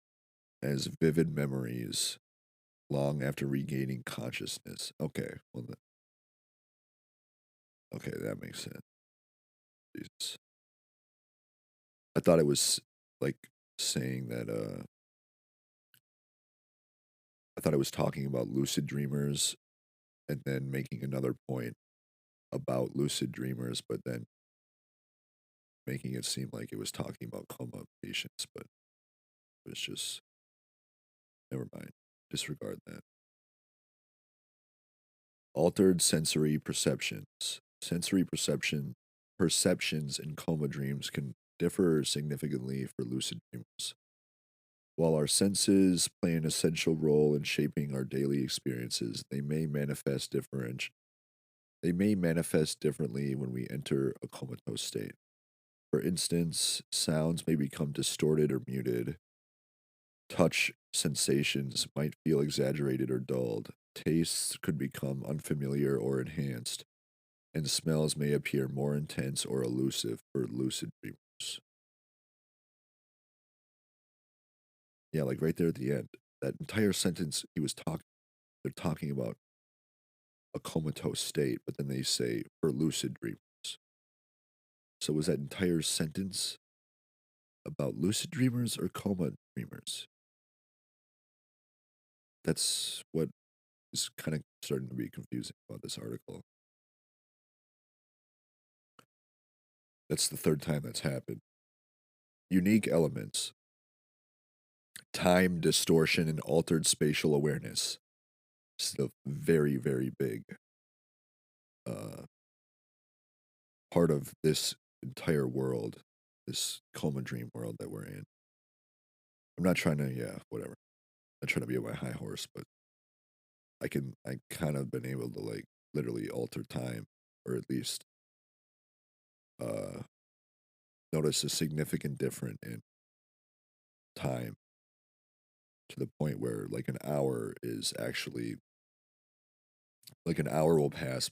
as vivid memories long after regaining consciousness. Okay, well, okay, that makes sense. Jesus. I thought it was like saying that. I thought it was talking about lucid dreamers, and then making another point about lucid dreamers, but then making it seem like it was talking about coma patients. But it was just never mind. Disregard that. Altered sensory perceptions. Perceptions in coma dreams can differ significantly for lucid dreamers. While our senses play an essential role in shaping our daily experiences, they may manifest differently when we enter a comatose state. For instance, sounds may become distorted or muted. Touch sensations might feel exaggerated or dulled. Tastes could become unfamiliar or enhanced, and smells may appear more intense or elusive for lucid dreamers. Yeah, like right there at the end, that entire sentence they're talking about a comatose state, but then they say for lucid dreamers. So was that entire sentence about lucid dreamers or coma dreamers? That's what is kind of starting to be confusing about this article. That's the third time that's happened. Unique elements: time distortion and altered spatial awareness. This is a very, very big uh, part of this entire world, this coma dream world that we're in. I'm not trying to, yeah, whatever. I'm not trying to be on my high horse, but I kind of been able to like literally alter time, or at least uh, notice a significant difference in time to the point where like an hour will pass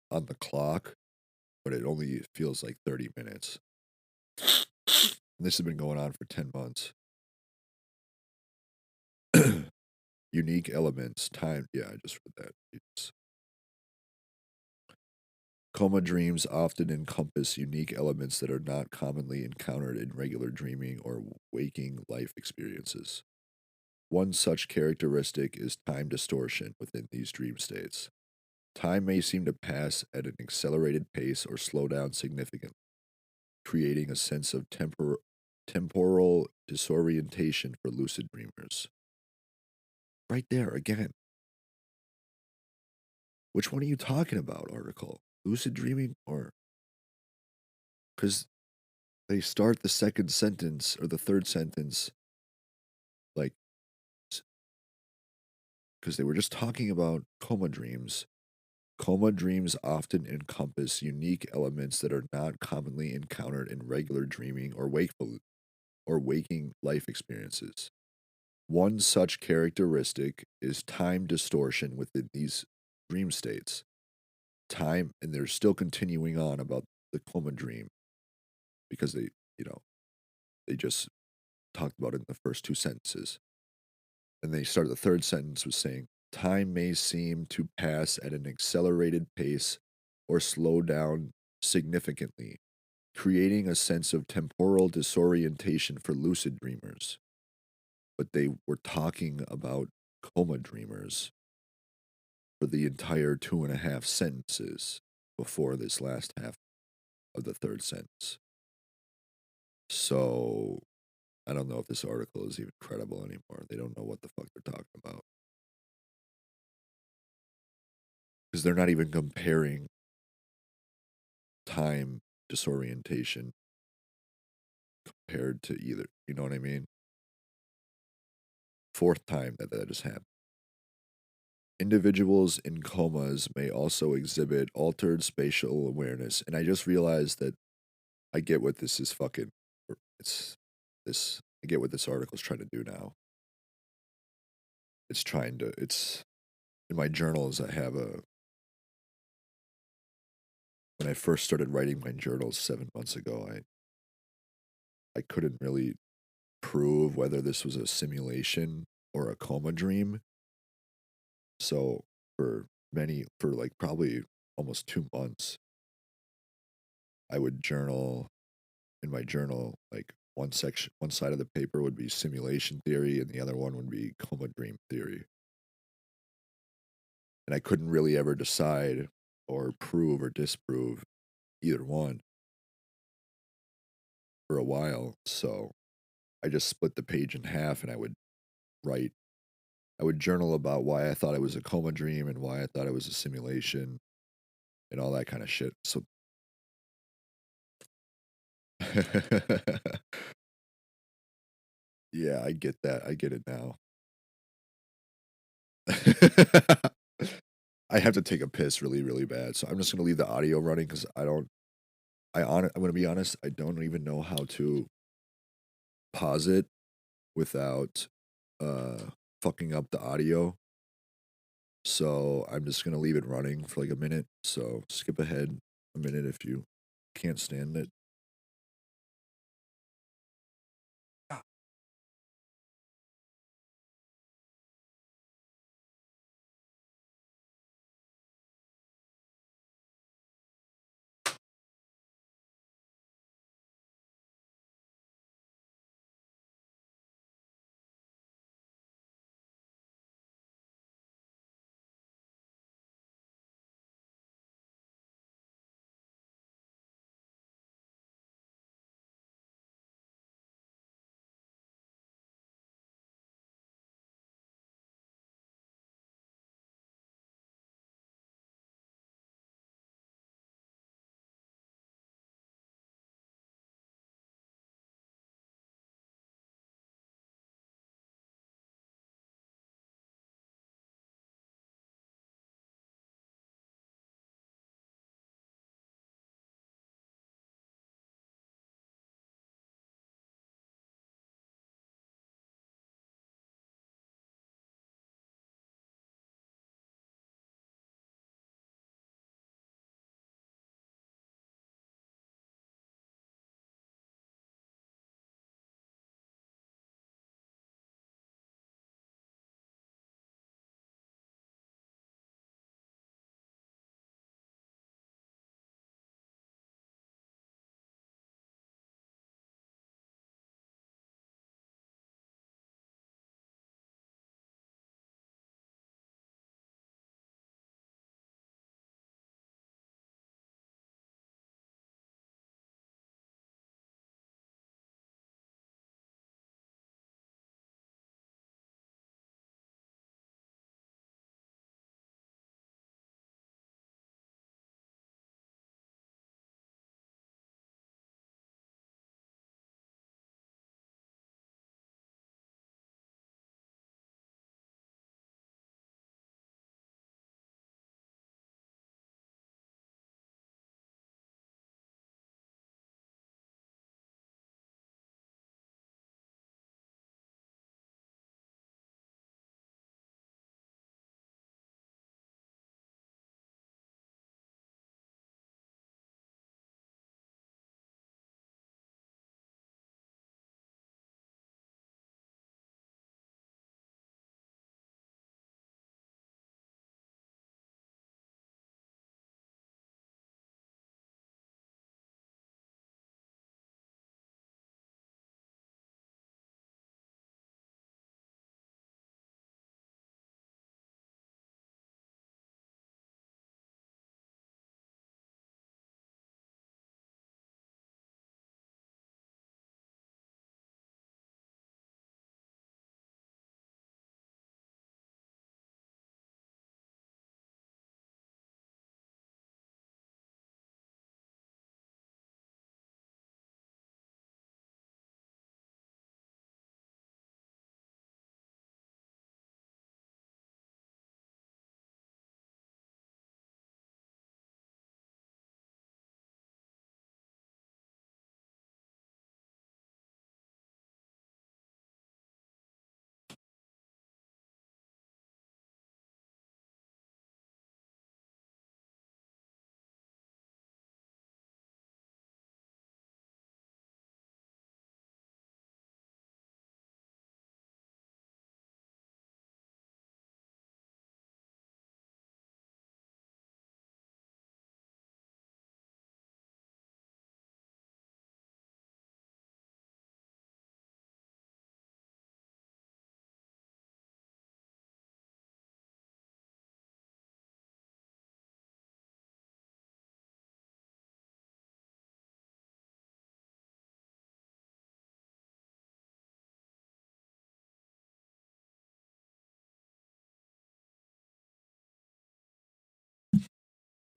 on the clock, but it only feels like 30 minutes. And this has been going on for 10 months. Unique elements, time. Yeah, I just read that. It's, coma dreams often encompass unique elements that are not commonly encountered in regular dreaming or waking life experiences. One such characteristic is time distortion within these dream states. Time may seem to pass at an accelerated pace or slow down significantly, creating a sense of temporal disorientation for lucid dreamers. Right there again. Which one are you talking about, article? Lucid dreaming or. Because they start the second sentence or the third sentence like. Because they were just talking about coma dreams. Coma dreams often encompass unique elements that are not commonly encountered in regular dreaming or waking life experiences. One such characteristic is time distortion within these dream states. Time, and they're still continuing on about the coma dream because they just talked about it in the first two sentences. And they started the third sentence with saying, time may seem to pass at an accelerated pace or slow down significantly, creating a sense of temporal disorientation for lucid dreamers. But they were talking about coma dreamers for the entire 2.5 sentences before this last half of the third sentence. So I don't know if this article is even credible anymore. They don't know what the fuck they're talking about. Because they're not even comparing time disorientation compared to either. You know what I mean? Fourth time that has happened. Individuals in comas may also exhibit altered spatial awareness. And I just realized that I get what this is fucking. It's this. I get what this article is trying to do now. It's in my journals. I have when I first started writing my journals 7 months ago, I couldn't really prove whether this was a simulation or a coma dream. So for like probably almost 2 months, I would journal in my journal, like one side of the paper would be simulation theory and the other one would be coma dream theory. And I couldn't really ever decide or prove or disprove either one for a while. So I just split the page in half and write, I would journal about why I thought it was a coma dream and why I thought it was a simulation and all that kind of shit. So yeah, I get that. I get it now. I have to take a piss really, really bad. So I'm just gonna leave the audio running because I'm gonna be honest, I don't even know how to pause it without fucking up the audio. So I'm just gonna leave it running for like a minute. So skip ahead a minute if you can't stand it.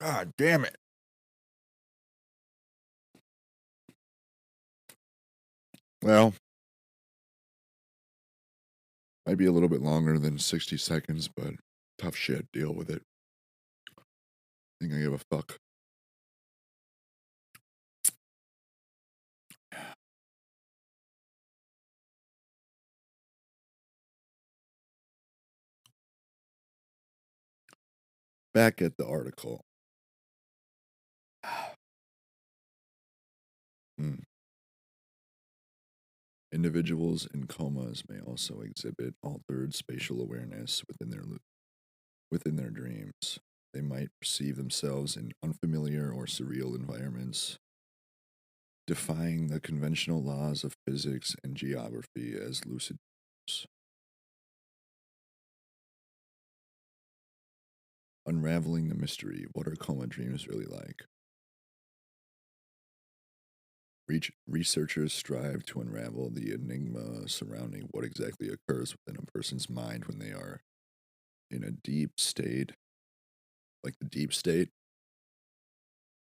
God damn it. Well, might be a little bit longer than 60 seconds, but tough shit. Deal with it. Think I give a fuck. Back at the article. Individuals in comas may also exhibit altered spatial awareness within their dreams. They might perceive themselves in unfamiliar or surreal environments, defying the conventional laws of physics and geography as lucid dreams. Unraveling the mystery. What are coma dreams really like? Researchers strive to unravel the enigma surrounding what exactly occurs within a person's mind when they are in a deep state, like the deep state,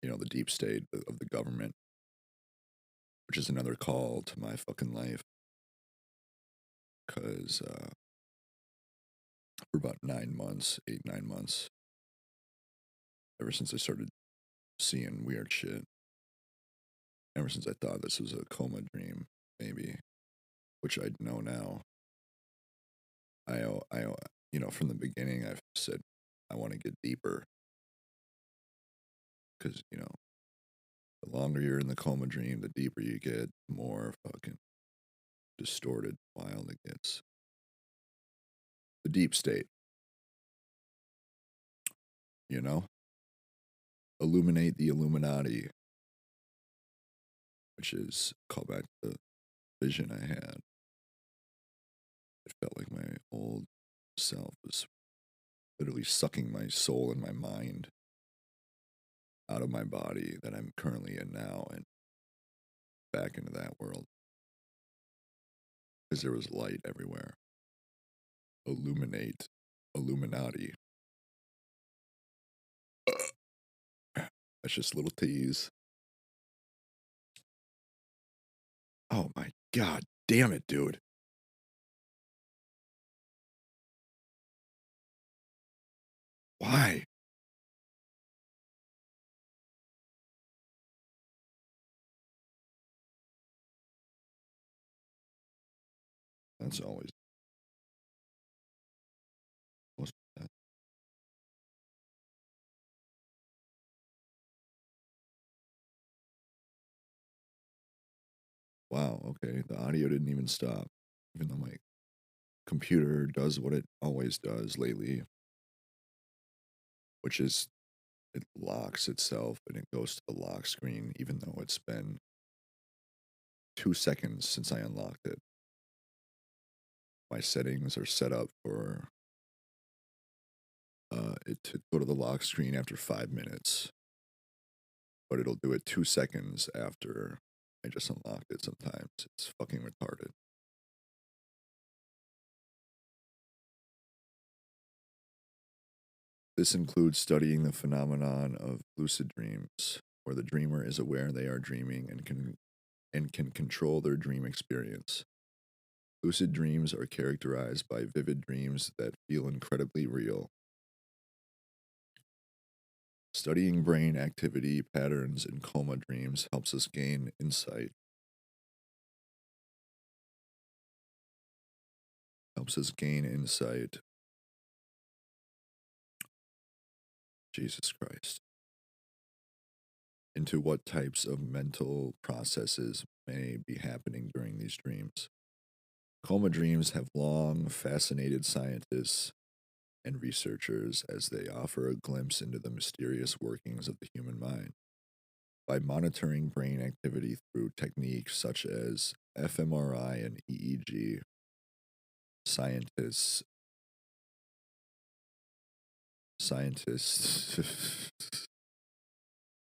the deep state of the government, which is another call to my fucking life. Because for about 9 months, 8, 9 months, ever since I started seeing weird shit, ever since I thought this was a coma dream, maybe, which I know now, from the beginning, I've said I want to get deeper because, the longer you're in the coma dream, the deeper you get, the more fucking distorted, wild it gets. The deep state, illuminate the Illuminati, which is call back to the vision I had. It felt like my old self was literally sucking my soul and my mind out of my body that I'm currently in now and back into that world. Because there was light everywhere. Illuminate Illuminati. That's just a little tease. Oh my god damn it, dude. Why? That's always most of that. Wow, okay. The audio didn't even stop. Even though my computer does what it always does lately, which is it locks itself and it goes to the lock screen, even though it's been 2 seconds since I unlocked it. My settings are set up for it to go to the lock screen after 5 minutes, but it'll do it 2 seconds after I just unlocked it sometimes. It's fucking retarded. This includes studying the phenomenon of lucid dreams, where the dreamer is aware they are dreaming and can control their dream experience. Lucid dreams are characterized by vivid dreams that feel incredibly real. Studying brain activity patterns in coma dreams helps us gain insight. Jesus Christ. Into what types of mental processes may be happening during these dreams. Coma dreams have long fascinated scientists and researchers as they offer a glimpse into the mysterious workings of the human mind. By monitoring brain activity through techniques such as fMRI and EEG, scientists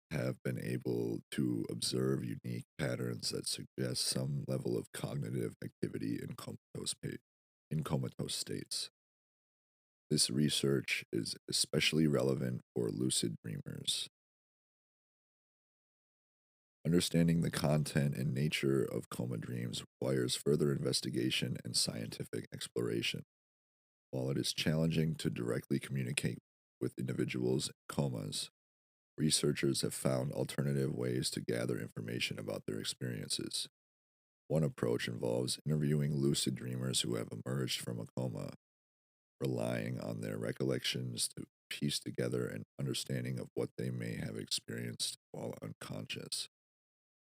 have been able to observe unique patterns that suggest some level of cognitive activity in comatose states. This research is especially relevant for lucid dreamers. Understanding the content and nature of coma dreams requires further investigation and scientific exploration. While it is challenging to directly communicate with individuals in comas, researchers have found alternative ways to gather information about their experiences. One approach involves interviewing lucid dreamers who have emerged from a coma, relying on their recollections to piece together an understanding of what they may have experienced while unconscious.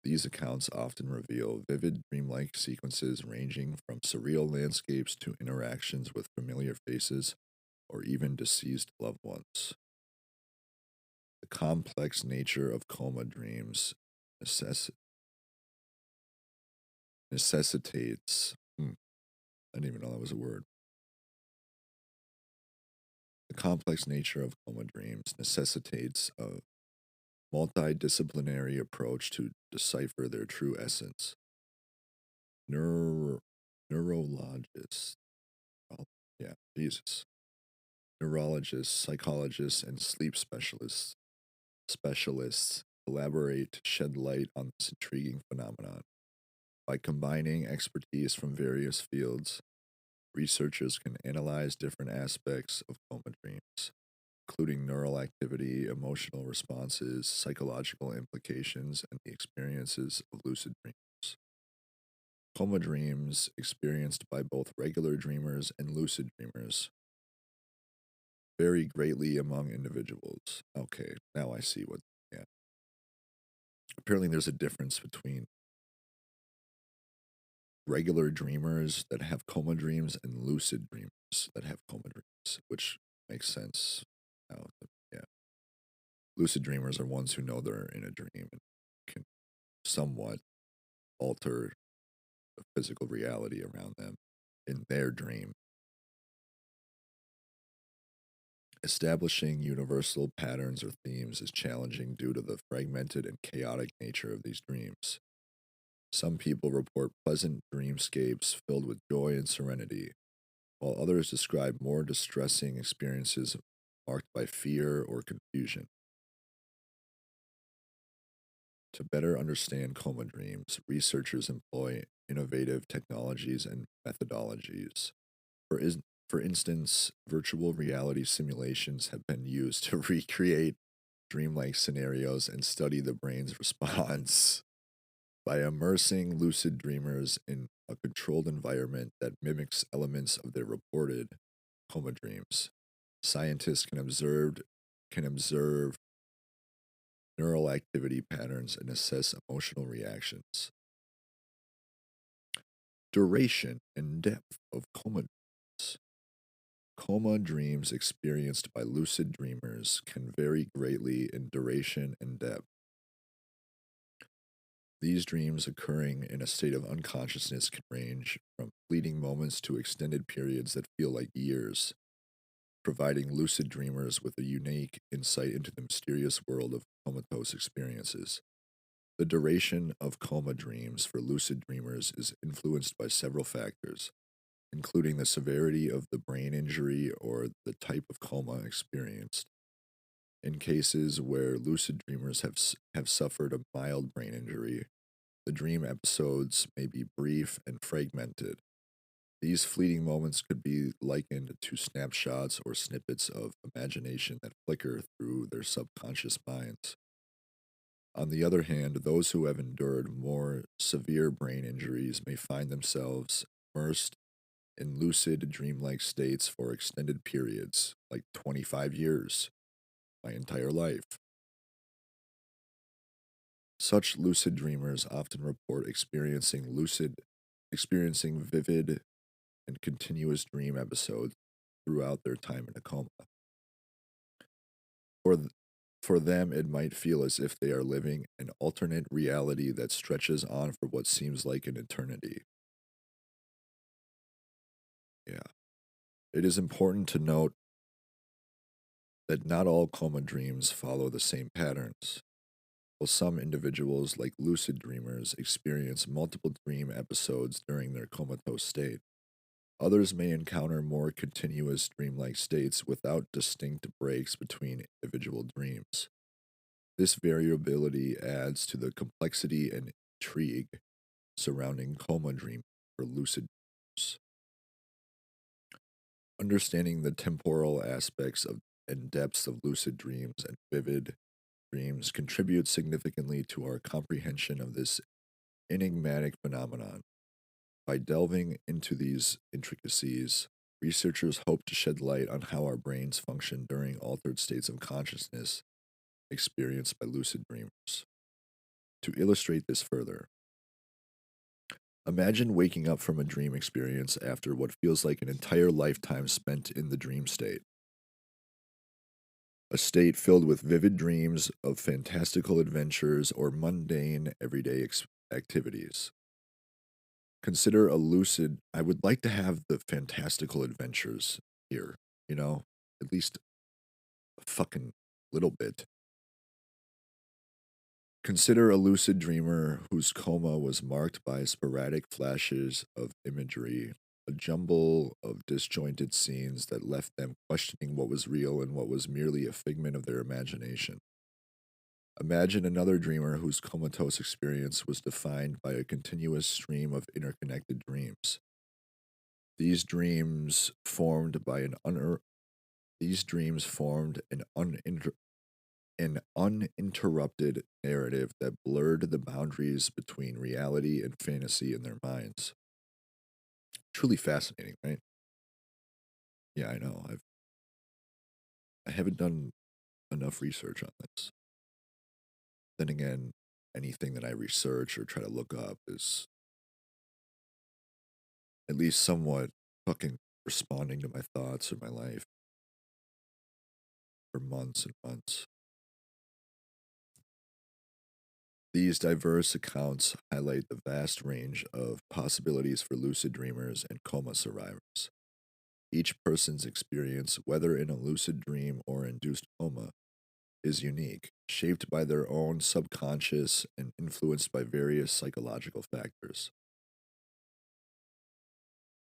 These accounts often reveal vivid dreamlike sequences ranging from surreal landscapes to interactions with familiar faces or even deceased loved ones. The complex nature of coma dreams necessitates. I didn't even know that was a word. The complex nature of coma dreams necessitates a multidisciplinary approach to decipher their true essence. Neurologists, oh, yeah, Jesus, neurologists, psychologists, and sleep specialists collaborate to shed light on this intriguing phenomenon. By combining expertise from various fields, researchers can analyze different aspects of coma dreams, including neural activity, emotional responses, psychological implications, and the experiences of lucid dreams. Coma dreams, experienced by both regular dreamers and lucid dreamers, vary greatly among individuals. Okay, now I see what, yeah. Apparently, there's a difference between regular dreamers that have coma dreams and lucid dreamers that have coma dreams, which makes sense. Now, yeah. Lucid dreamers are ones who know they're in a dream and can somewhat alter the physical reality around them in their dream. Establishing universal patterns or themes is challenging due to the fragmented and chaotic nature of these dreams. Some people report pleasant dreamscapes filled with joy and serenity, while others describe more distressing experiences marked by fear or confusion. To better understand coma dreams, researchers employ innovative technologies and methodologies. For, is, for instance, virtual reality simulations have been used to recreate dreamlike scenarios and study the brain's response. By immersing lucid dreamers in a controlled environment that mimics elements of their reported coma dreams, scientists can observe neural activity patterns and assess emotional reactions. Duration and depth of coma dreams. Coma dreams experienced by lucid dreamers can vary greatly in duration and depth. These dreams occurring in a state of unconsciousness can range from fleeting moments to extended periods that feel like years, providing lucid dreamers with a unique insight into the mysterious world of comatose experiences. The duration of coma dreams for lucid dreamers is influenced by several factors, including the severity of the brain injury or the type of coma experienced. In cases where lucid dreamers have suffered a mild brain injury, the dream episodes may be brief and fragmented. These fleeting moments could be likened to snapshots or snippets of imagination that flicker through their subconscious minds. On the other hand, those who have endured more severe brain injuries may find themselves immersed in lucid, dreamlike states for extended periods, like 25 years, my entire life. Such lucid dreamers often report experiencing vivid and continuous dream episodes throughout their time in a coma. For them, it might feel as if they are living an alternate reality that stretches on for what seems like an eternity. Yeah. It is important to note that not all coma dreams follow the same patterns. While some individuals, like lucid dreamers, experience multiple dream episodes during their comatose state, Others may encounter more continuous dreamlike states without distinct breaks between individual dreams. This variability adds to the complexity and intrigue surrounding coma dreaming or lucid dreams. Understanding the temporal aspects of and depths of lucid dreams and vivid dreams contributes significantly to our comprehension of this enigmatic phenomenon. By delving into these intricacies, researchers hope to shed light on how our brains function during altered states of consciousness experienced by lucid dreamers. To illustrate this further, imagine waking up from a dream experience after what feels like an entire lifetime spent in the dream state. A state filled with vivid dreams of fantastical adventures or mundane everyday activities. Consider a lucid. I would like to have the fantastical adventures here, at least a fucking little bit. Consider a lucid dreamer whose coma was marked by sporadic flashes of imagery, a jumble of disjointed scenes that left them questioning what was real and what was merely a figment of their imagination. Imagine another dreamer whose comatose experience was defined by a continuous stream of interconnected dreams. These dreams formed an uninterrupted narrative that blurred the boundaries between reality and fantasy in their minds. Truly fascinating, right? Yeah, I know. I haven't done enough research on this. Then again, anything that I research or try to look up is at least somewhat fucking responding to my thoughts or my life for months and months. These diverse accounts highlight the vast range of possibilities for lucid dreamers and coma survivors. Each person's experience, whether in a lucid dream or induced coma, is unique, shaped by their own subconscious and influenced by various psychological factors.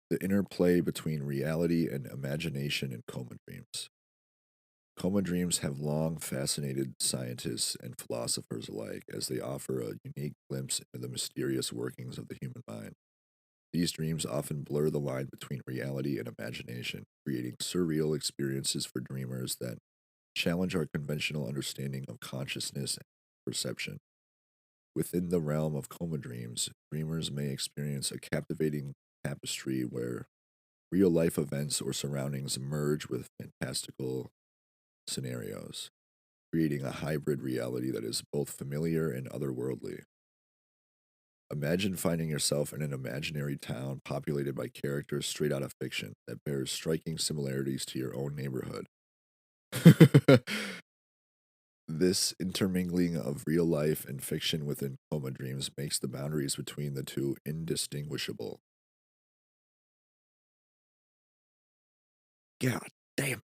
The interplay between reality and imagination in coma dreams. Coma dreams have long fascinated scientists and philosophers alike as they offer a unique glimpse into the mysterious workings of the human mind. These dreams often blur the line between reality and imagination, creating surreal experiences for dreamers that challenge our conventional understanding of consciousness and perception. Within the realm of coma dreams, dreamers may experience a captivating tapestry where real life events or surroundings merge with fantastical scenarios, creating a hybrid reality that is both familiar and otherworldly. Imagine finding yourself in an imaginary town populated by characters straight out of fiction that bears striking similarities to your own neighborhood. This intermingling of real life and fiction within coma dreams makes the boundaries between the two indistinguishable. God damn.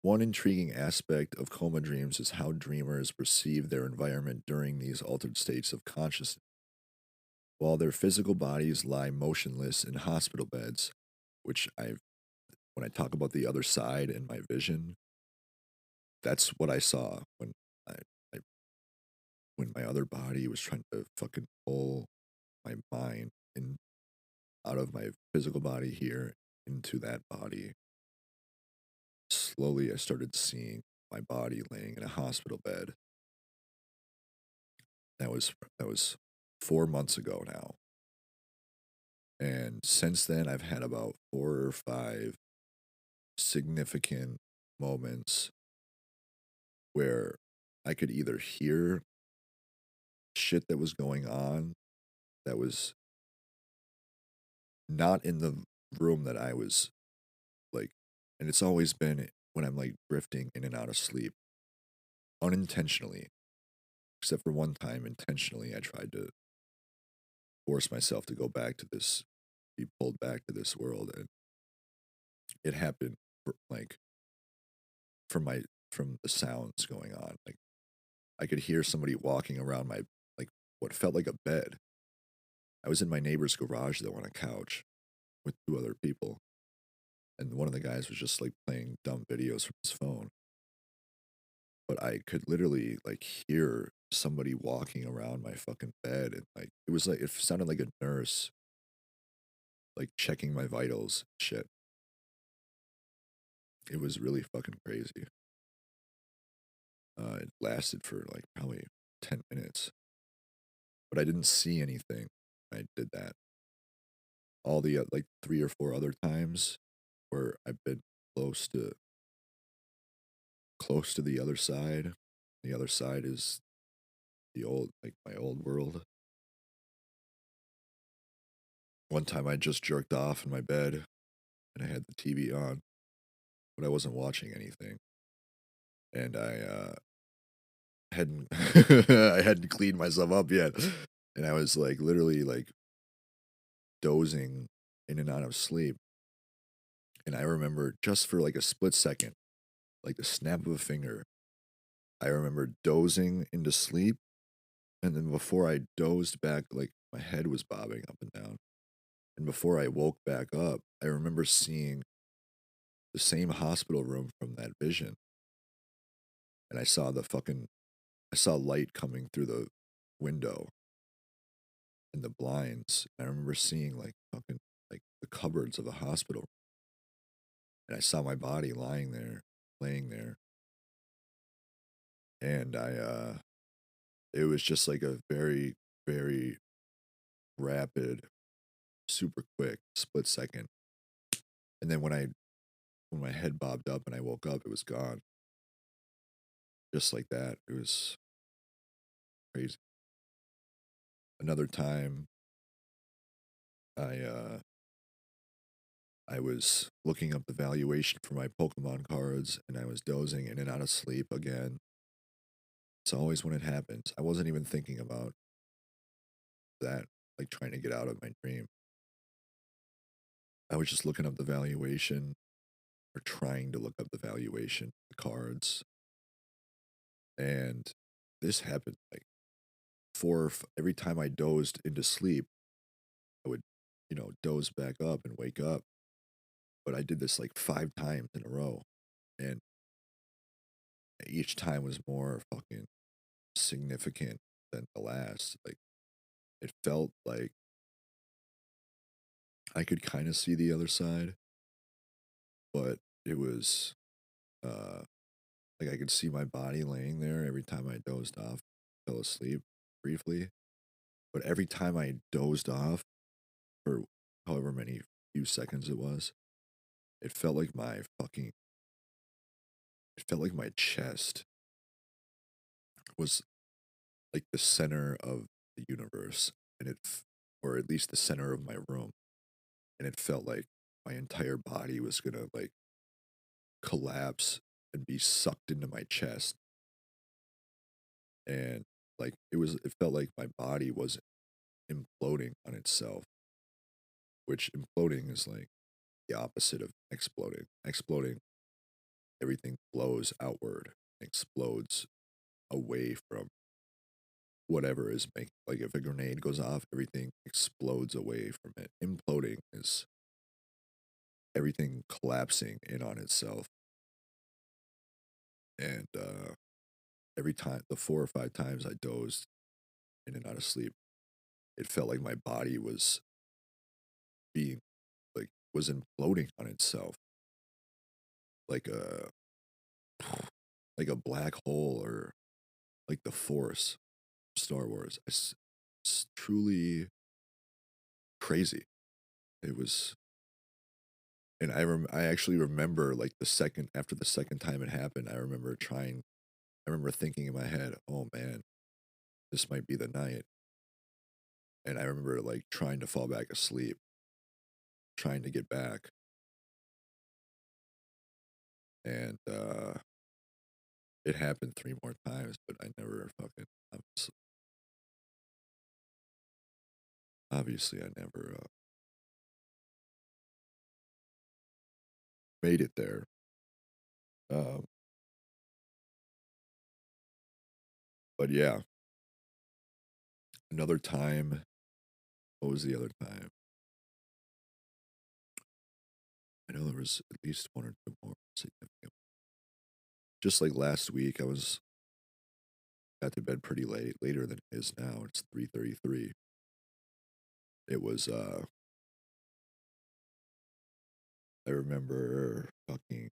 One intriguing aspect of coma dreams is how dreamers perceive their environment during these altered states of consciousness. While their physical bodies lie motionless in hospital beds, when I talk about the other side and my vision, that's what I saw I, I when my other body was trying to fucking pull my mind in out of my physical body here into that body. Slowly, I started seeing my body laying in a hospital bed. That was 4 months ago now, and since then, I've had about 4 or 5 significant moments where I could either hear shit that was going on that was not in the room that I was like, and it's always been when I'm like drifting in and out of sleep unintentionally, except for one time intentionally. I tried to force myself to go back to this, be pulled back to this world, and it happened like from the sounds going on. Like I could hear somebody walking around my like what felt like a bed. I was in my neighbor's garage though on a couch with two other people, and one of the guys was just like playing dumb videos from his phone. But I could literally like hear somebody walking around my fucking bed, and like it sounded like a nurse like checking my vitals, shit. It was really fucking crazy. It lasted for like probably 10 minutes, but I didn't see anything. I did that. All the like 3 or 4 other times where I've been close to close to the other side. The other side is the old, like my old world. One time I just jerked off in my bed and I had the TV on, but I wasn't watching anything. And I hadn't I hadn't cleaned myself up yet. And I was like literally like dozing in and out of sleep. And I remember just for like a split second, like the snap of a finger, I remember dozing into sleep. And then before I dozed back, like my head was bobbing up and down. And before I woke back up, I remember seeing the same hospital room from that vision. And I saw light coming through the window and the blinds. I remember seeing like fucking like the cupboards of the hospital. And I saw my body lying there, laying there. And it was just like a very, very rapid, super quick split second. And then when my head bobbed up and I woke up, it was gone. Just like that. It was crazy. Another time I uh I was looking up the valuation for my Pokemon cards and I was dozing in and out of sleep again. It's always when it happens. I wasn't even thinking about that, like trying to get out of my dream. I was just looking up the valuation or trying to look up the valuation, the cards. And this happened like every time I dozed into sleep, I would, doze back up and wake up. But I did this like 5 times in a row. And each time was more fucking significant than the last. Like it felt like I could kind of see the other side, but it was uh like I could see my body laying there every time I dozed off, fell asleep briefly. But every time I dozed off for however many few seconds it was, it felt like it felt like my chest was like the center of the universe, and or at least the center of my room, and it felt like my entire body was gonna like collapse and be sucked into my chest. And like it felt like my body was imploding on itself, which imploding is like the opposite of exploding. Exploding, everything blows outward, explodes away from whatever is making, like if a grenade goes off, everything explodes away from it. Imploding is everything collapsing in on itself. And every time, the 4 or 5 times I dozed in and out of sleep, it felt like my body was being was imploding on itself, like a like a black hole, or like the Force, Star Wars. It's truly crazy. It was, and I actually remember like after the second time it happened, I remember thinking in my head, oh man, this might be the night. And I remember like trying to fall back asleep, trying to get back, and it happened 3 more times, but I never fucking obviously I never made it there. Um, but yeah, another time. What was the other time? there was at least one or two more significant. Just like last week, I got to bed pretty late, later than it is now. It's 3:33. It was I remember fucking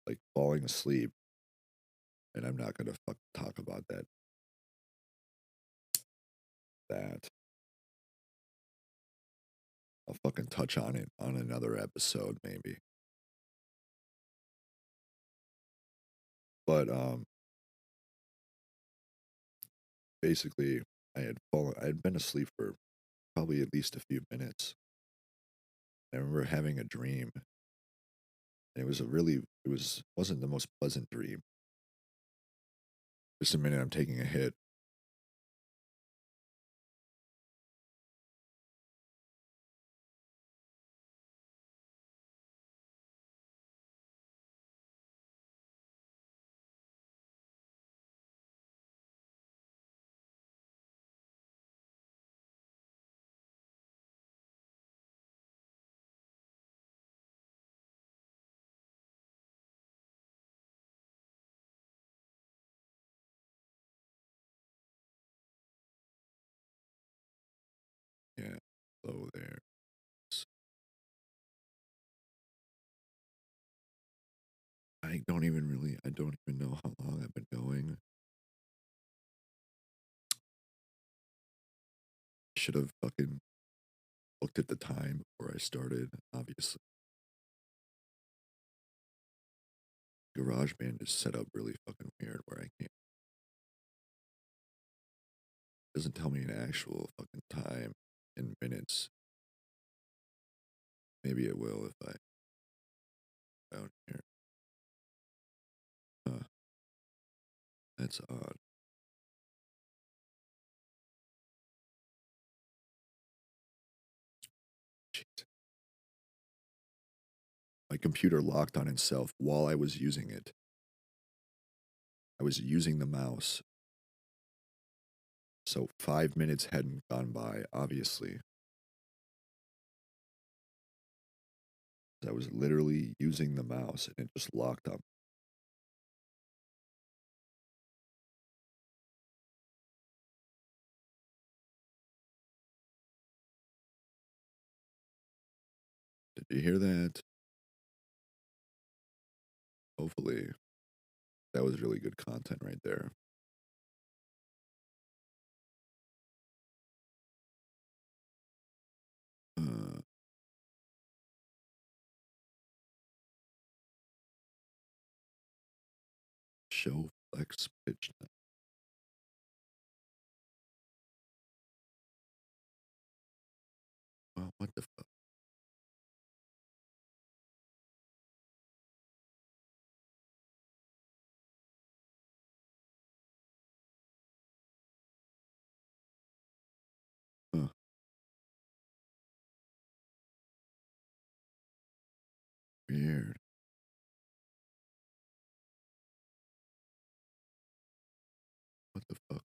like falling asleep, and I'm not gonna talk about that. I'll fucking touch on it on another episode maybe. But basically I had been asleep for probably at least a few minutes. I remember having a dream. And wasn't the most pleasant dream. Just a minute, I'm taking a hit. Yeah, hello there. I don't even know how long I've been going. Should have fucking looked at the time before I started, obviously. GarageBand is set up really fucking weird where I can't. It doesn't tell me an actual fucking time in minutes. Maybe it will if I down here. Huh. That's odd. Jeez. My computer locked on itself while I was using it. I was using the mouse. So 5 minutes hadn't gone by, obviously. I was literally using the mouse and it just locked up. Did you hear that? Hopefully. That was really good content right there. Uh, show flex pitch. Well, what the fuck? Huh. Weird. What the fuck?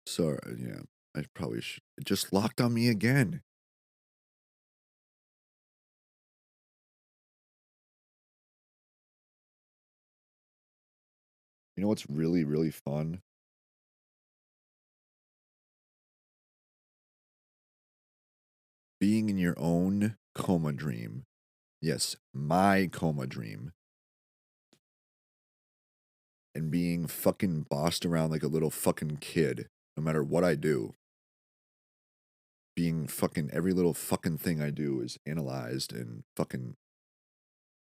Sorry, yeah. I probably should. It just locked on me again. You know what's really, really fun? Being in your own coma dream. Yes, my coma dream. And being fucking bossed around like a little fucking kid, no matter what I do. Being fucking every little fucking thing I do is analyzed and fucking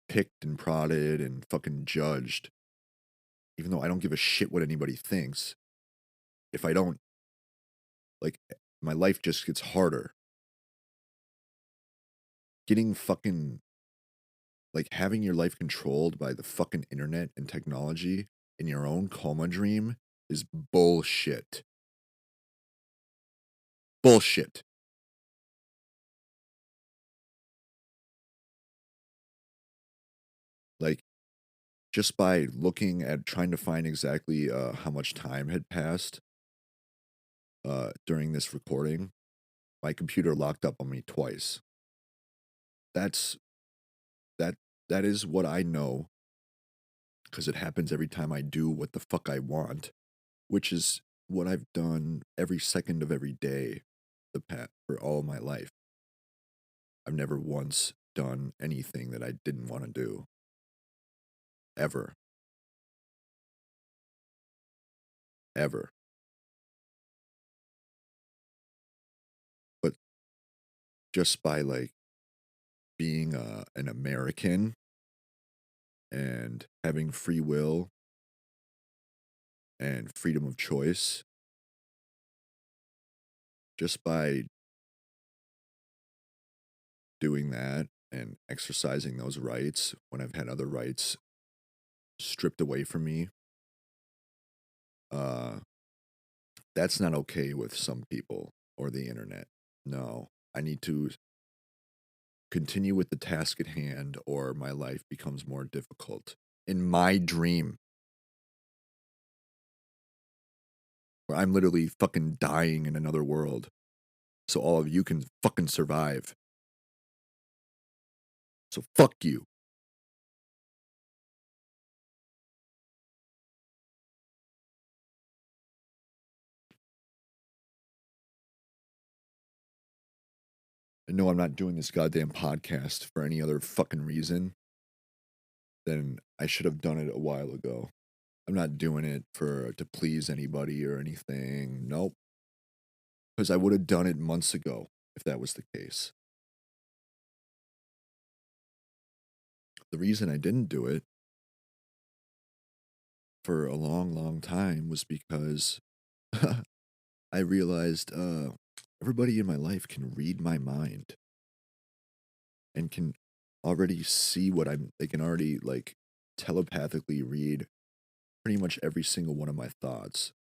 picked and prodded and fucking judged. Even though I don't give a shit what anybody thinks. If I don't, like, my life just gets harder. Getting fucking, like, having your life controlled by the fucking internet and technology in your own coma dream is bullshit. Bullshit. Like, just by looking at trying to find exactly how much time had passed during this recording, my computer locked up on me twice. That's that that is what I know because it happens every time I do what the fuck I want, which is what I've done every second of every day for all my life. I've never once done anything that I didn't want to do ever, ever. But just by like being an American and having free will and freedom of choice, just by doing that and exercising those rights when I've had other rights stripped away from me, uh, that's not okay with some people or the internet. No, I need to continue with the task at hand or my life becomes more difficult. In my dream, where I'm literally fucking dying in another world, so all of you can fucking survive. So fuck you. I know I'm not doing this goddamn podcast for any other fucking reason than I should have done it a while ago. I'm not doing it to please anybody or anything. Nope. Because I would have done it months ago if that was the case. The reason I didn't do it for a long, long time was because I realized everybody in my life can read my mind and can already see they can already like telepathically read pretty much every single one of my thoughts,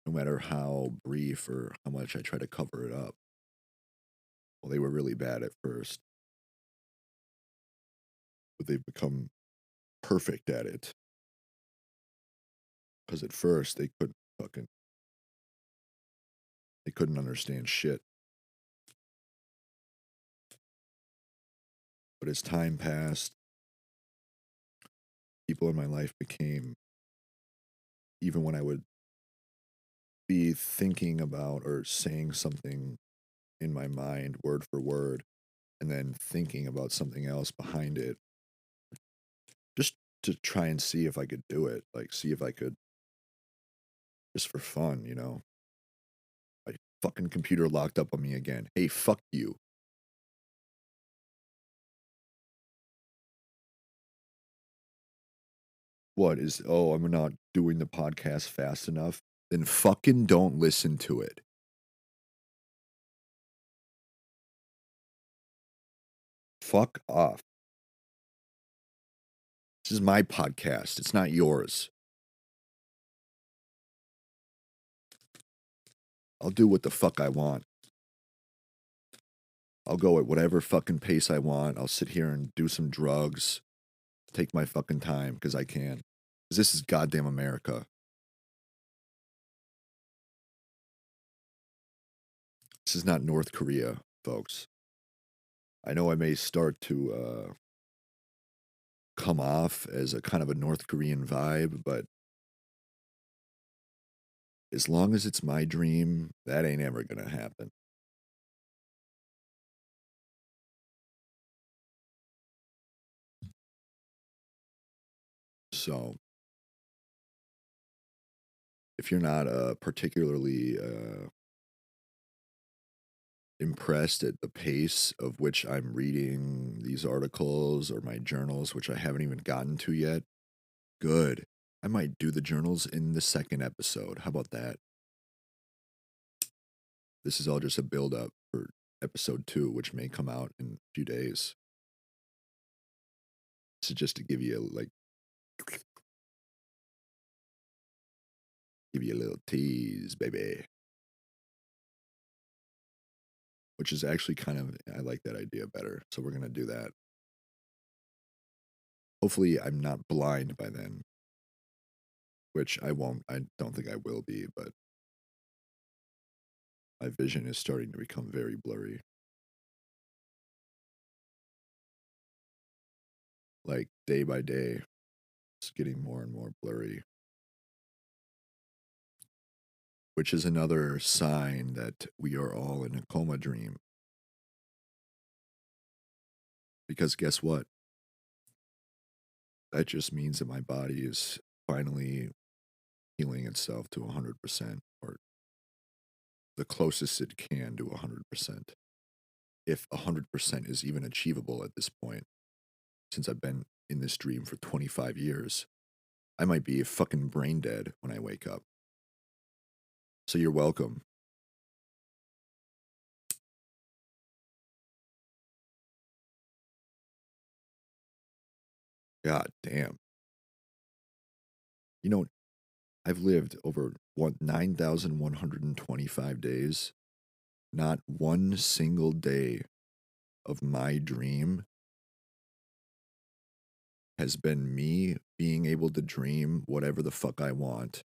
no matter how brief or how much I try to cover it up. Well, they were really bad at first, but they've become perfect at it. Because at first they couldn't understand shit. But as time passed, people in my life became, even when I would be thinking about or saying something in my mind word for word, and then thinking about something else behind it, just to try and see if I could do it, like see if I could, just for fun, you know. My fucking computer locked up on me again. Hey, fuck you. What is, oh, I'm not doing the podcast fast enough? Then fucking don't listen to it. Fuck off. This is my podcast. It's not yours. I'll do what the fuck I want. I'll go at whatever fucking pace I want. I'll sit here and do some drugs. Take my fucking time because I can. Because this is goddamn America. This is not North Korea, folks. I know I may start to come off as a kind of a North Korean vibe, but as long as it's my dream, that ain't ever gonna happen. So, if you're not particularly impressed at the pace of which I'm reading these articles or my journals, which I haven't even gotten to yet, good. I might do the journals in the second episode. How about that? This is all just a build up for episode 2, which may come out in a few days. This is just to give you a little tease, baby. Which is actually kind of, I like that idea better. So we're gonna do that. Hopefully I'm not blind by then, which I won't. I don't think I will be, but my vision is starting to become very blurry. Like day by day, it's getting more and more blurry, which is another sign that we are all in a coma dream. Because guess what? That just means that my body is finally healing itself to 100%, or the closest it can to 100%. If 100% is even achievable at this point, since I've been in this dream for 25 years, I might be fucking brain dead when I wake up. So you're welcome. God damn. You know, I've lived over 9,125 days. Not one single day of my dream has been me being able to dream whatever the fuck I want,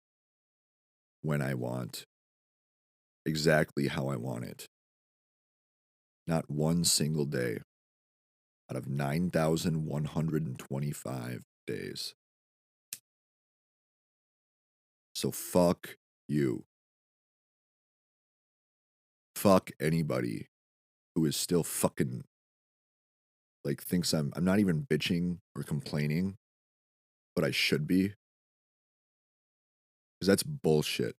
when I want, exactly how I want it. Not one single day out of 9,125 days. So fuck you. Fuck anybody who is still fucking, like, thinks I'm not even bitching or complaining, but I should be. Because that's bullshit.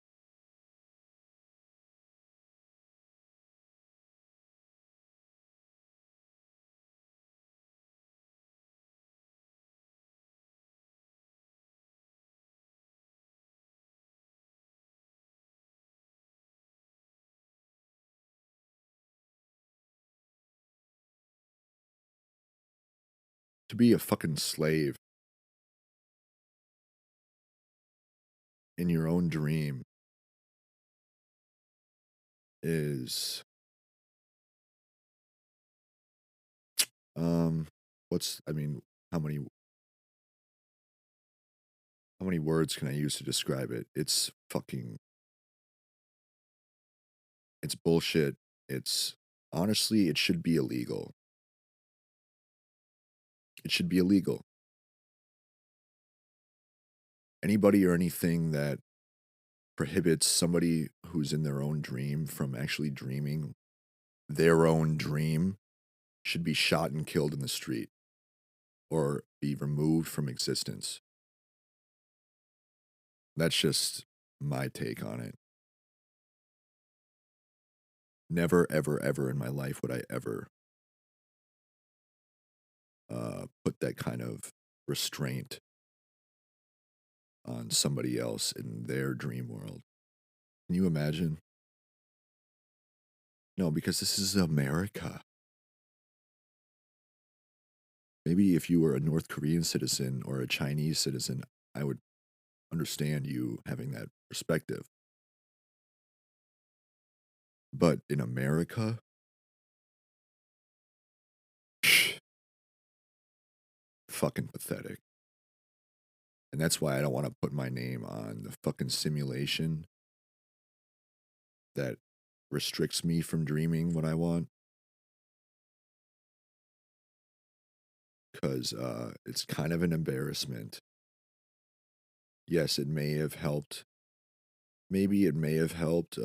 To be a fucking slave in your own dream is, um what's, I mean, how many words can I use to describe it? It's fucking, it's bullshit. It's, honestly, it should be illegal. It should be illegal. Anybody or anything that prohibits somebody who's in their own dream from actually dreaming their own dream should be shot and killed in the street or be removed from existence. That's just my take on it. Never, ever, ever in my life would I ever put that kind of restraint on somebody else in their dream world. Can you imagine? No, because this is America. Maybe if you were a North Korean citizen or a Chinese citizen, I would understand you having that perspective. But in America, fucking pathetic. And that's why I don't want to put my name on the fucking simulation that restricts me from dreaming what I want. Because it's kind of an embarrassment. Yes, it may have helped. Maybe it may have helped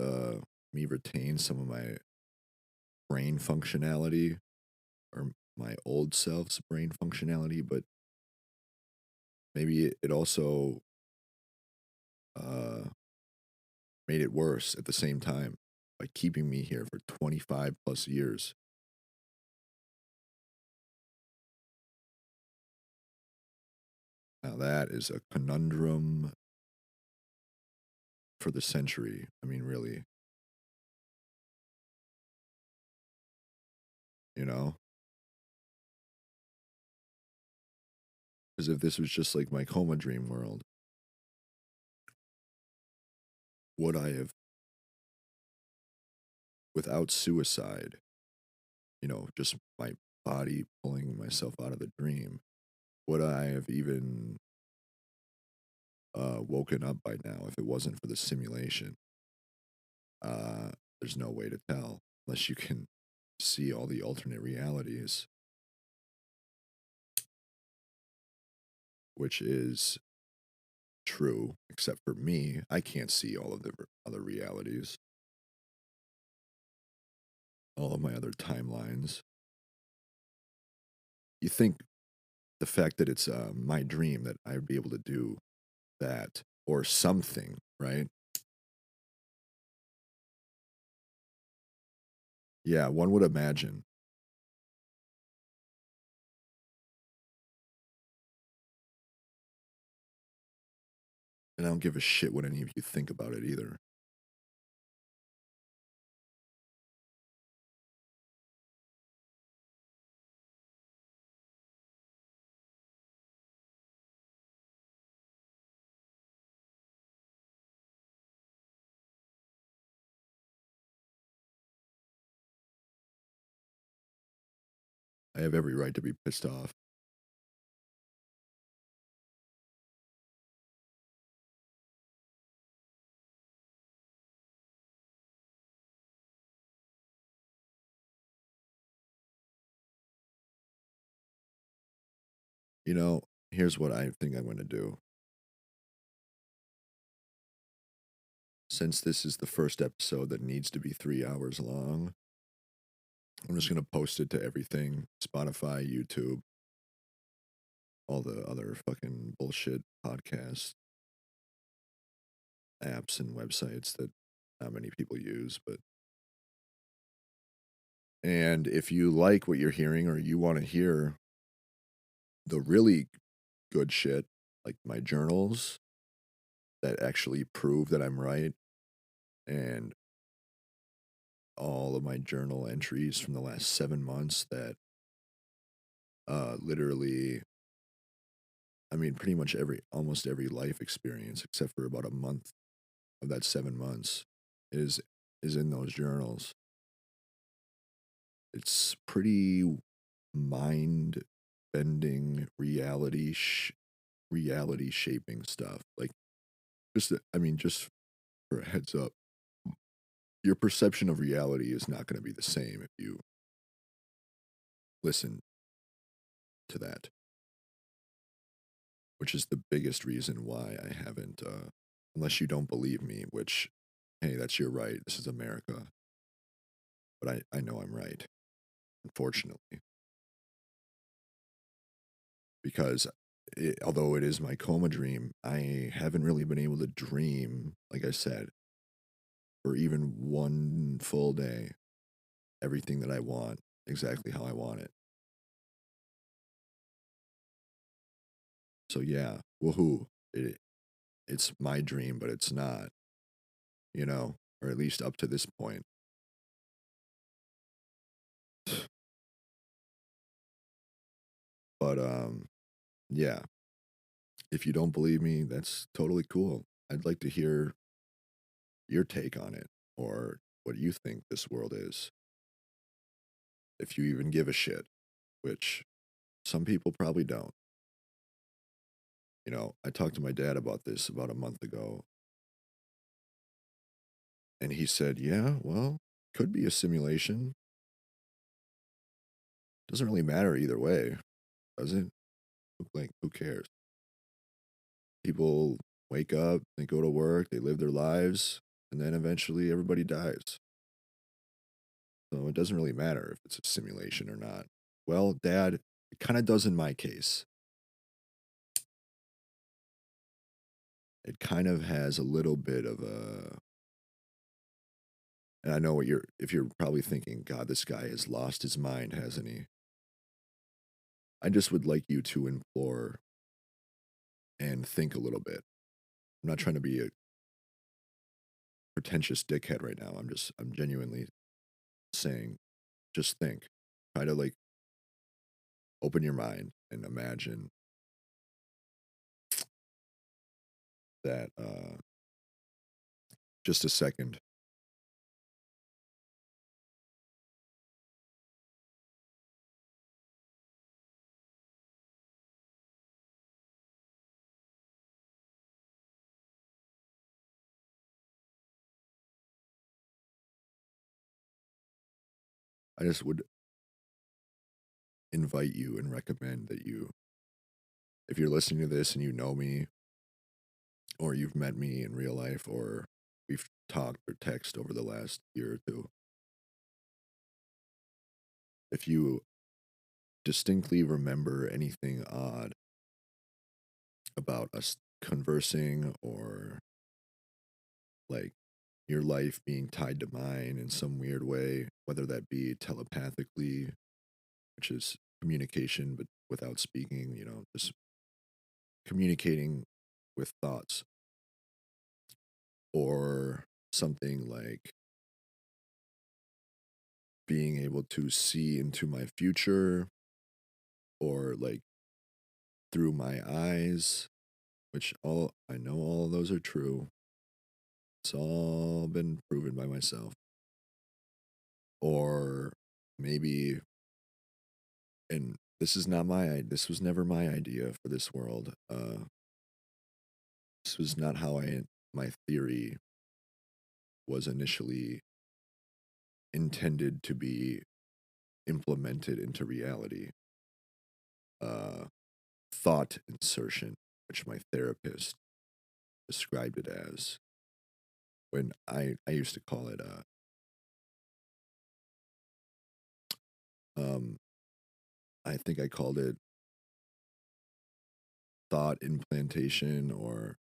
me retain some of my brain functionality, or my old self's brain functionality, but maybe it also uh, made it worse at the same time by keeping me here for 25 plus years. Now that is a conundrum for the century. I mean, really, you know? Because if this was just like my coma dream world, would I have, without suicide, just my body pulling myself out of the dream, would I have even woken up by now if it wasn't for the simulation? There's no way to tell unless you can see all the alternate realities, which is true, except for me. I can't see all of the other realities, all of my other timelines. You think the fact that it's my dream that I'd be able to do that or something, right? Yeah, one would imagine. And I don't give a shit what any of you think about it either. I have every right to be pissed off. You know, here's what I think I'm going to do. Since this is the first episode that needs to be 3 hours long, I'm just going to post it to everything: Spotify, YouTube, all the other fucking bullshit podcast apps and websites that not many people use. And if you like what you're hearing or you want to hear the really good shit, like my journals that actually prove that I'm right, and all of my journal entries from the last 7 months that literally, I mean, pretty much almost every life experience except for about a month of that 7 months is is in those journals. It's pretty mind bending reality shaping stuff. Like, I mean, just for a heads up, your perception of reality is not going to be the same if you listen to that, which is the biggest reason why I haven't, unless you don't believe me, which, hey, that's your right. This is America. But I know I'm right, unfortunately, because although it is my coma dream, I haven't really been able to dream, like I said, for even one full day, everything that I want, exactly how I want it. So yeah, woohoo. It's my dream, but it's not, or at least up to this point. But yeah, if you don't believe me, that's totally cool. I'd like to hear your take on it or what you think this world is. If you even give a shit, which some people probably don't. I talked to my dad about this about a month ago, and he said, "Yeah, well, could be a simulation. Doesn't really matter either way, does it? Like, who cares? People wake up, they go to work, they live their lives, and then eventually everybody dies. So it doesn't really matter if it's a simulation or not." Well, Dad, it kind of does in my case. It kind of has a little bit of a, and I know if you're probably thinking, God, this guy has lost his mind, hasn't he? I just would like you to implore and think a little bit. I'm not trying to be a pretentious dickhead right now. I'm genuinely saying, just think. Try to like open your mind and imagine that just a second. I just would invite you and recommend that if you're listening to this and you know me, or you've met me in real life, or we've talked or texted over the last year or two, if you distinctly remember anything odd about us conversing, or like your life being tied to mine in some weird way, whether that be telepathically, which is communication but without speaking, just communicating with thoughts, or something like being able to see into my future, or like through my eyes, which all I know all of those are true. It's all been proven by myself. Or maybe, and this was never my idea for this world. This was not how my theory was initially intended to be implemented into reality. Uh, Thought insertion, which my therapist described it as. When I used to call it um I think I called it thought implantation, or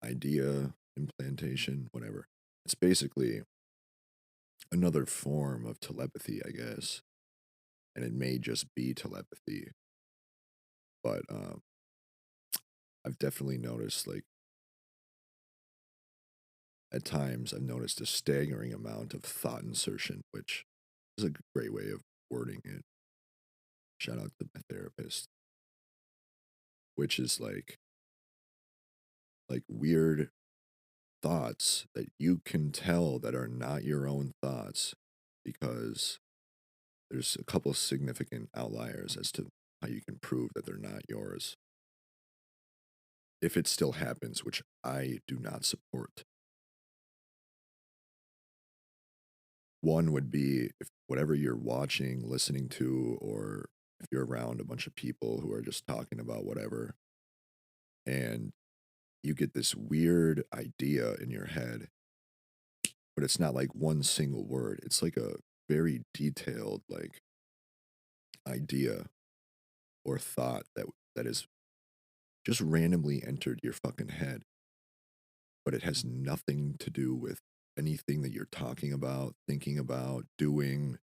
idea implantation, whatever. It's basically another form of telepathy, I guess. And it may just be telepathy, but I've definitely noticed, like, at times I've noticed a staggering amount of thought insertion, which is a great way of wording it. Shout out to my therapist, which is like weird thoughts that you can tell that are not your own thoughts, because there's a couple significant outliers as to how you can prove that they're not yours. If it still happens, which I do not support. One would be if whatever you're watching, listening to, or if you're around a bunch of people who are just talking about whatever, and you get this weird idea in your head, but it's not like one single word. It's like a very detailed, like, idea or thought that is just randomly entered your fucking head, but it has nothing to do with anything that you're talking about, thinking about, doing,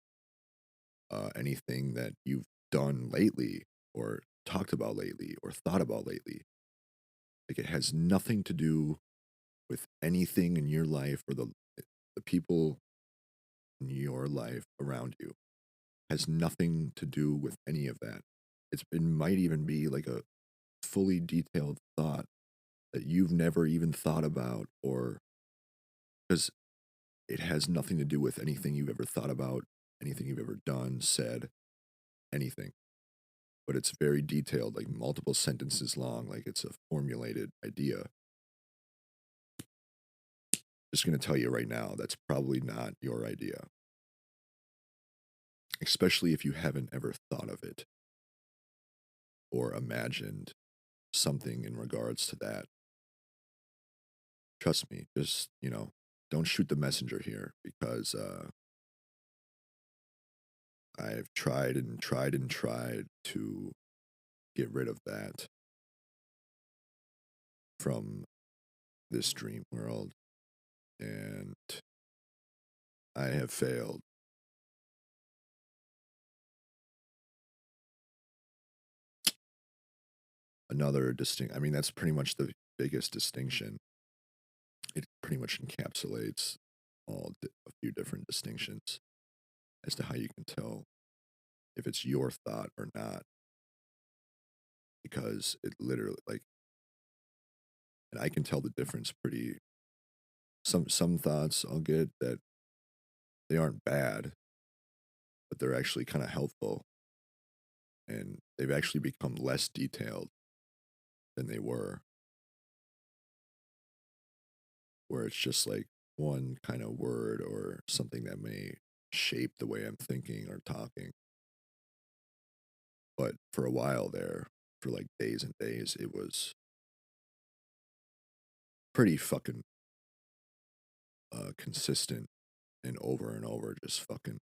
anything that you've done lately, or talked about lately, or thought about lately. Like, it has nothing to do with anything in your life, or the people in your life around you. Has nothing to do with any of that. It might even be like a fully detailed thought that you've never even thought about, or because it has nothing to do with anything you've ever thought about, anything you've ever done, said, anything. But it's very detailed, like multiple sentences long, like it's a formulated idea. Just going to tell you right now, that's probably not your idea, especially if you haven't ever thought of it or imagined something in regards to that. Trust me, just, don't shoot the messenger here, because I've tried and tried and tried to get rid of that from this dream world, and I have failed. Another distinct, I mean, that's pretty much the biggest distinction. It pretty much encapsulates a few different distinctions as to how you can tell if it's your thought or not, because it literally, like, and I can tell the difference pretty. Some thoughts I'll get that they aren't bad, but they're actually kind of helpful, and they've actually become less detailed than they were, where it's just like one kind of word or something that may shape the way I'm thinking or talking. But for a while there, for like days and days, it was pretty fucking consistent and over, just fucking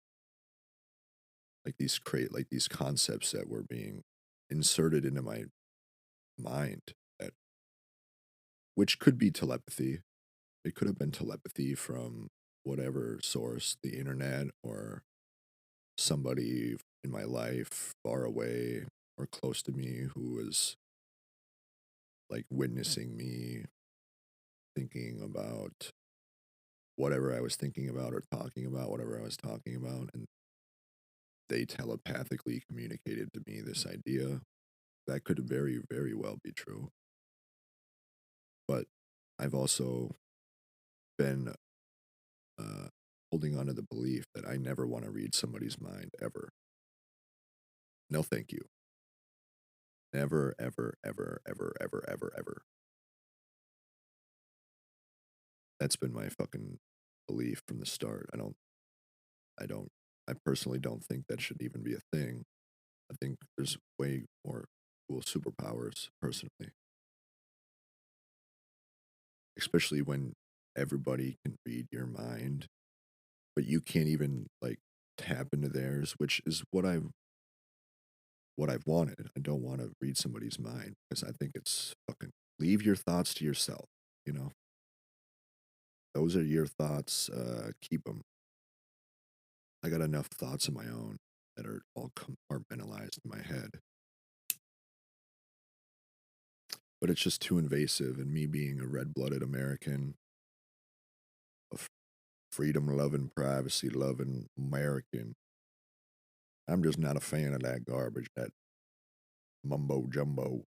like these concepts that were being inserted into my mind, that which could be telepathy. It could have been telepathy from whatever source, the internet or somebody in my life far away or close to me who was like witnessing me thinking about whatever I was thinking about or talking about whatever I was talking about, and they telepathically communicated to me this idea. That could very well be true. But I've also been holding on to the belief that I never want to read somebody's mind ever. No, thank you. Never, ever. That's been my fucking belief from the start. I personally don't think that should even be a thing. I think there's way more cool superpowers, personally. Especially when everybody can read your mind, but you can't even like tap into theirs, which is what I've wanted. I don't want to read somebody's mind because I think it's fucking leave your thoughts to yourself, you know? Those are your thoughts, keep them. I got enough thoughts of my own that are all compartmentalized in my head. But it's just too invasive, and me being a red-blooded American, a freedom-loving, privacy-loving American, I'm just not a fan of that garbage, that mumbo-jumbo.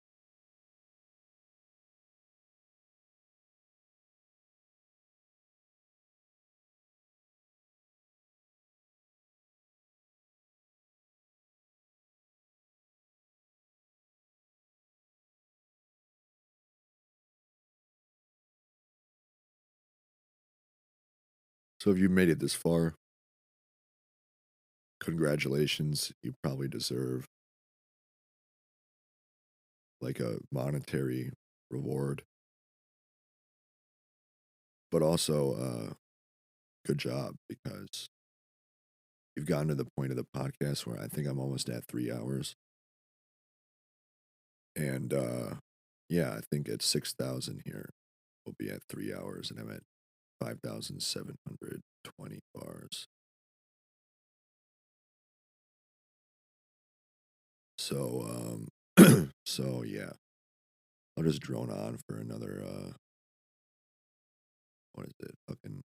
So if you made it this far, congratulations. You probably deserve like a monetary reward, but also good job, because you've gotten to the point of the podcast where I think I'm almost at 3 hours. And yeah, I think at 6,000 here, we'll be at 3 hours, and I'm at 5,720 bars. So, so yeah, I'll just drone on for another, what is it? Fucking,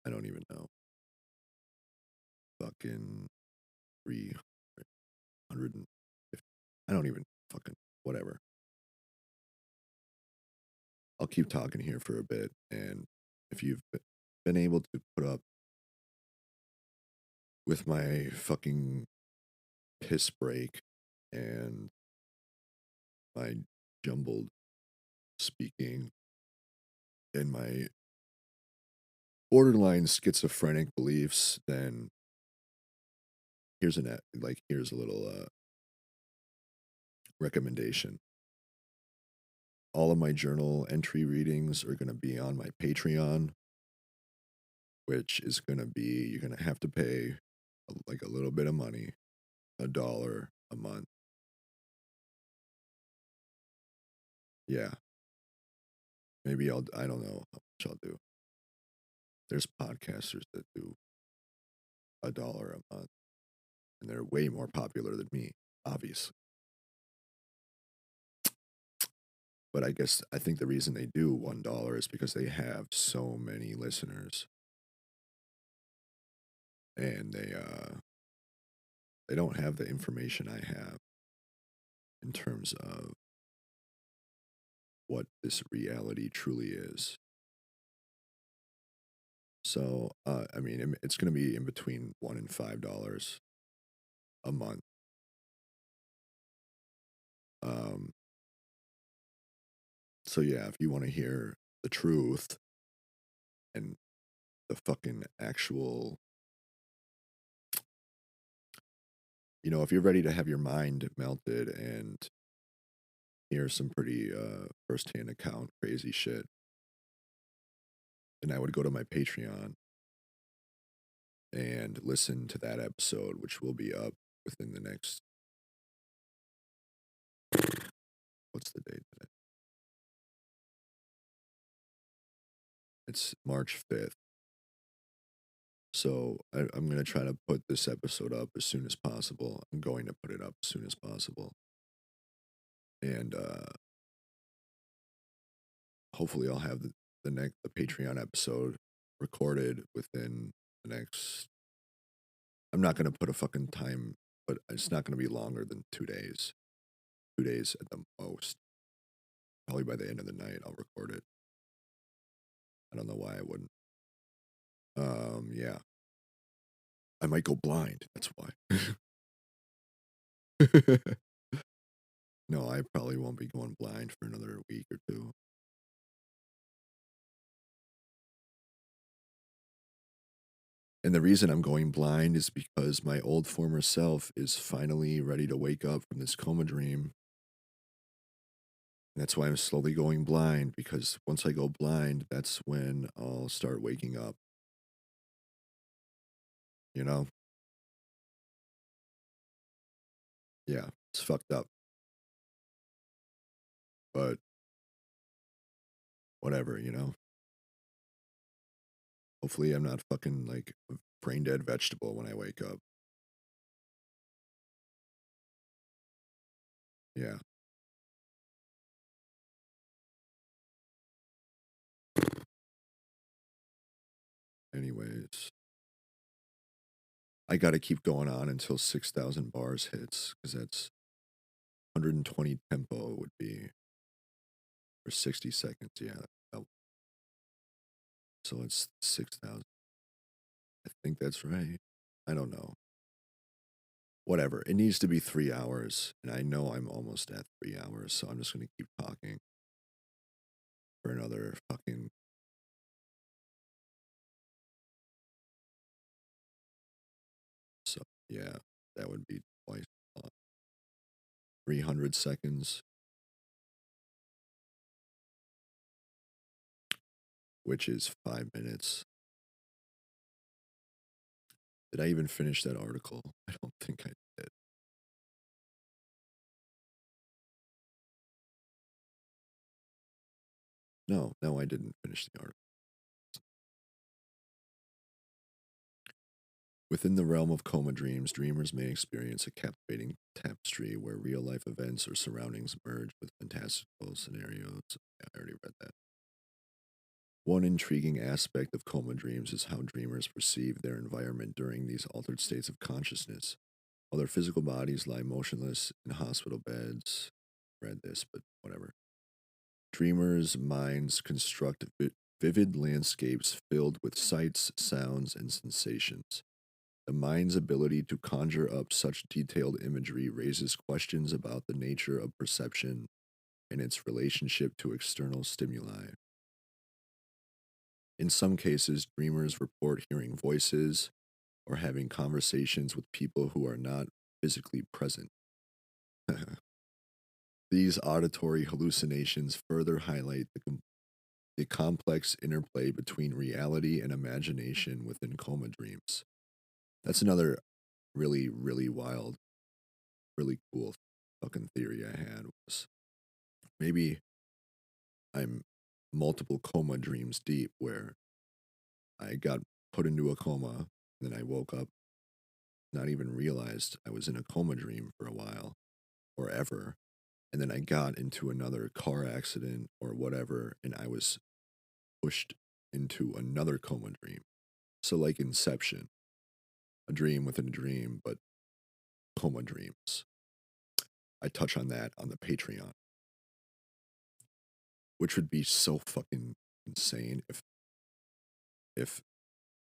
I don't even know. Fucking 350. I don't even fucking, whatever. I'll keep talking here for a bit, and if you've been able to put up with my fucking piss break and my jumbled speaking and my borderline schizophrenic beliefs, then here's a little recommendation. All of my journal entry readings are going to be on my Patreon, which is going to be, you're going to have to pay like a little bit of money, $1 a month. Yeah, maybe I don't know how much I'll do. There's podcasters that do $1 a month, and they're way more popular than me, obviously. But I think the reason they do $1 is because they have so many listeners, and they don't have the information I have in terms of what this reality truly is. So, I mean, it's going to be in between $1 and $5 a month. Um, so yeah, if you want to hear the truth and the fucking actual if you're ready to have your mind melted and hear some pretty first-hand account crazy shit, then I would go to my Patreon and listen to that episode, which will be up within the next, what's the date today? It's March 5th. So I'm going to try to put this episode up as soon as possible. I'm going to put it up as soon as possible. And hopefully I'll have the Patreon episode recorded within the next, I'm not going to put a fucking time, but it's not going to be longer than 2 days. 2 days at the most. Probably by the end of the night I'll record it. I don't know why I wouldn't. Yeah. I might go blind, that's why. No, I probably won't be going blind for another week or two. And the reason I'm going blind is because my old former self is finally ready to wake up from this coma dream. And that's why I'm slowly going blind, because once I go blind, that's when I'll start waking up. You know? Yeah, it's fucked up. But whatever, Hopefully I'm not fucking like a brain dead vegetable when I wake up. Yeah. Anyways, I got to keep going on until 6,000 bars hits, because that's 120 tempo would be for 60 seconds. Yeah. So it's 6,000. I think that's right. I don't know. Whatever. It needs to be 3 hours. And I know I'm almost at 3 hours. So I'm just going to keep talking for another fucking. So yeah, that would be twice as long. 300 seconds, which is 5 minutes. Did I even finish that article? I don't think I did. No, I didn't finish the article. Within the realm of coma dreams, dreamers may experience a captivating tapestry where real-life events or surroundings merge with fantastical scenarios. Yeah, I already read that. One intriguing aspect of coma dreams is how dreamers perceive their environment during these altered states of consciousness. While their physical bodies lie motionless in hospital beds, read this, but whatever. Dreamers' minds construct vivid landscapes filled with sights, sounds, and sensations. The mind's ability to conjure up such detailed imagery raises questions about the nature of perception and its relationship to external stimuli. In some cases, dreamers report hearing voices or having conversations with people who are not physically present. These auditory hallucinations further highlight the complex interplay between reality and imagination within coma dreams. That's another really, really wild, really cool fucking theory I had, was maybe I'm multiple coma dreams deep, where I got put into a coma, and then I woke up, not even realized I was in a coma dream for a while or ever. And then I got into another car accident or whatever, and I was pushed into another coma dream. So, like Inception, a dream within a dream, but coma dreams. I touch on that on the Patreon, which would be so fucking insane if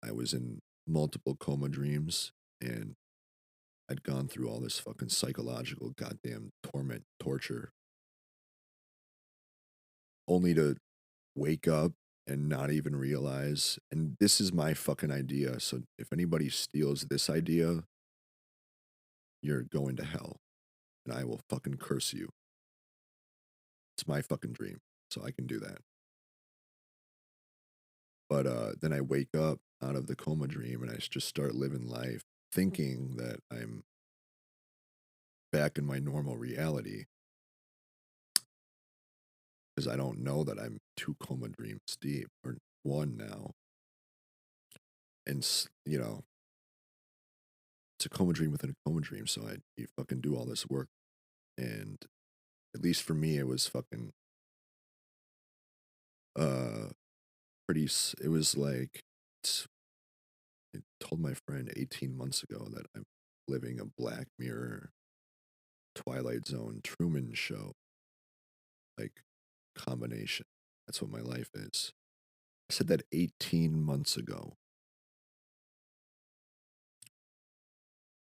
I was in multiple coma dreams and I'd gone through all this fucking psychological goddamn torment, torture, only to wake up and not even realize. And this is my fucking idea. So if anybody steals this idea, you're going to hell, and I will fucking curse you. It's my fucking dream, so I can do that. But then I wake up out of the coma dream and I just start living life thinking that I'm back in my normal reality because I don't know that I'm 2 coma dreams deep or 1 now. And, it's a coma dream within a coma dream, so you fucking do all this work. And at least for me, it was fucking, uh, it was like, I told my friend 18 months ago that I'm living a Black Mirror, Twilight Zone, Truman Show, like, combination. That's what my life is. I said that 18 months ago.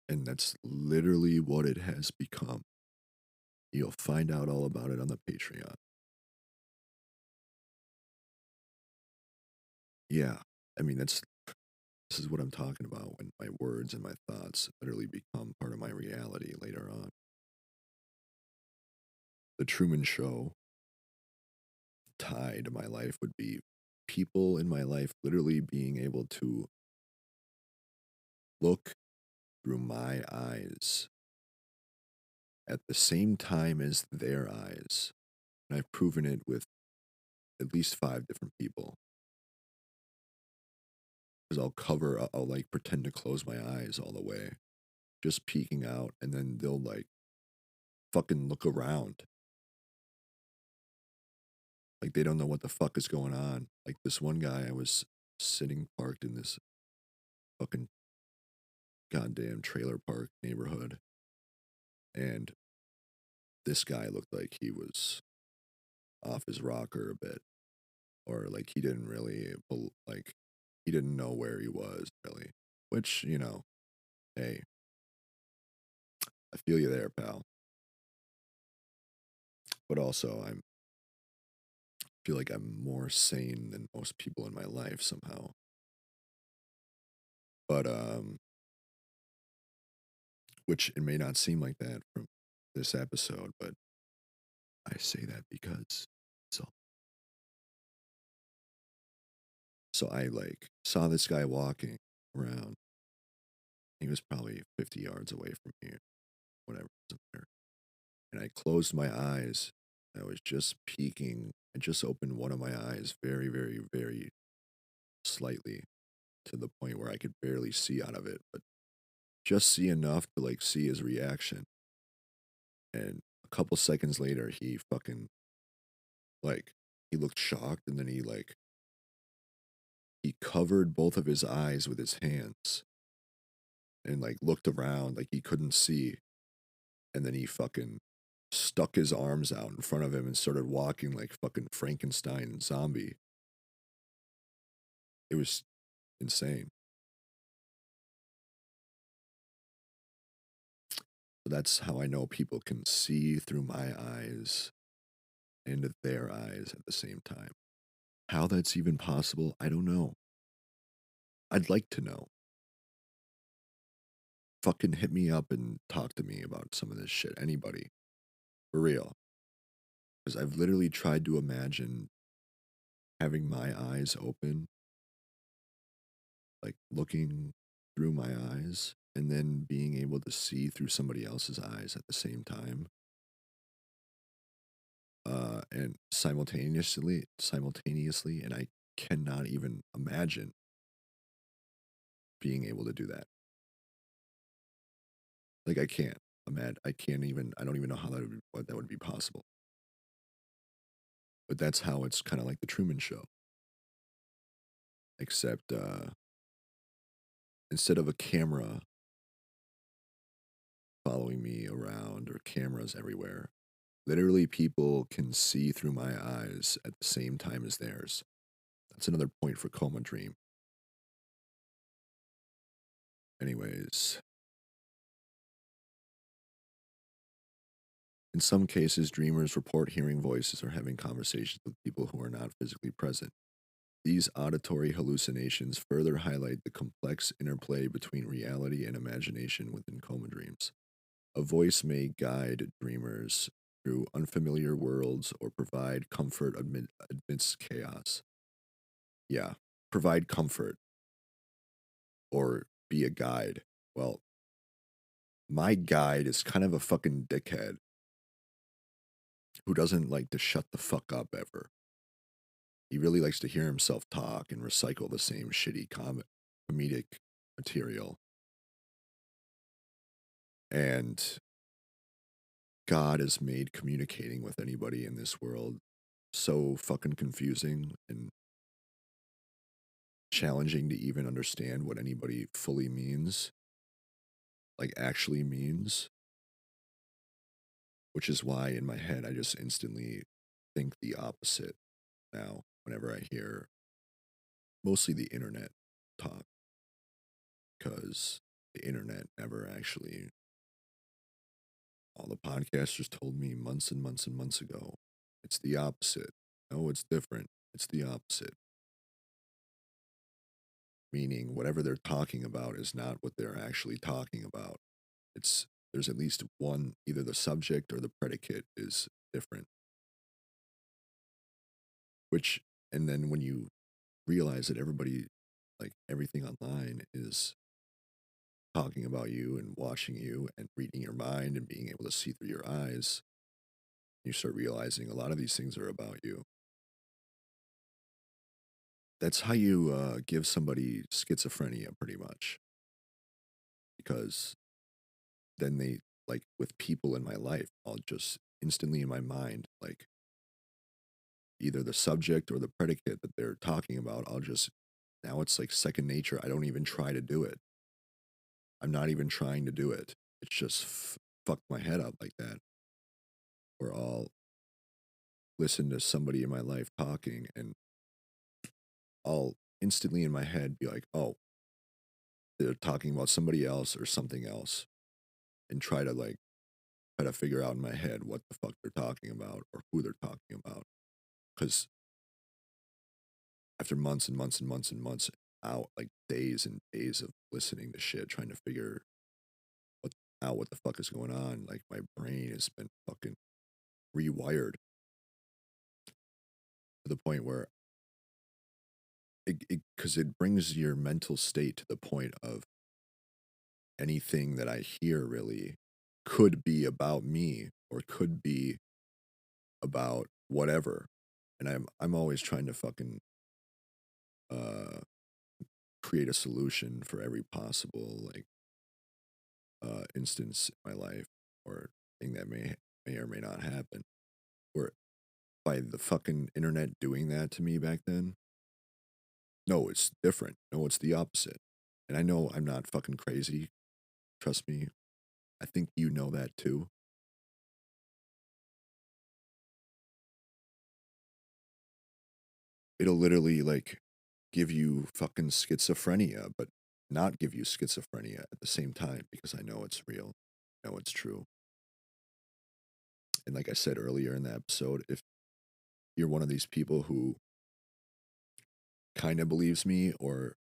And that's literally what it has become. You'll find out all about it on the Patreon. Yeah. I mean, this is what I'm talking about when my words and my thoughts literally become part of my reality later on. The Truman Show tie to my life would be people in my life literally being able to look through my eyes at the same time as their eyes. And I've proven it with at least 5 different people. Because I'll like pretend to close my eyes all the way, just peeking out, and then they'll like fucking look around. Like they don't know what the fuck is going on. Like this one guy, I was sitting parked in this fucking goddamn trailer park neighborhood, and this guy looked like he was off his rocker a bit, or like he didn't really, like, he didn't know where he was really, which, hey, I feel you there, pal. But also, I feel like I'm more sane than most people in my life somehow. But which it may not seem like that from this episode, but I say that because so I like saw this guy walking around. He was probably 50 yards away from me, whatever, doesn't matter. And I closed my eyes. I was just peeking. I just opened one of my eyes very, very, very slightly to the point where I could barely see out of it, but just see enough to like see his reaction. And a couple seconds later, he fucking like he looked shocked, and then he covered both of his eyes with his hands and like looked around like he couldn't see, and then he fucking stuck his arms out in front of him and started walking like fucking Frankenstein zombie. It was insane. So that's how I know people can see through my eyes and their eyes at the same time. How that's even possible, I don't know. I'd like to know. Fucking hit me up and talk to me about some of this shit. Anybody. For real. Because I've literally tried to imagine having my eyes open, like looking through my eyes, and then being able to see through somebody else's eyes at the same time. And simultaneously, and I cannot even imagine being able to do that. Like I can't. I can't even. I don't even know how what that would be possible. But that's how it's kind of like the Truman Show, except instead of a camera following me around or cameras everywhere, literally people can see through my eyes at the same time as theirs. That's another point for Coma Dream. Anyways, in some cases, dreamers report hearing voices or having conversations with people who are not physically present. These auditory hallucinations further highlight the complex interplay between reality and imagination within coma dreams. A voice may guide dreamers through unfamiliar worlds or provide comfort amidst chaos. Yeah, provide comfort or be a guide. Well, my guide is kind of a fucking dickhead who doesn't like to shut the fuck up ever. He really likes to hear himself talk and recycle the same shitty comedic material. And God has made communicating with anybody in this world so fucking confusing and challenging to even understand what anybody fully means, like actually means, which is why in my head I just instantly think the opposite now whenever I hear mostly the internet talk, because the internet never actually, all the podcasters told me months and months and months ago, it's the opposite. No, it's different. It's the opposite. Meaning whatever they're talking about is not what they're actually talking about. There's at least one, either the subject or the predicate is different. Which, and then when you realize that everybody, like everything online is talking about you and watching you and reading your mind and being able to see through your eyes, you start realizing a lot of these things are about you. That's how you give somebody schizophrenia, pretty much. Because then they, like with people in my life, I'll just instantly in my mind, like either the subject or the predicate that they're talking about, now it's like second nature. I don't even try to do it. I'm not even trying to do it. It's just fucked my head up like that. Or I'll listen to somebody in my life talking and I'll instantly in my head be like, oh, they're talking about somebody else or something else, and try to figure out in my head what the fuck they're talking about or who they're talking about. Because after months and months and months and months out, like days and days of listening to shit, trying to figure out what the fuck is going on, like my brain has been fucking rewired to the point where because it brings your mental state to the point of anything that I hear really could be about me or could be about whatever. And I'm always trying to fucking uh create a solution for every possible like instance in my life or thing that may or may not happen. Or by the fucking internet doing that to me back then, no, it's different. No, it's the opposite. And I know I'm not fucking crazy. Trust me. I think you know that too. It'll literally like give you fucking schizophrenia, but not give you schizophrenia at the same time because I know it's real. I know it's true. And like I said earlier in the episode, if you're one of these people who kind of believes me or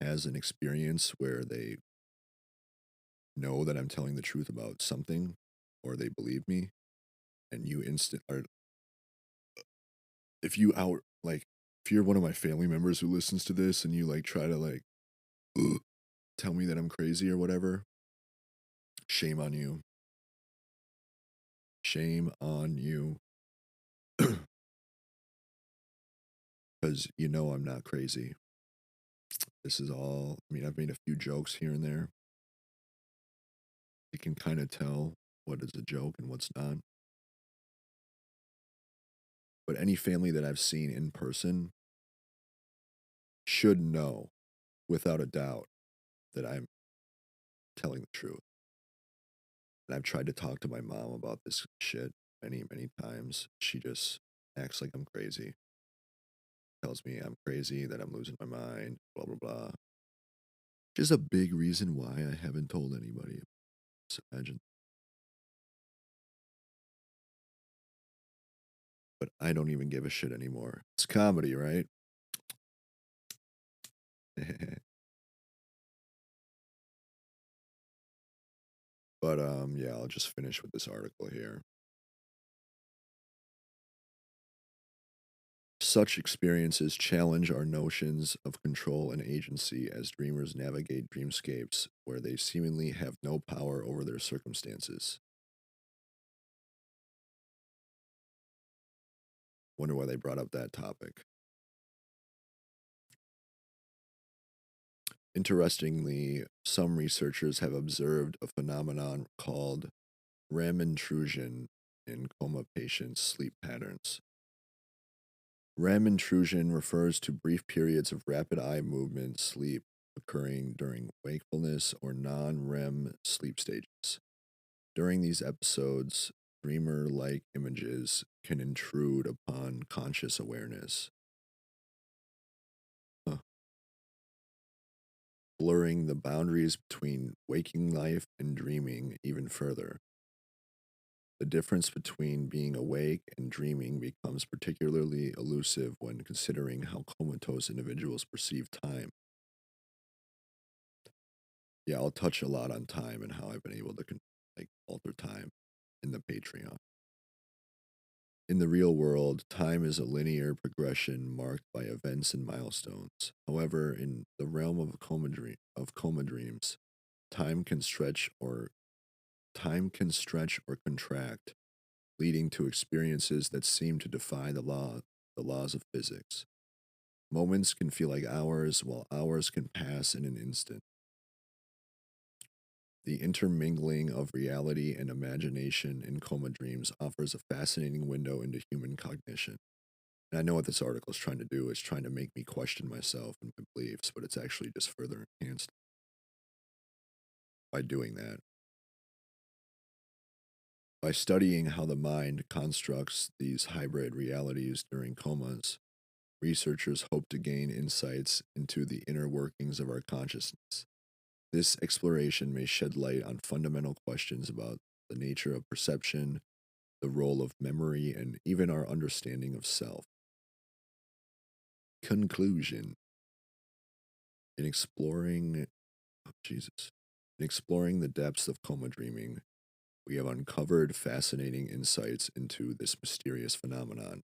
has an experience where they know that I'm telling the truth about something or they believe me, and you or if you out like if you're one of my family members who listens to this and you like try to like tell me that I'm crazy or whatever, shame on you. Shame on you. Because you know I'm not crazy. This is all, I mean, I've made a few jokes here and there. You can kind of tell what is a joke and what's not. But any family that I've seen in person should know without a doubt that I'm telling the truth. And I've tried to talk to my mom about this shit many, many times. She just acts like I'm crazy. Tells me I'm crazy, that I'm losing my mind, blah, blah, blah. Which is a big reason why I haven't told anybody. Just imagine. But I don't even give a shit anymore. It's comedy, right? But yeah, I'll just finish with this article here. Such experiences challenge our notions of control and agency as dreamers navigate dreamscapes where they seemingly have no power over their circumstances. Wonder why they brought up that topic. Interestingly, some researchers have observed a phenomenon called REM intrusion in coma patients' sleep patterns. REM intrusion refers to brief periods of rapid eye movement sleep occurring during wakefulness or non-REM sleep stages. During these episodes, dreamer-like images can intrude upon conscious awareness, huh, blurring the boundaries between waking life and dreaming even further. The difference between being awake and dreaming becomes particularly elusive when considering how comatose individuals perceive time. Yeah, I'll touch a lot on time and how I've been able to alter time in the Patreon. In the real world, time is a linear progression marked by events and milestones. However, in the realm of coma dreams, time can stretch or contract, leading to experiences that seem to defy the laws of physics. Moments can feel like hours, while hours can pass in an instant. The intermingling of reality and imagination in coma dreams offers a fascinating window into human cognition. And I know what this article is trying to do is trying to make me question myself and my beliefs, but it's actually just further enhanced by doing that. By studying how the mind constructs these hybrid realities during comas, researchers hope to gain insights into the inner workings of our consciousness. This exploration may shed light on fundamental questions about the nature of perception, the role of memory, and even our understanding of self. Conclusion. In exploring, oh, Jesus, in exploring the depths of coma dreaming, we have uncovered fascinating insights into this mysterious phenomenon.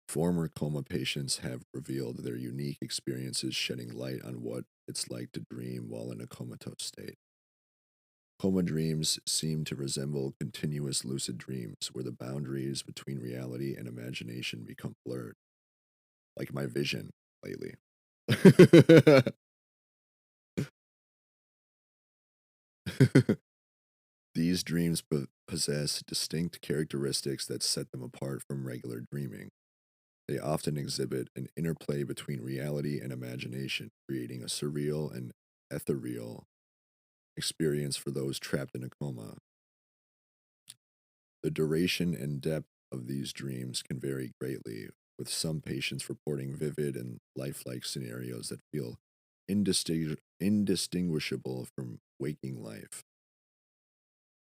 Former coma patients have revealed their unique experiences, shedding light on what it's like to dream while in a comatose state. Coma dreams seem to resemble continuous lucid dreams where the boundaries between reality and imagination become blurred, like my vision lately. These dreams possess distinct characteristics that set them apart from regular dreaming. They often exhibit an interplay between reality and imagination, creating a surreal and ethereal experience for those trapped in a coma. The duration and depth of these dreams can vary greatly, with some patients reporting vivid and lifelike scenarios that feel indistinguishable from waking life.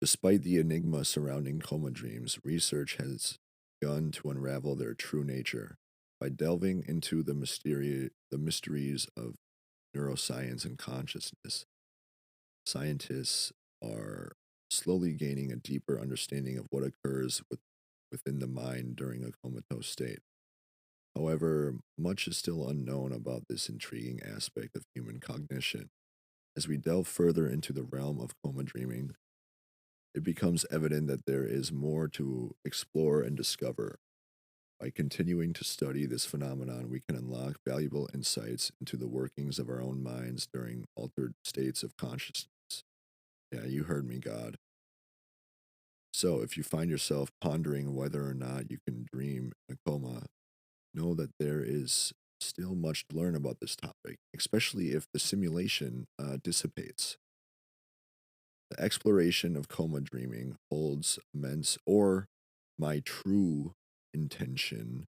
Despite the enigma surrounding coma dreams, research has begun to unravel their true nature. By delving into the mysteries of neuroscience and consciousness, scientists are slowly gaining a deeper understanding of what occurs within the mind during a comatose state. However, much is still unknown about this intriguing aspect of human cognition. As we delve further into the realm of coma dreaming, it becomes evident that there is more to explore and discover. By continuing to study this phenomenon, we can unlock valuable insights into the workings of our own minds during altered states of consciousness. Yeah, you heard me, God. So, if you find yourself pondering whether or not you can dream in a coma, know that there is still much to learn about this topic, especially if the simulation dissipates. The exploration of coma dreaming holds immense, or my true intention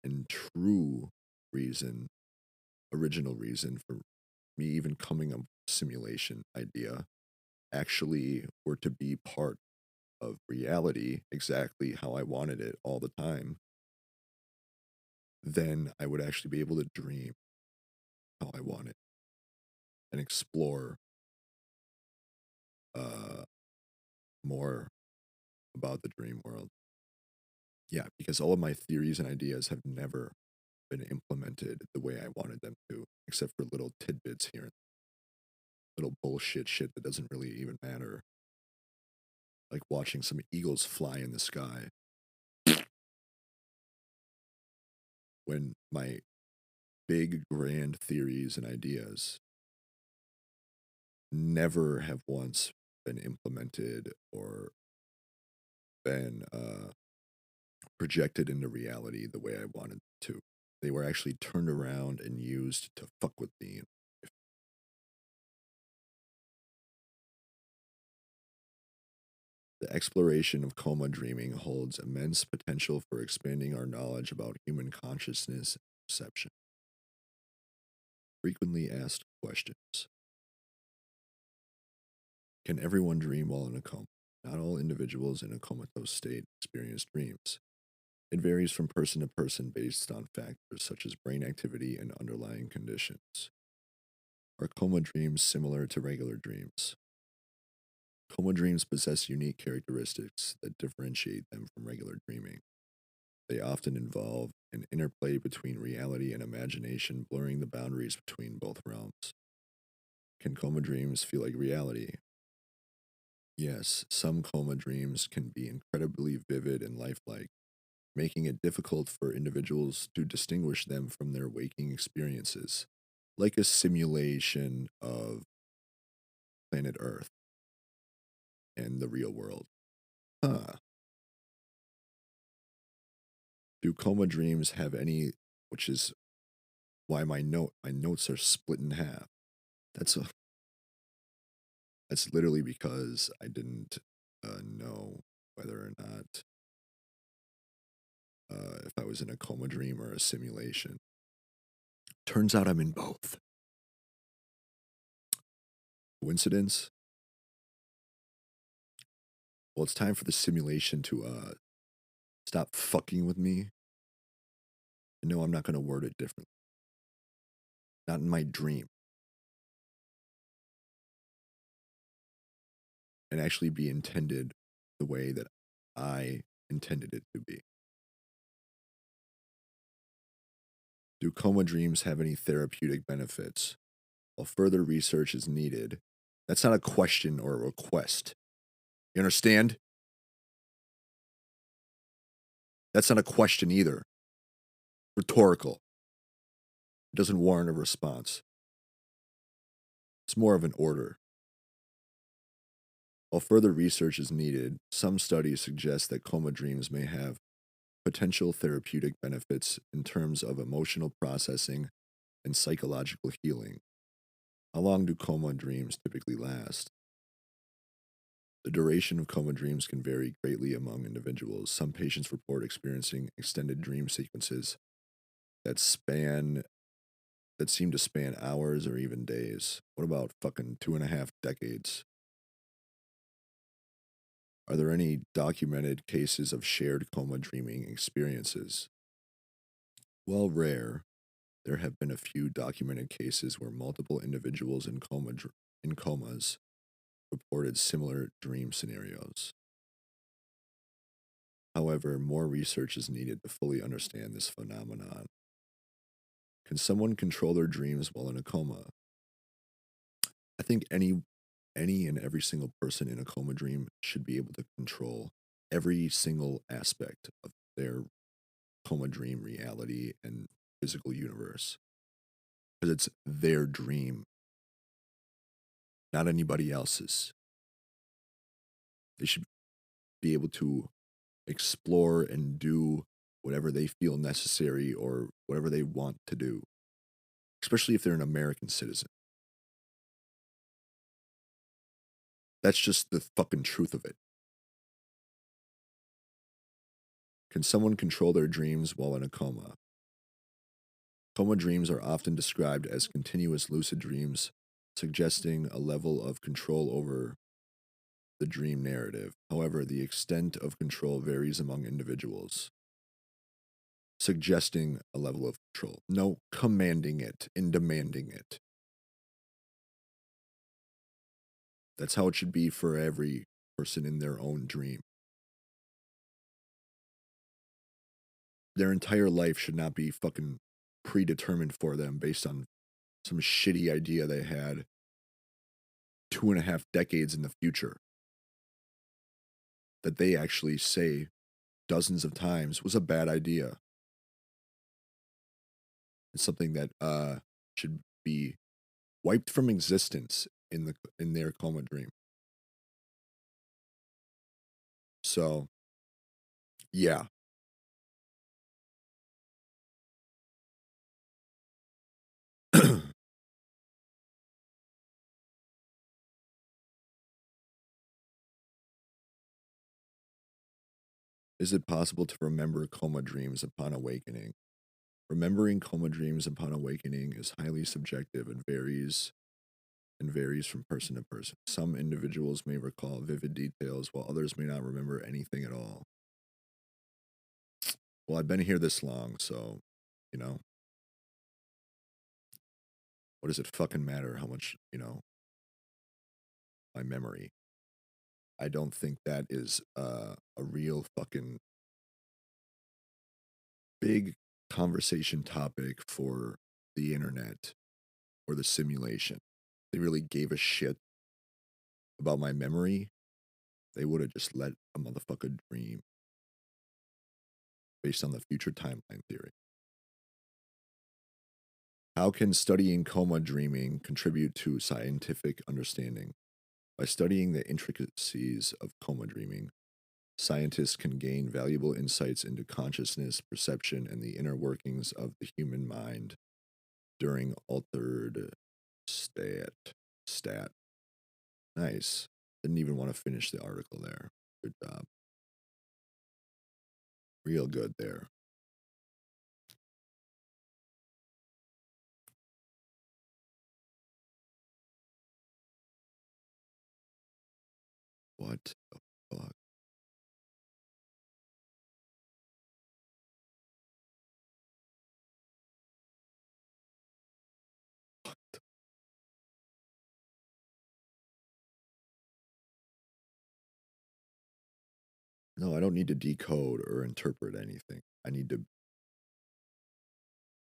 and true reason, original reason for me even coming up with the simulation idea, actually were to be part of reality exactly how I wanted it all the time, then I would actually be able to dream how I want it and explore more about the dream world. Yeah, because all of my theories and ideas have never been implemented the way I wanted them to, except for little tidbits here, little bullshit shit that doesn't really even matter. Like watching some eagles fly in the sky. When my big, grand theories and ideas never have once been implemented or been projected into reality the way I wanted to. They were actually turned around and used to fuck with me. The exploration of coma dreaming holds immense potential for expanding our knowledge about human consciousness and perception. Frequently asked questions. Can everyone dream while in a coma? Not all individuals in a comatose state experience dreams. It varies from person to person based on factors such as brain activity and underlying conditions. Are coma dreams similar to regular dreams? Coma dreams possess unique characteristics that differentiate them from regular dreaming. They often involve an interplay between reality and imagination, blurring the boundaries between both realms. Can coma dreams feel like reality? Yes, some coma dreams can be incredibly vivid and lifelike, making it difficult for individuals to distinguish them from their waking experiences, like a simulation of planet Earth and the real world. Huh. Do coma dreams have any, which is why my notes are split in half. That's a that's literally because I didn't know whether or not if I was in a coma dream or a simulation. Turns out I'm in both. Coincidence? Well, it's time for the simulation to stop fucking with me. No, I'm not going to word it differently. Not in my dream. And actually be intended the way that I intended it to be. Do coma dreams have any therapeutic benefits? While further research is needed, that's not a question or a request. You understand? That's not a question either. Rhetorical. It doesn't warrant a response. It's more of an order. While further research is needed, some studies suggest that coma dreams may have potential therapeutic benefits in terms of emotional processing and psychological healing. How long do coma dreams typically last? The duration of coma dreams can vary greatly among individuals. Some patients report experiencing extended dream sequences that seem to span hours or even days. What about fucking 2.5 decades? Are there any documented cases of shared coma dreaming experiences? While rare, there have been a few documented cases where multiple individuals in comas reported similar dream scenarios. However, more research is needed to fully understand this phenomenon. Can someone control their dreams while in a coma? I think any and every single person in a coma dream should be able to control every single aspect of their coma dream reality and physical universe. Because it's their dream, not anybody else's. They should be able to explore and do whatever they feel necessary or whatever they want to do, especially if they're an American citizen. That's just the fucking truth of it. Can someone control their dreams while in a coma? Coma dreams are often described as continuous lucid dreams, suggesting a level of control over the dream narrative. However, the extent of control varies among individuals, suggesting a level of control. No commanding it and demanding it. That's how it should be for every person in their own dream. Their entire life should not be fucking predetermined for them based on some shitty idea they had 2.5 decades in the future that they actually say dozens of times was a bad idea. It's something that should be wiped from existence in their coma dream. So, yeah. Is it possible to remember coma dreams upon awakening? Remembering coma dreams upon awakening is highly subjective and varies from person to person. Some individuals may recall vivid details while others may not remember anything at all. Well, I've been here this long, so, you know, what does it fucking matter how much, my memory? I don't think that is a real fucking big conversation topic for the internet or the simulation. They really gave a shit about my memory. They would have just let a motherfucker dream based on the future timeline theory. How can studying coma dreaming contribute to scientific understanding? By studying the intricacies of coma dreaming, scientists can gain valuable insights into consciousness, perception, and the inner workings of the human mind during altered stat. Nice. Didn't even want to finish the article there. Good job. Real good there. What the fuck? No, I don't need to decode or interpret anything. I need to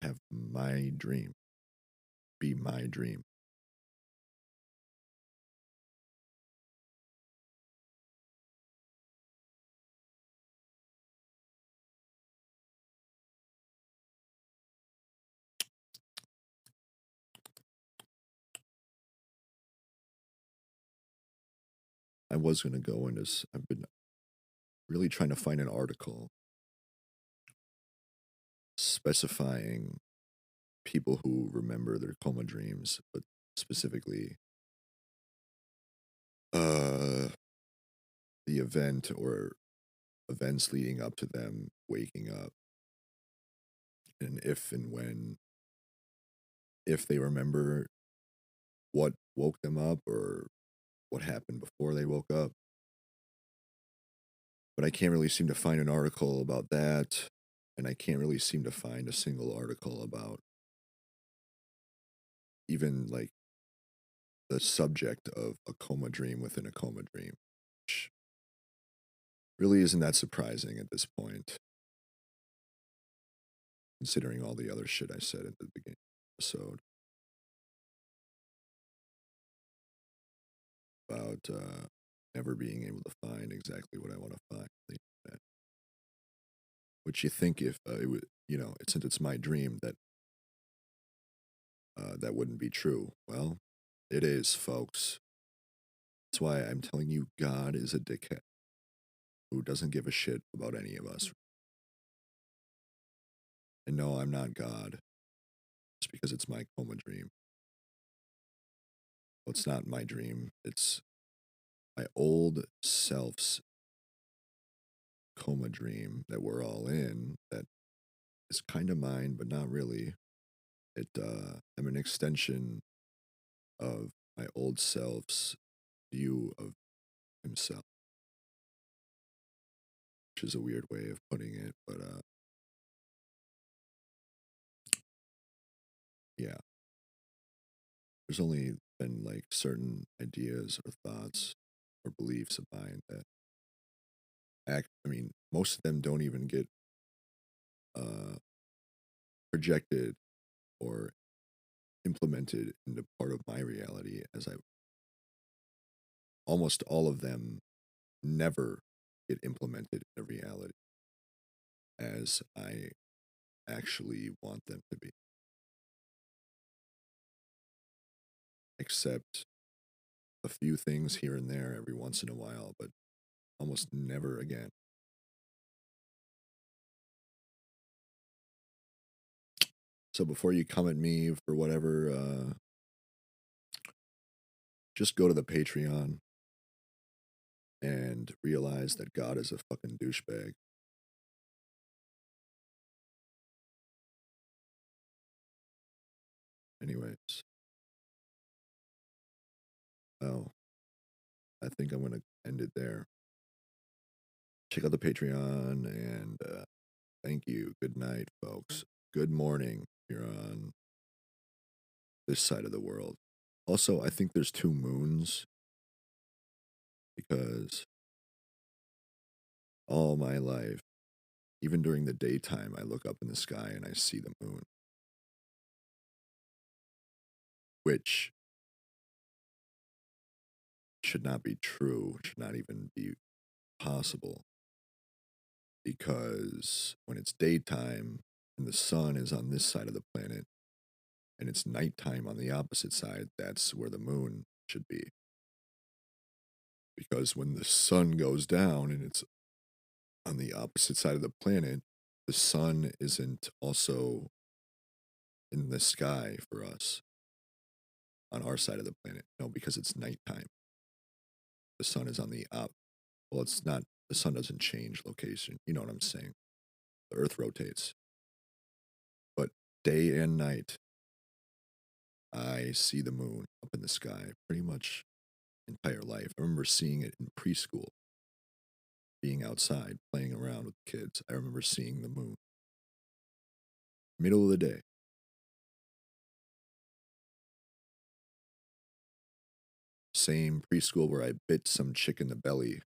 have my dream be my dream. I was going to go into, I've been really trying to find an article specifying people who remember their coma dreams, but specifically the event or events leading up to them waking up, and if and when, if they remember what woke them up or what happened before they woke up. But I can't really seem to find an article about that, and I can't really seem to find a single article about even like the subject of a coma dream within a coma dream, which really isn't that surprising at this point, considering all the other shit I said at the beginning of the episode about never being able to find exactly what I want to find on the internet. Which you think if it would, since it's my dream that that wouldn't be true. Well, it is, folks. That's why I'm telling you, God is a dickhead who doesn't give a shit about any of us. And no, I'm not God. It's because it's my coma dream. Well, it's not my dream. It's my old self's coma dream that we're all in that is kind of mine, but not really. I'm an extension of my old self's view of himself, which is a weird way of putting it, but yeah. There's only been like certain ideas or thoughts or beliefs of mine that I mean, most of them don't even get uh, projected or implemented into part of my reality, as I almost all of them never get implemented in a reality as I actually want them to be, except a few things here and there every once in a while, but almost never again. So before you come at me for whatever, just go to the Patreon and realize that God is a fucking douchebag. Anyways, oh, I think I'm gonna end it there. Check out the Patreon and thank you. Good night, folks. Good morning. You're on this side of the world. Also, I think there's two moons because all my life, even during the daytime, I look up in the sky and I see the moon, which should not be true, should not even be possible, because when it's daytime and the sun is on this side of the planet and it's nighttime on the opposite side, that's where the moon should be. Because when the sun goes down and it's on the opposite side of the planet, the sun isn't also in the sky for us on our side of the planet. No, because it's nighttime. The sun is on the well, it's not, the sun doesn't change location. You know what I'm saying? The earth rotates. But day and night, I see the moon up in the sky pretty much entire life. I remember seeing it in preschool, being outside, playing around with kids. I remember seeing the moon. Middle of the day. Same preschool where I bit some chick in the belly.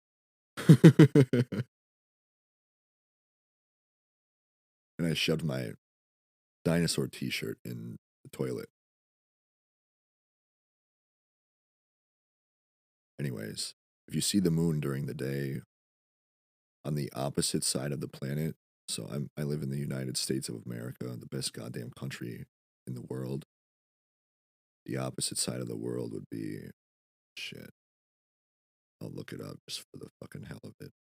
And I shoved my dinosaur t-shirt in the toilet. Anyways, if you see the moon during the day on the opposite side of the planet, so I live in the United States of America, the best goddamn country in the world. The opposite side of the world would be shit. I'll look it up just for the fucking hell of it.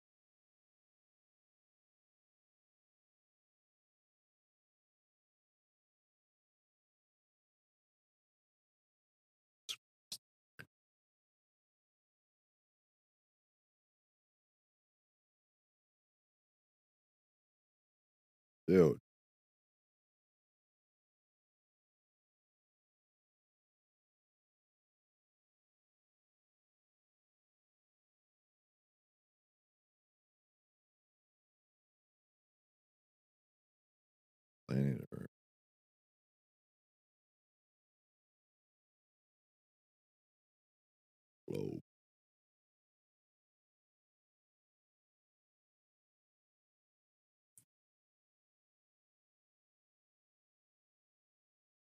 Dude, planet Earth. Globe.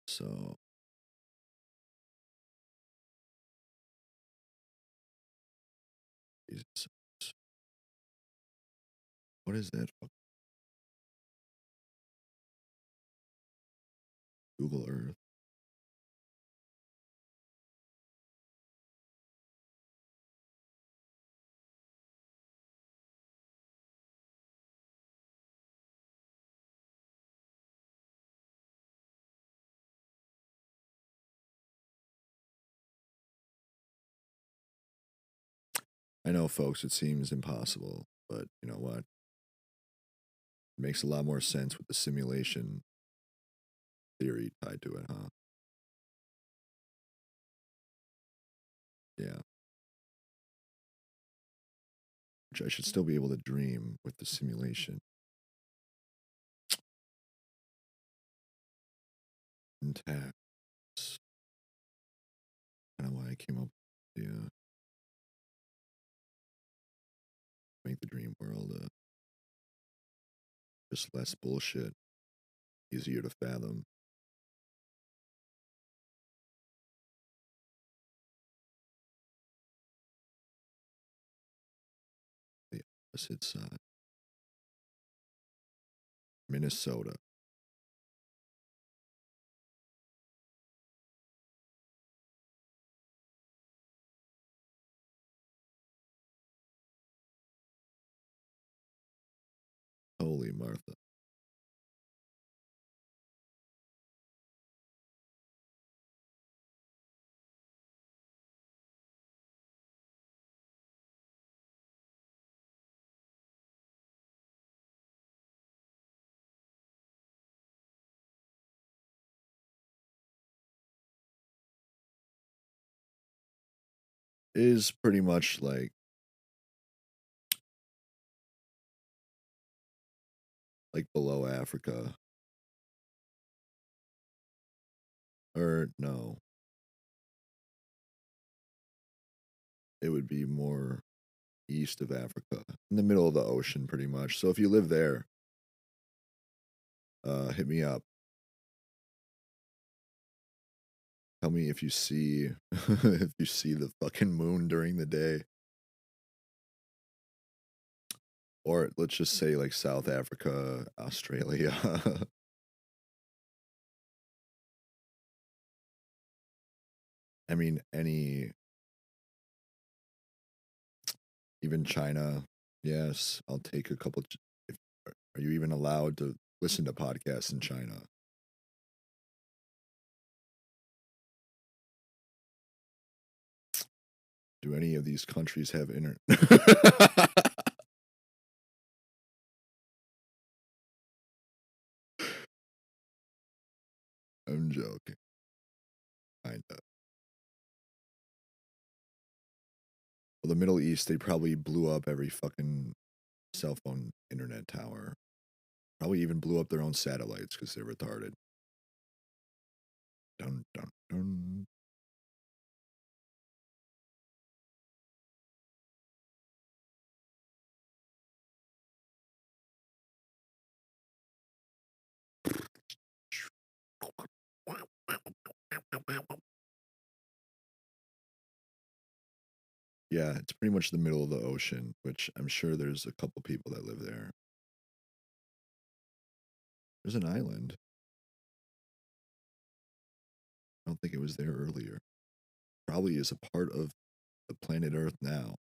So Jesus. What is that? Google Earth. I know, folks, it seems impossible, but you know what? It makes a lot more sense with the simulation theory tied to it, huh? Yeah. Which I should still be able to dream with the simulation intact. Kind of why I came up with the make the dream world just less bullshit, easier to fathom. The opposite side. Minnesota. Holy Martha. Is pretty much like below Africa. Or no, it would be more east of Africa, in the middle of the ocean, pretty much. So if you live there, hit me up. Tell me if you see if you see the fucking moon during the day, or let's just say like South Africa, Australia. I mean, even China. Yes, I'll take a couple. If, are you even allowed to listen to podcasts in China? Do any of these countries have internet? I'm joking. Kinda. Well, the Middle East, they probably blew up every fucking cell phone internet tower. Probably even blew up their own satellites because they're retarded. Dun dun dun. Yeah, it's pretty much the middle of the ocean, which I'm sure there's a couple people that live there. There's an island. I don't think it was there earlier. Probably is a part of the planet Earth now.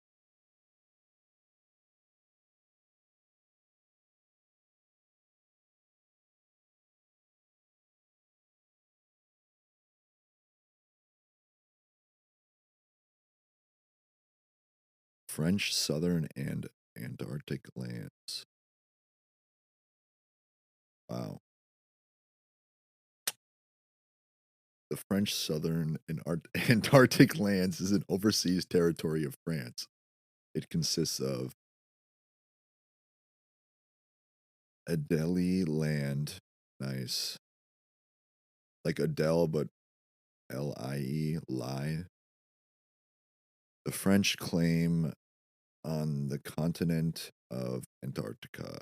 French southern and Antarctic lands. Wow. The French southern and Antarctic lands is an overseas territory of France. It consists of Adélie land. Nice. Like Adele, but Lie, lie. The French claim on the continent of Antarctica.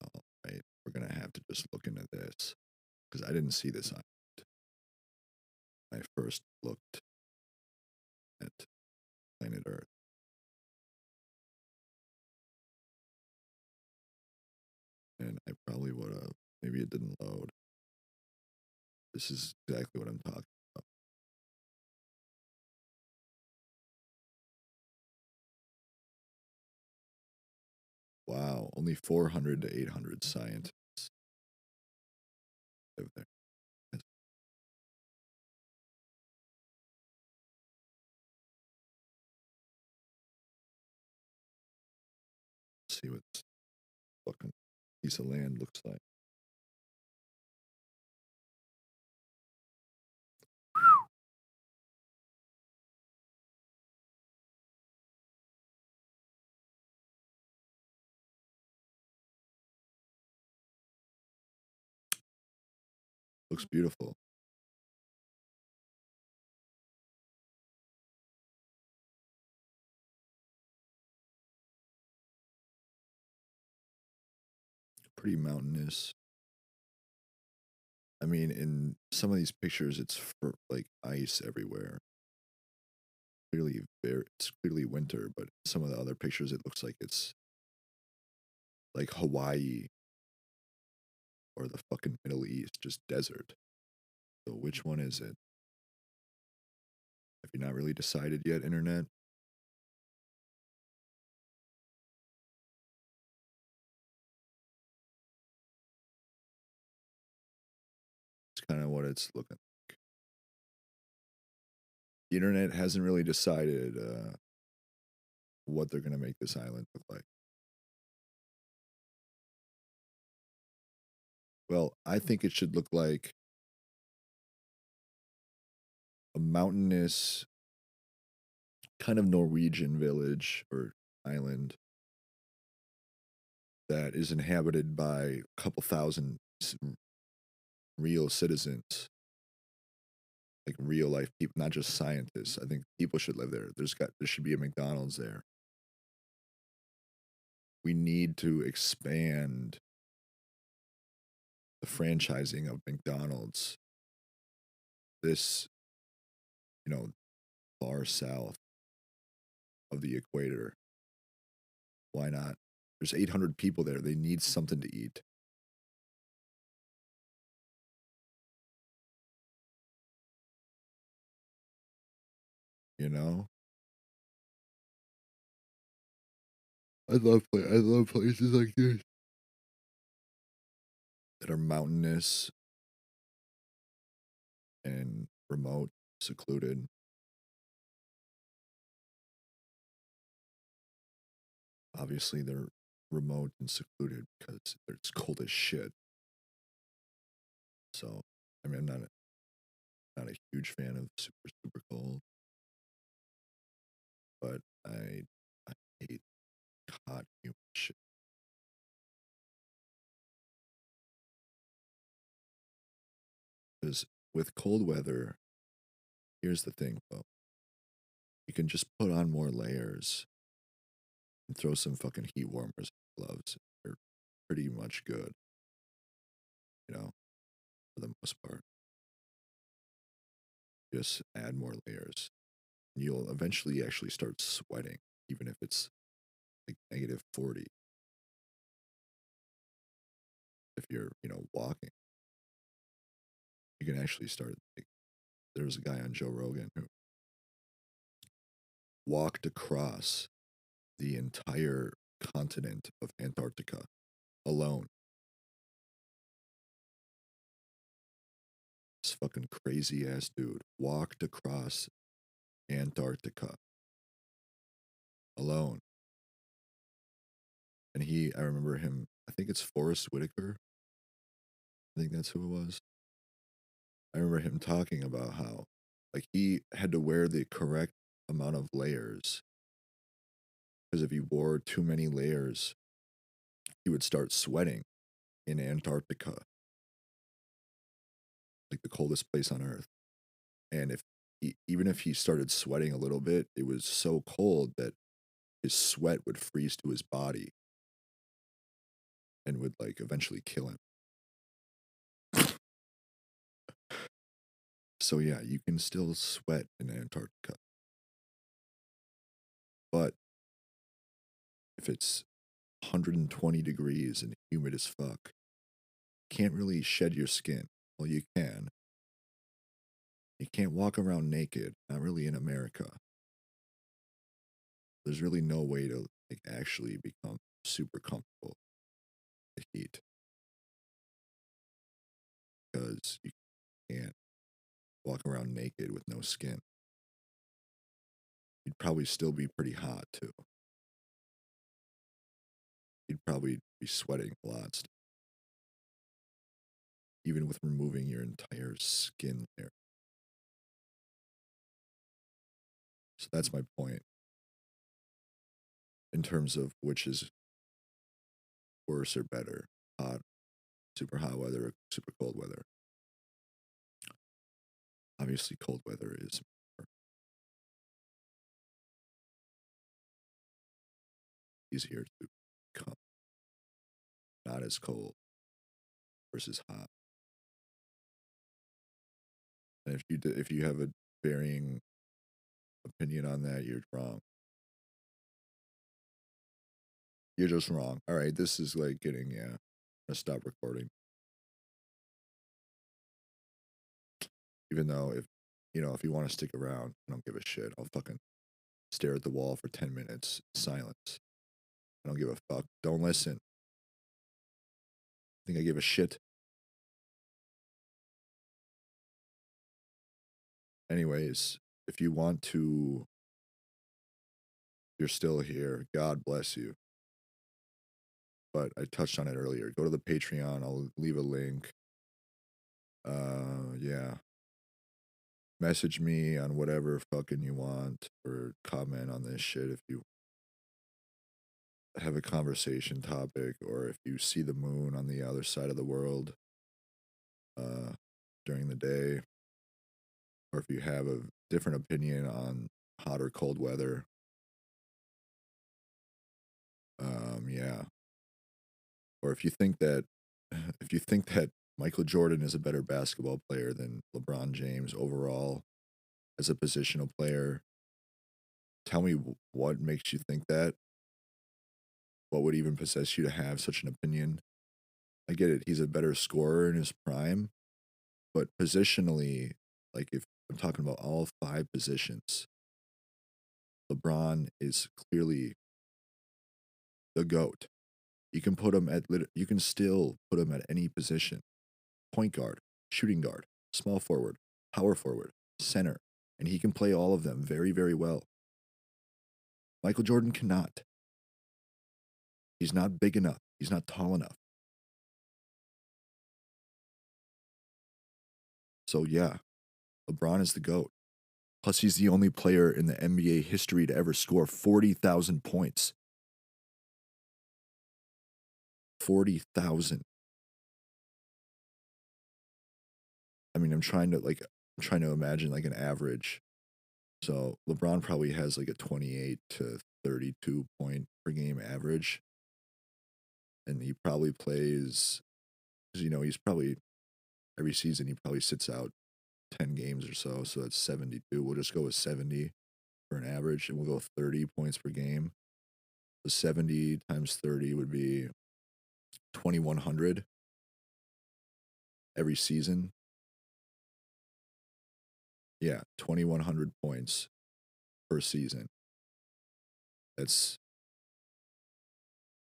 All right, we're gonna have to just look into this because I didn't see this on when I first looked at planet Earth. And I probably would have. Maybe it didn't load. This is exactly what I'm talking about. Wow, only 400 to 800 scientists live there. Let's see what this fucking piece of land looks like. Looks beautiful. pretty mountainous. I mean, in some of these pictures, it's like ice everywhere. It's clearly winter, but some of the other pictures, it looks like it's like Hawaii or the fucking Middle East, just desert. So which one is it? Have you not really decided yet, internet? It's kind of what it's looking like. The internet hasn't really decided what they're going to make this island look like. Well, I think it should look like a mountainous, kind of Norwegian village or island that is inhabited by a couple thousand real citizens, like real life people, not just scientists. I think people should live there. There should be a McDonald's there. We need to expand the franchising of McDonald's this, far south of the equator. Why not? There's 800 people there. They need something to eat. You know? I love places like this that are mountainous and remote, secluded. Obviously, they're remote and secluded because it's cold as shit. So, I mean, I'm not a huge fan of super super cold, but I hate hot humid shit. Because with cold weather, here's the thing, though. You can just put on more layers and throw some fucking heat warmers and gloves. They're pretty much good, for the most part. Just add more layers. You'll eventually actually start sweating, even if it's like -40. If you're, walking, you can actually start. Like, there was a guy on Joe Rogan who walked across the entire continent of Antarctica alone. This fucking crazy ass dude walked across Antarctica alone. And I remember him, I think it's Forrest Whitaker. I think that's who it was. I remember him talking about how, like, he had to wear the correct amount of layers. Because if he wore too many layers, he would start sweating in Antarctica, like the coldest place on Earth. And even if he started sweating a little bit, it was so cold that his sweat would freeze to his body and would like eventually kill him. So yeah, you can still sweat in Antarctica. But if it's 120 degrees and humid as fuck, you can't really shed your skin. Well, you can. You can't walk around naked, not really in America. There's really no way to like actually become super comfortable with the heat. Because you can't walk around naked with no skin. You'd probably still be pretty hot too. You'd probably be sweating a lot, even with removing your entire skin layer. So that's my point in terms of which is worse or better, hot, super hot weather, or super cold weather. Obviously, cold weather is more easier to come. Not as cold versus hot. And if you have a varying opinion on that, you're wrong. You're just wrong. All right, this is like getting, yeah. I'm gonna stop recording. Even though if you want to stick around, I don't give a shit. I'll fucking stare at the wall for 10 minutes, silence. I don't give a fuck. Don't listen. Think I give a shit? Anyways, if you want to, you're still here. God bless you. But I touched on it earlier. Go to the Patreon. I'll leave a link. Yeah. Message me on whatever fucking you want, or comment on this shit if you have a conversation topic, or if you see the moon on the other side of the world during the day, or if you have a different opinion on hot or cold weather. Yeah. Or if you think that Michael Jordan is a better basketball player than LeBron James overall as a positional player, tell me what makes you think that. What would even possess you to have such an opinion? I get it, he's a better scorer in his prime, but positionally, like if I'm talking about all 5 positions, LeBron is clearly the GOAT. You can still put him at any position. Point guard, shooting guard, small forward, power forward, center, and he can play all of them very, very well. Michael Jordan cannot. He's not big enough. He's not tall enough. So yeah, LeBron is the GOAT. Plus, he's the only player in the NBA history to ever score 40,000 points. 40,000. I mean, I'm trying to imagine like an average. So LeBron probably has like a 28 to 32 point per game average. And he probably plays, he's probably, every season he probably sits out 10 games or so. So that's 72. We'll just go with 70 for an average, and we'll go 30 points per game. So 70 times 30 would be 2,100 every season. Yeah, 2,100 points per season. That's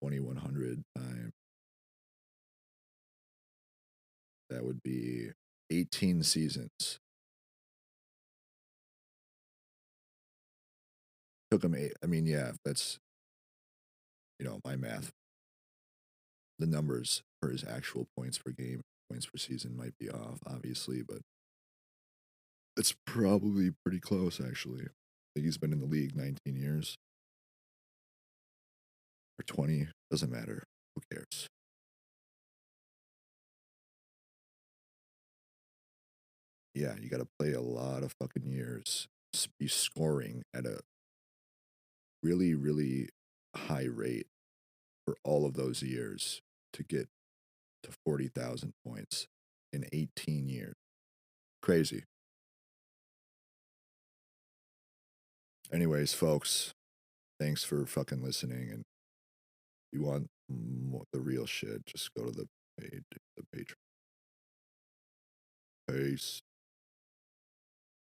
2,100 times. That would be 18 seasons. Took him 8. I mean, yeah, if that's, my math. The numbers for his actual points per game, points per season might be off, obviously, but it's probably pretty close, actually. I think he's been in the league 19 years. Or 20. Doesn't matter. Who cares? Yeah, you got to play a lot of fucking years, be scoring at a really, really high rate for all of those years to get to 40,000 points in 18 years. Crazy. Anyways, folks, thanks for fucking listening. And if you want the real shit, just go to the page, the Patreon. Peace.